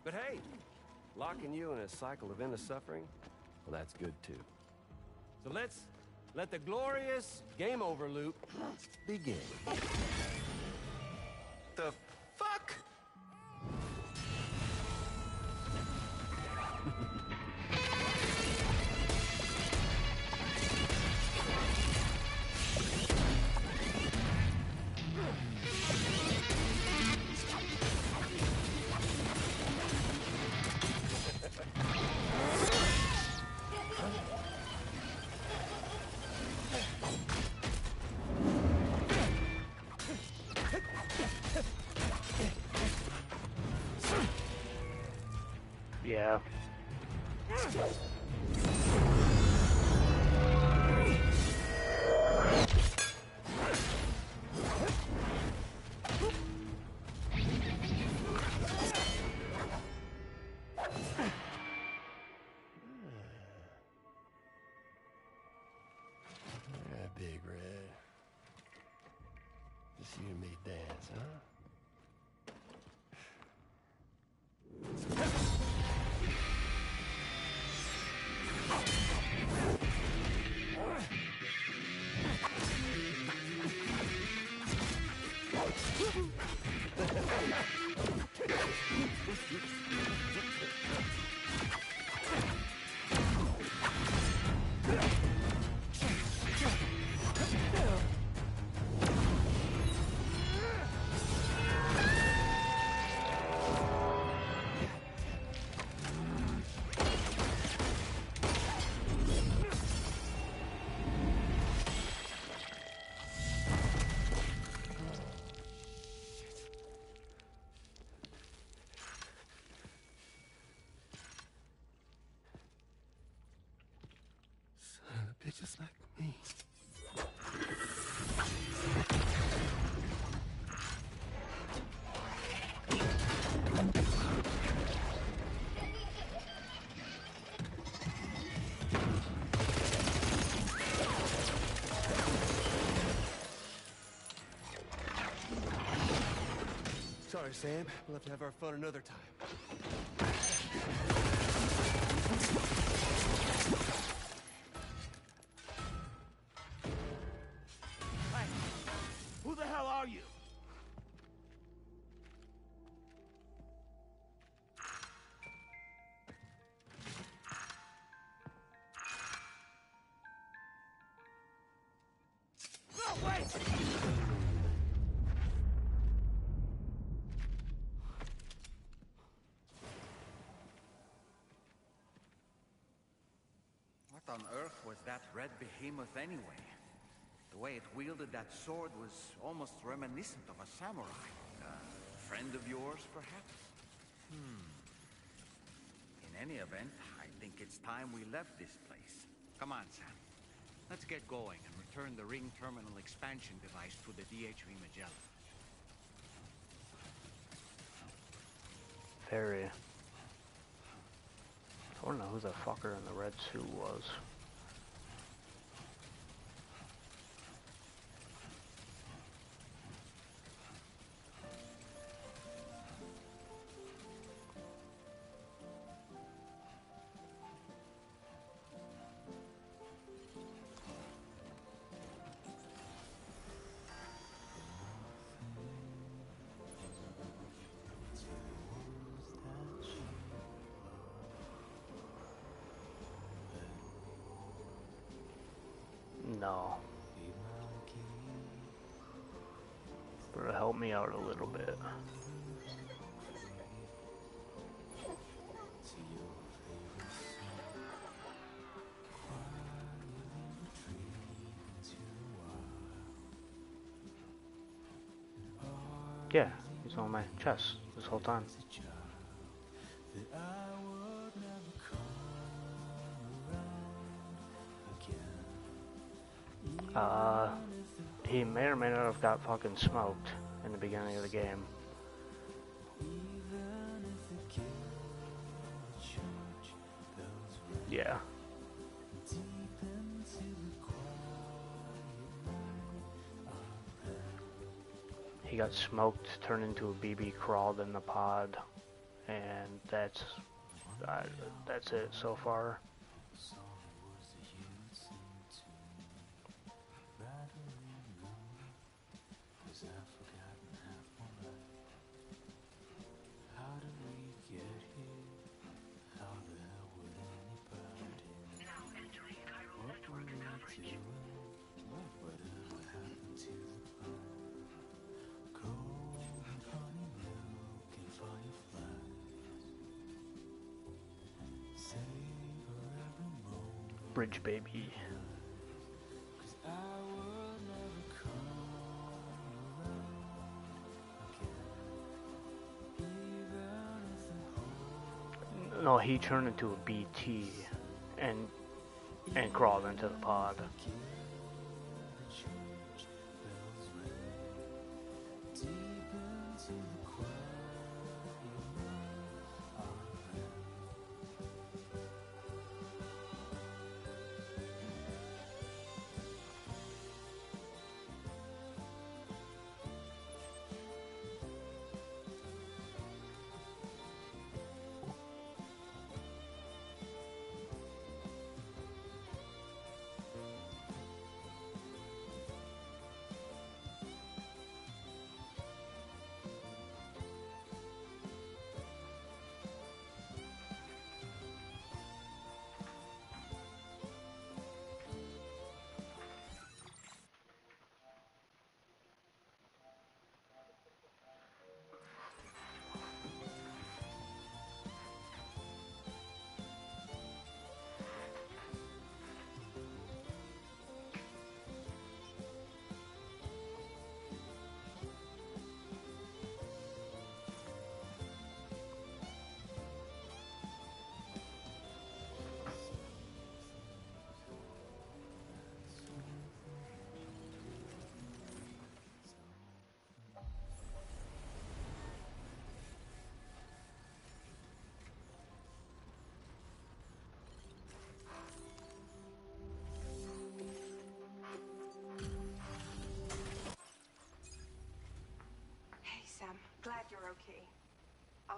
But hey, locking you in a cycle of endless suffering, well, that's good too. So let's let the glorious game over loop begin. The fuck? Yeah. Big Red. Just you and me dance, huh? Sam. We'll have to have our fun another time. Hey, who the hell are you? No, wait! What on earth was that red behemoth anyway? The way it wielded that sword was almost reminiscent of a samurai. A friend of yours, perhaps? In any event, I think it's time we left this place. Come on, Sam. Let's get going and return the ring terminal expansion device to the DHV Magellan. Very. I don't know who the fucker in the red suit was. No. But help me out a little bit. Yeah, he's on my chest this whole time. He may or may not have got fucking smoked in the beginning of the game. Yeah. He got smoked, turned into a BB, crawled in the pod, and that's it so far. Bridge baby. No, he turned into a BT and crawled into the pod.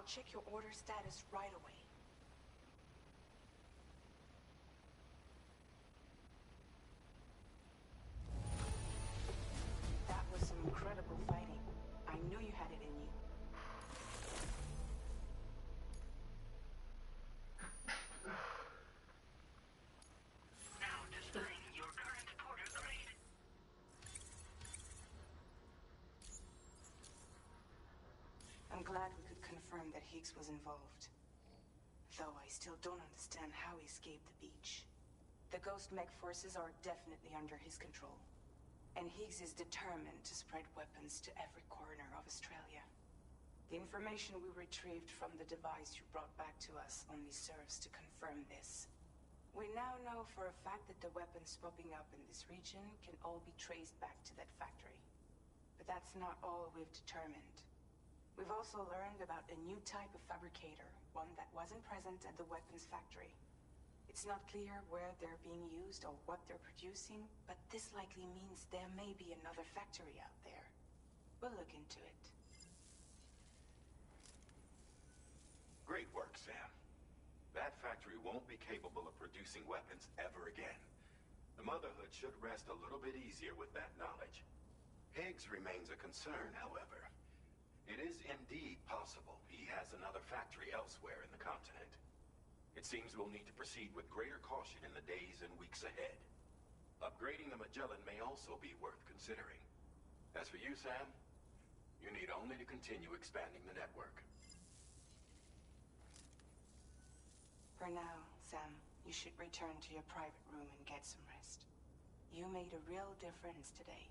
I'll check your order status right away. That was some incredible fighting. I knew you had it in you. Now displaying your current porter grade. I'm glad we could confirm that Higgs was involved. Though I still don't understand how he escaped the beach. The Ghost Mech forces are definitely under his control. And Higgs is determined to spread weapons to every corner of Australia. The information we retrieved from the device you brought back to us only serves to confirm this. We now know for a fact that the weapons popping up in this region can all be traced back to that factory. But that's not all we've determined. We've also learned about a new type of fabricator, one that wasn't present at the weapons factory. It's not clear where they're being used or what they're producing, but this likely means there may be another factory out there. We'll look into it. Great work, Sam. That factory won't be capable of producing weapons ever again. The Motherhood should rest a little bit easier with that knowledge. Higgs remains a concern, however. It is indeed possible he has another factory elsewhere in the continent. It seems we'll need to proceed with greater caution in the days and weeks ahead. Upgrading the Magellan may also be worth considering. As for you, Sam, you need only to continue expanding the network. For now, Sam, you should return to your private room and get some rest. You made a real difference today.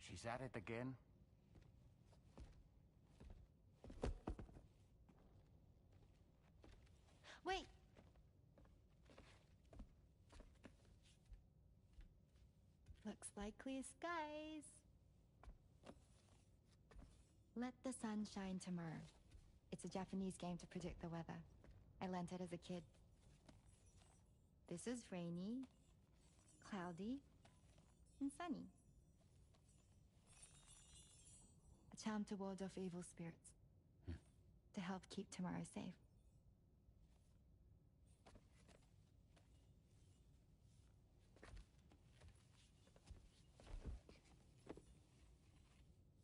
She's at it again? Wait! Looks like clear skies. Let the sun shine tomorrow. It's a Japanese game to predict the weather. I learned it as a kid. This is rainy, cloudy, and sunny. A charm to ward off evil spirits. To help keep tomorrow safe.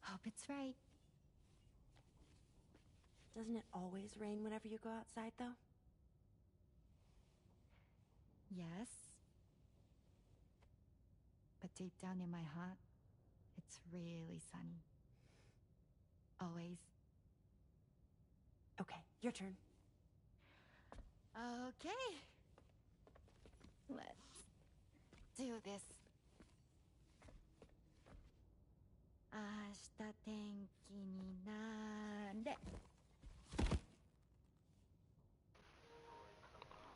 Hope it's right. Doesn't it always rain whenever you go outside, though? Yes. But deep down in my heart, it's really sunny. Always. Okay, your turn. Okay. Let's do this. 明日天気になれ。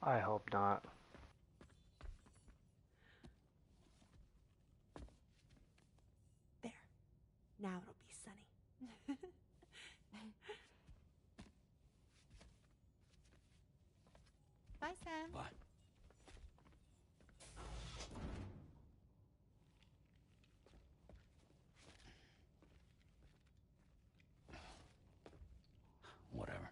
I hope not. There. Now it'll be sunny. Bye, Sam. Bye. Whatever.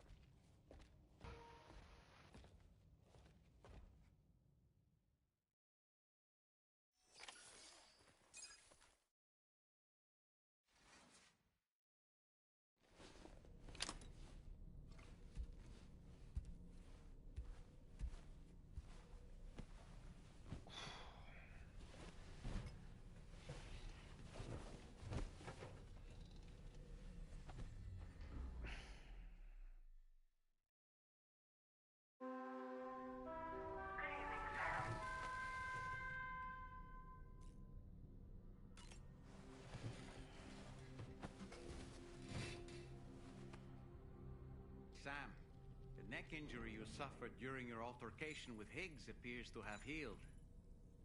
Sam, the neck injury you suffered during your altercation with Higgs appears to have healed.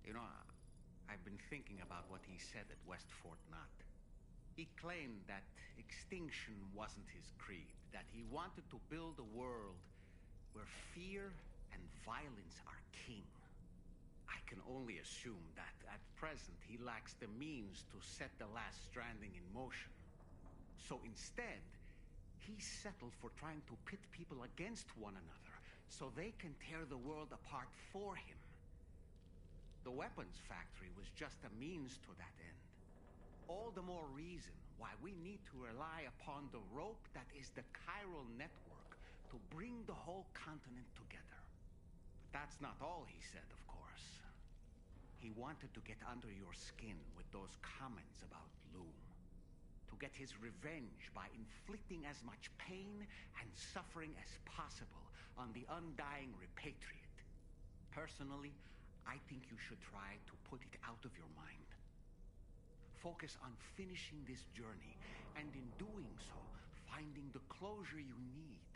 You know, I've been thinking about what he said at West Fort Knott. He claimed that extinction wasn't his creed, that he wanted to build a world where fear and violence are king. I can only assume that at present he lacks the means to set the last Stranding in motion. So instead, he settled for trying to pit people against one another so they can tear the world apart for him. The weapons factory was just a means to that end. All the more reason why we need to rely upon the rope that is the chiral network to bring the whole continent together. But that's not all he said, of course. He wanted to get under your skin with those comments about Loom. To get his revenge by inflicting as much pain and suffering as possible on the undying repatriate. Personally, I think you should try to put it out of your mind. Focus on finishing this journey, and in doing so, finding the closure you need.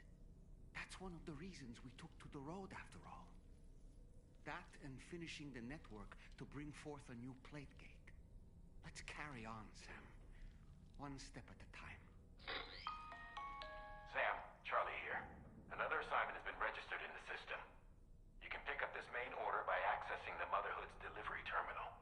That's one of the reasons we took to the road, after all. That and finishing the network to bring forth a new plate gate. Let's carry on, Sam. One step at a time. Sam, Charlie here. Another assignment has been registered in the system. You can pick up this main order by accessing the Motherhood's delivery terminal.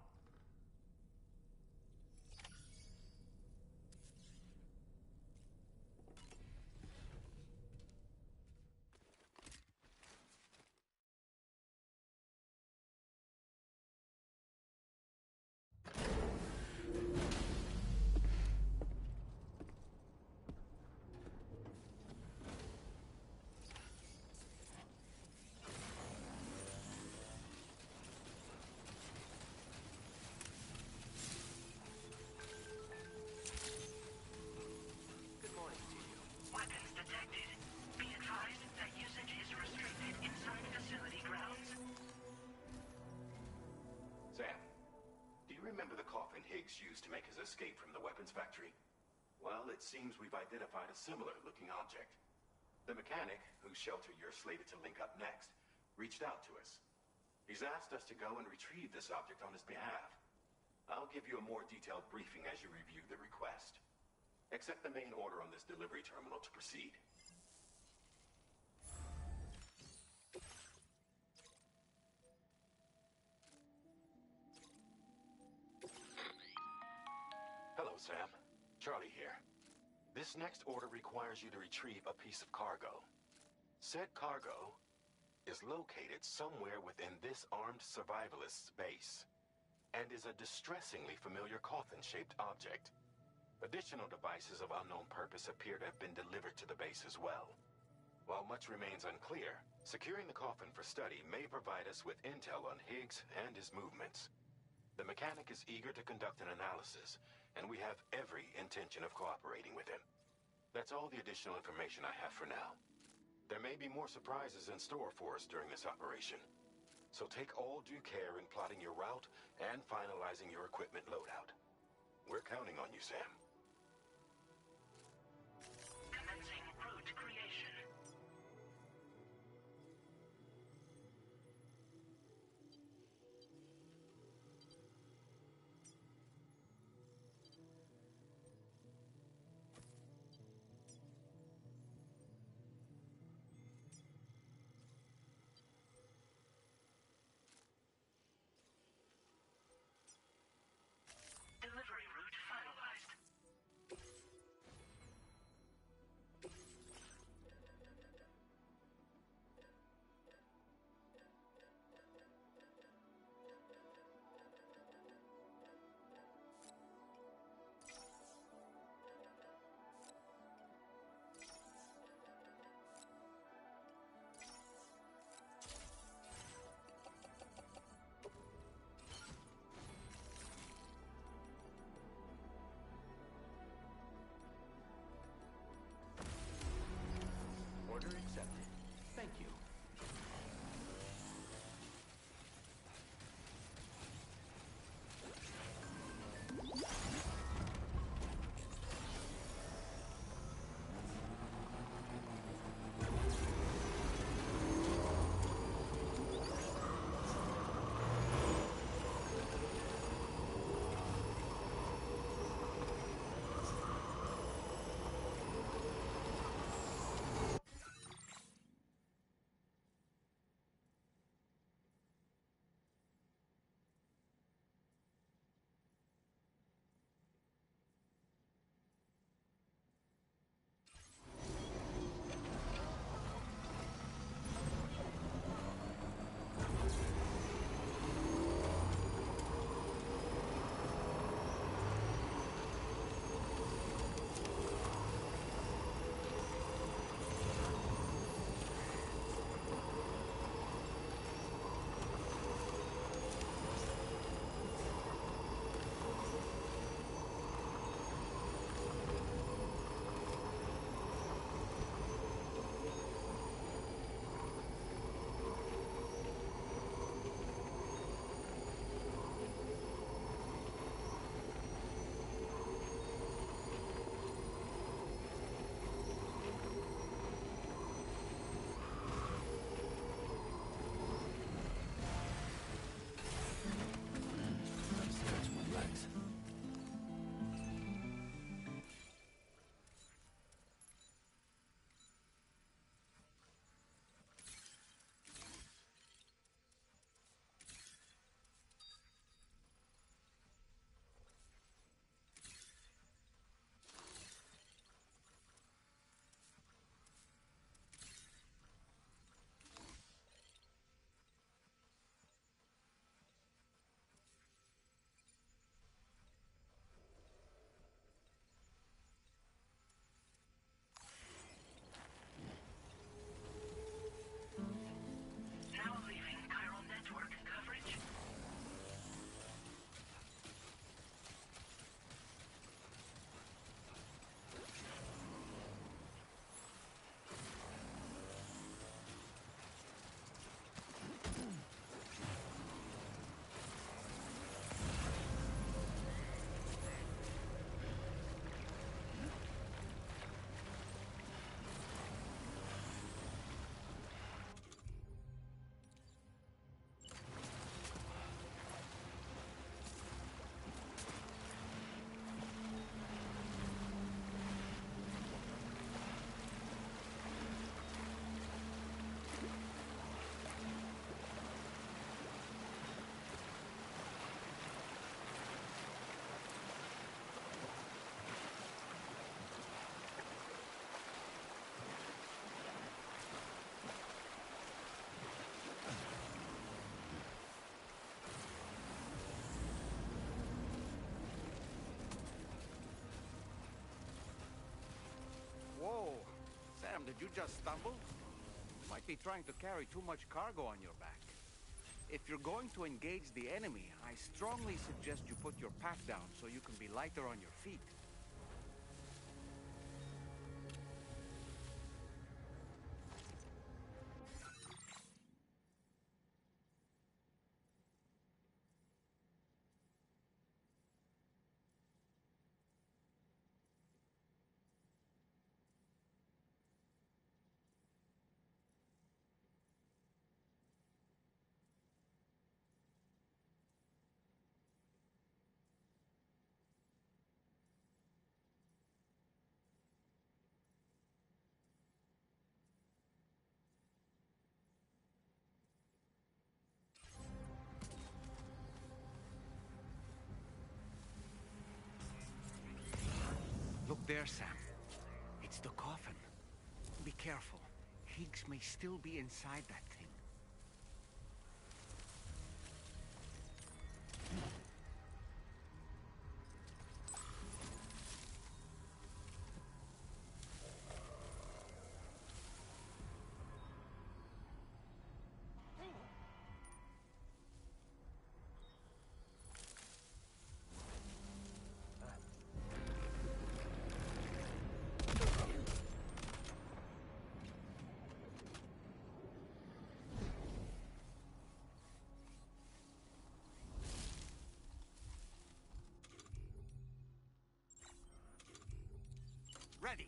Good morning to you. Weapons detected. Be advised that usage is restricted inside facility grounds. Sam, do you remember the coffin Higgs used to make his escape from the weapons factory? Well, it seems we've identified a similar-looking object. The mechanic, whose shelter you're slated to link up next, reached out to us. He's asked us to go and retrieve this object on his behalf. I'll give you a more detailed briefing as you review the request. Accept the main order on this delivery terminal to proceed. Hello, Sam. Charlie here. This next order requires you to retrieve a piece of cargo. Said cargo is located somewhere within this armed survivalist's base and is a distressingly familiar coffin-shaped object. Additional devices of unknown purpose appear to have been delivered to the base as well. While much remains unclear, securing the coffin for study may provide us with intel on Higgs and his movements. The mechanic is eager to conduct an analysis, and we have every intention of cooperating with him. That's all the additional information I have for now. There may be more surprises in store for us during this operation. So take all due care in plotting your route and finalizing your equipment loadout. We're counting on you, Sam. Commencing route creation. Delivery route finalized. Sam, did you just stumble? You might be trying to carry too much cargo on your back. If you're going to engage the enemy, I strongly suggest you put your pack down so you can be lighter on your feet. Look there, Sam. It's the coffin. Be careful. Higgs may still be inside that thing. Ready.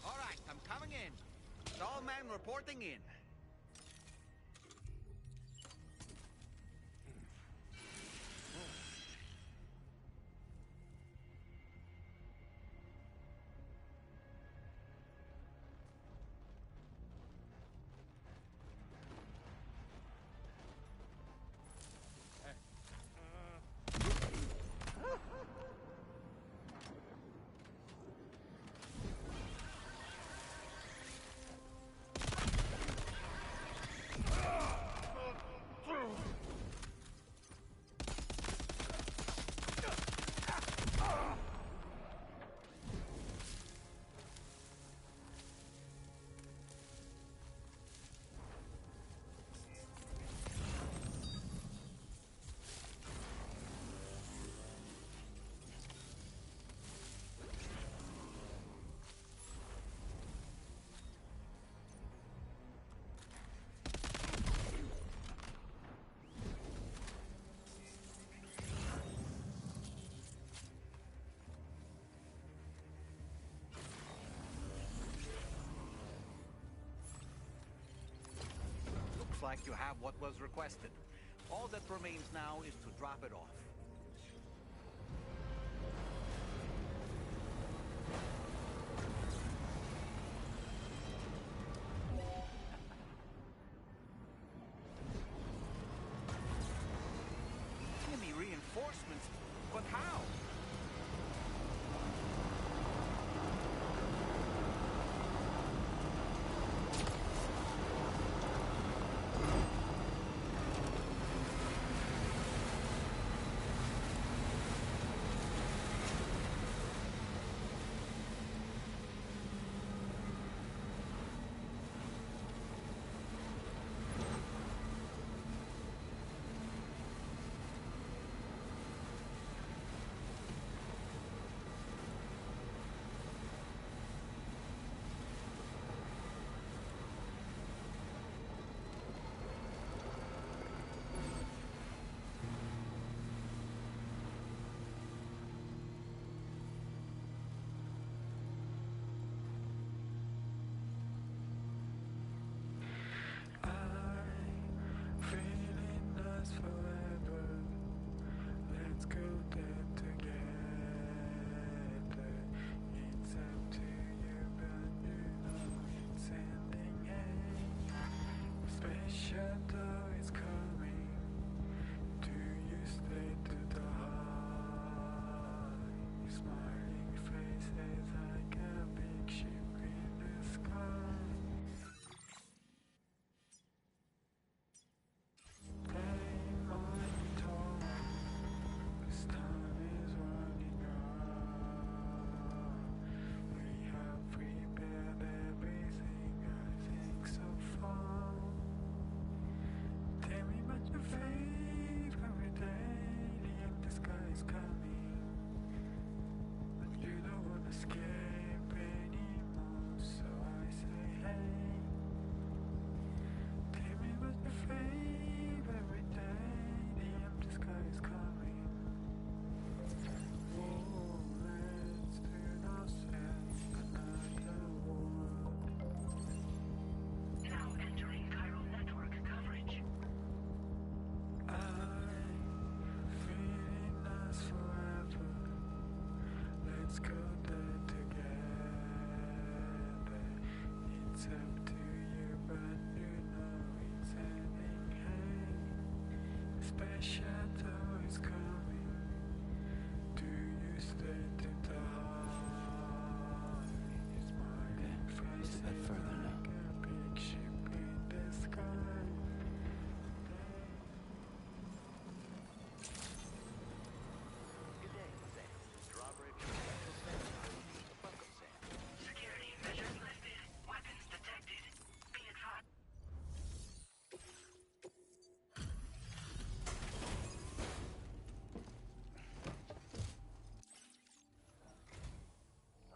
All right, I'm coming in. All men reporting in. Looks like you have what was requested. All that remains now is to drop it off. Enemy reinforcements? But how? shadow is coming. Do you stand in the hall? It's my Just a bit further now. a big ship in the sky. Good day, Sam. Drawbridge Credentials verified. Welcome, Sam. Security measures lifted. Weapons detected. Be advised.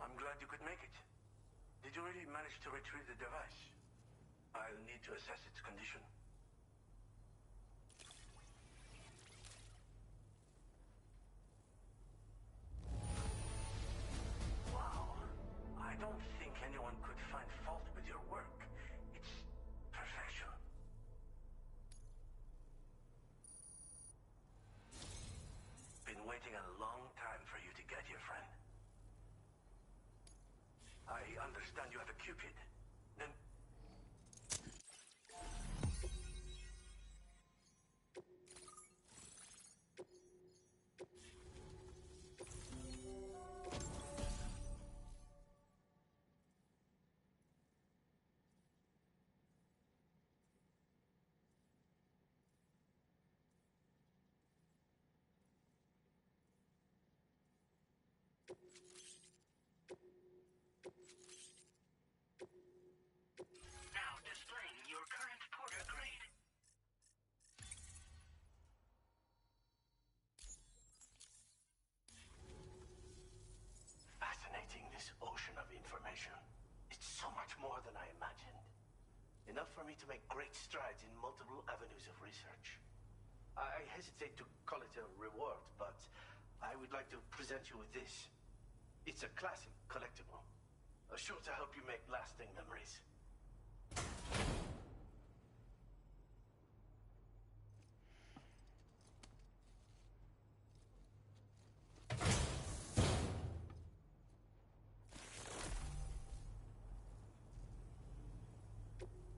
I'm glad you could make it. Did you really manage to retrieve the device? I'll need to assess its condition. Wow. I don't think anyone could find fault with your work. It's perfection. Been waiting a long time for you to get here, friend. I understand you have a Cupid. Then... Now displaying your current porter grade. Fascinating, this ocean of information. It's so much more than I imagined. Enough for me to make great strides in multiple avenues of research. I hesitate to call it a reward, but I would like to present you with this. It's a classic collectible, sure to help you make lasting memories.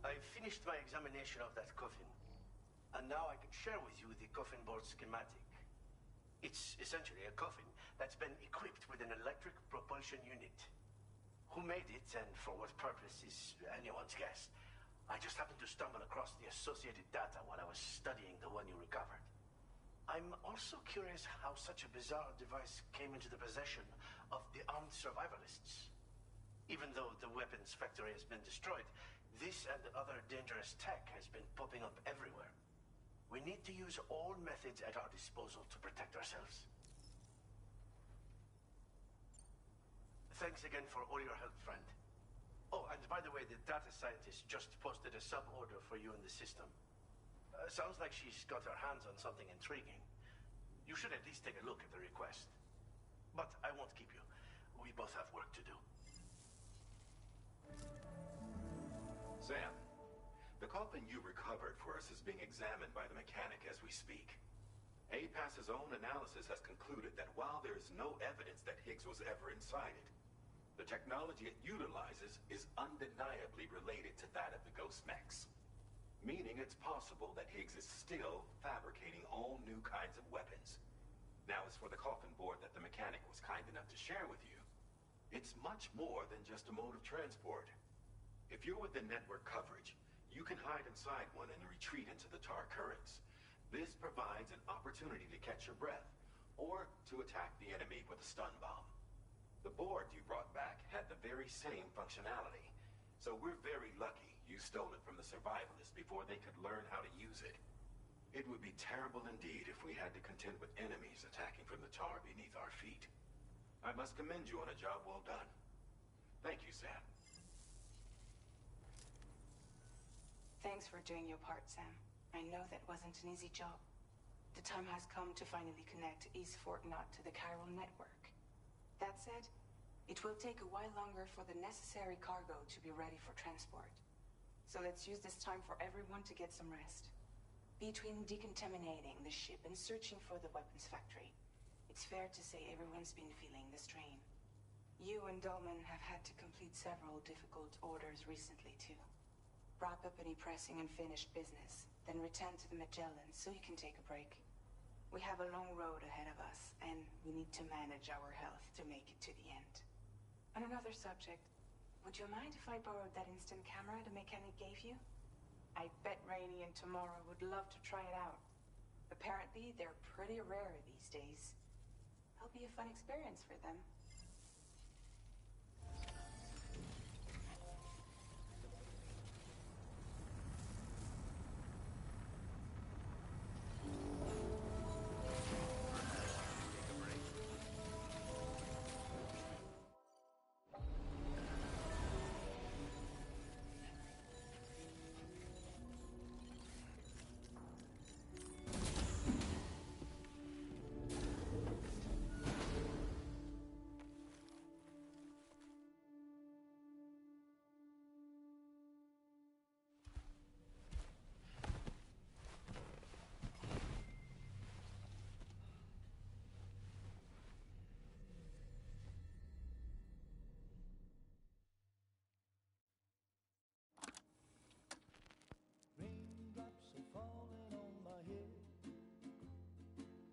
I finished my examination of that coffin, and now I can share with you the coffin board schematic. It's essentially a coffin that's been equipped with an electric propulsion unit. Who made it and for what purpose is anyone's guess. I just happened to stumble across the associated data while I was studying the one you recovered. I'm also curious how such a bizarre device came into the possession of the armed survivalists. Even though the weapons factory has been destroyed, this and other dangerous tech has been popping up everywhere. We need to use all methods at our disposal to protect ourselves. Thanks again for all your help, friend. Oh, and by the way, the data scientist just posted a sub-order for you in the system. Sounds like she's got her hands on something intriguing. You should at least take a look at the request. But I won't keep you. We both have work to do. Sam, the coffin you recovered for us is being examined by the mechanic as we speak. APAS's own analysis has concluded that while there is no evidence that Higgs was ever inside it, the technology it utilizes is undeniably related to that of the Ghost Mechs. Meaning it's possible that Higgs is still fabricating all new kinds of weapons. Now, as for the coffin board that the mechanic was kind enough to share with you, it's much more than just a mode of transport. If you're within network coverage, you can hide inside one and retreat into the tar currents. This provides an opportunity to catch your breath, or to attack the enemy with a stun bomb. The board you brought back had the very same functionality, so we're very lucky you stole it from the survivalists before they could learn how to use it. It would be terrible indeed if we had to contend with enemies attacking from the tar beneath our feet. I must commend you on a job well done. Thank you, Sam. Thanks for doing your part, Sam. I know that wasn't an easy job. The time has come to finally connect East Fort Knot to the chiral network. That said, it will take a while longer for the necessary cargo to be ready for transport. So let's use this time for everyone to get some rest. Between decontaminating the ship and searching for the weapons factory, it's fair to say everyone's been feeling the strain. You and Dolman have had to complete several difficult orders recently, too. Wrap up any pressing unfinished business, then return to the Magellan so you can take a break. We have a long road ahead of us, and we need to manage our health to make it to the end. On another subject, would you mind if I borrowed that instant camera the mechanic gave you? I bet Rainey and Tomorrow would love to try it out. Apparently, they're pretty rare these days. It'll be a fun experience for them. Raindrops are falling on my head,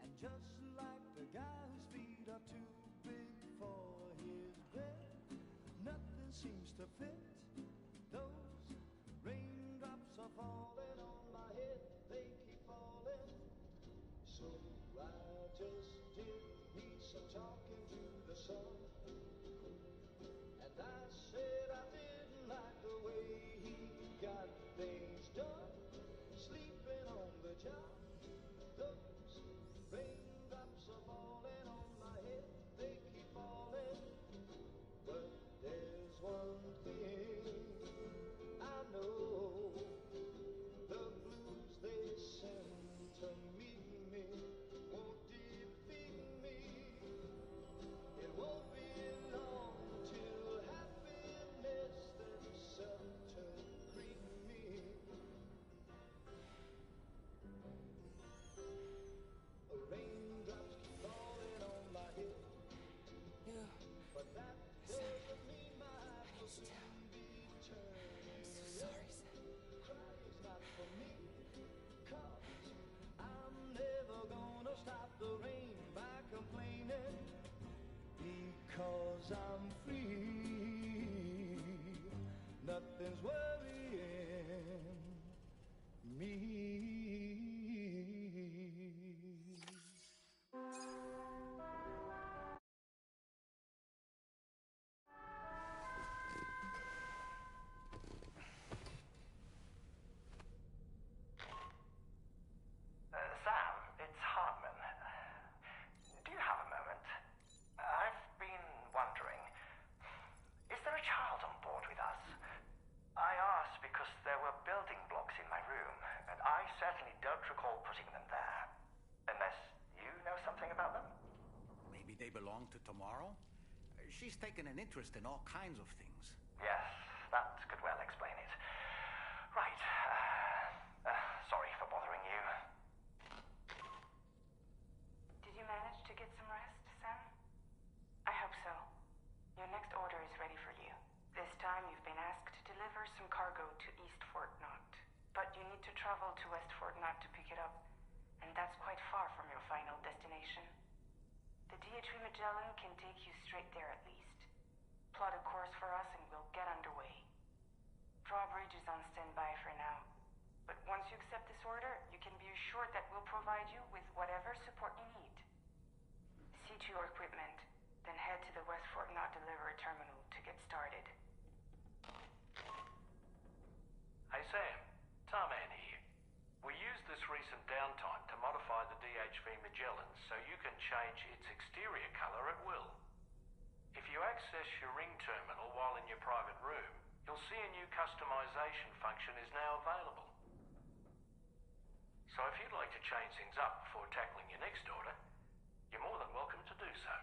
and just like the guy whose feet are too big for his bed, nothing seems to fit. Those raindrops are falling on my head, they keep falling. So I just did me some talking to the sun, and I said I didn't like the way he got things done, sleeping on the job. Those raindrops are falling on my head, they keep falling. But there's one thing I know, the blues they send to meet me won't defeat me. It won't be long till happiness themselves to greet me. Raindrops keep falling on my head, but that doesn't mean my eyes will soon be turning red. Cry is not for me, 'cause I'm never gonna stop the rain by complaining, because I'm free. Nothing's worrying me. Sam, it's Hartman. Do you have a moment? I've been wondering, is there a child on board with us? I asked because there were building blocks in my room, and I certainly don't recall putting them there. Unless you know something about them? Maybe they belong to Tomorrow? She's taken an interest in all kinds of things. Yes, that could well explain it. Right. Sorry for bothering you. Did you manage to get some rest, Sam? I hope so. Your next order is ready for you. This time you've been asked to deliver some cargo to East Fort Knott. But you need to travel to West Fort Knott to pick it up, and that's quite far from your final destination. The DHV Magellan can take you straight there at least. Plot a course for us and we'll get underway. Drawbridge is on standby for now, but once you accept this order, you can be assured that we'll provide you with whatever support you need. See to your equipment, then head to the West Fort Knott delivery terminal to get started. Hey Sam, Tarman here. We used this recent downtime to modify the DHV Magellan so you can change its exterior colour at will. If you access your ring terminal while in your private room, you'll see a new customization function is now available. So if you'd like to change things up before tackling your next order, you're more than welcome to do so.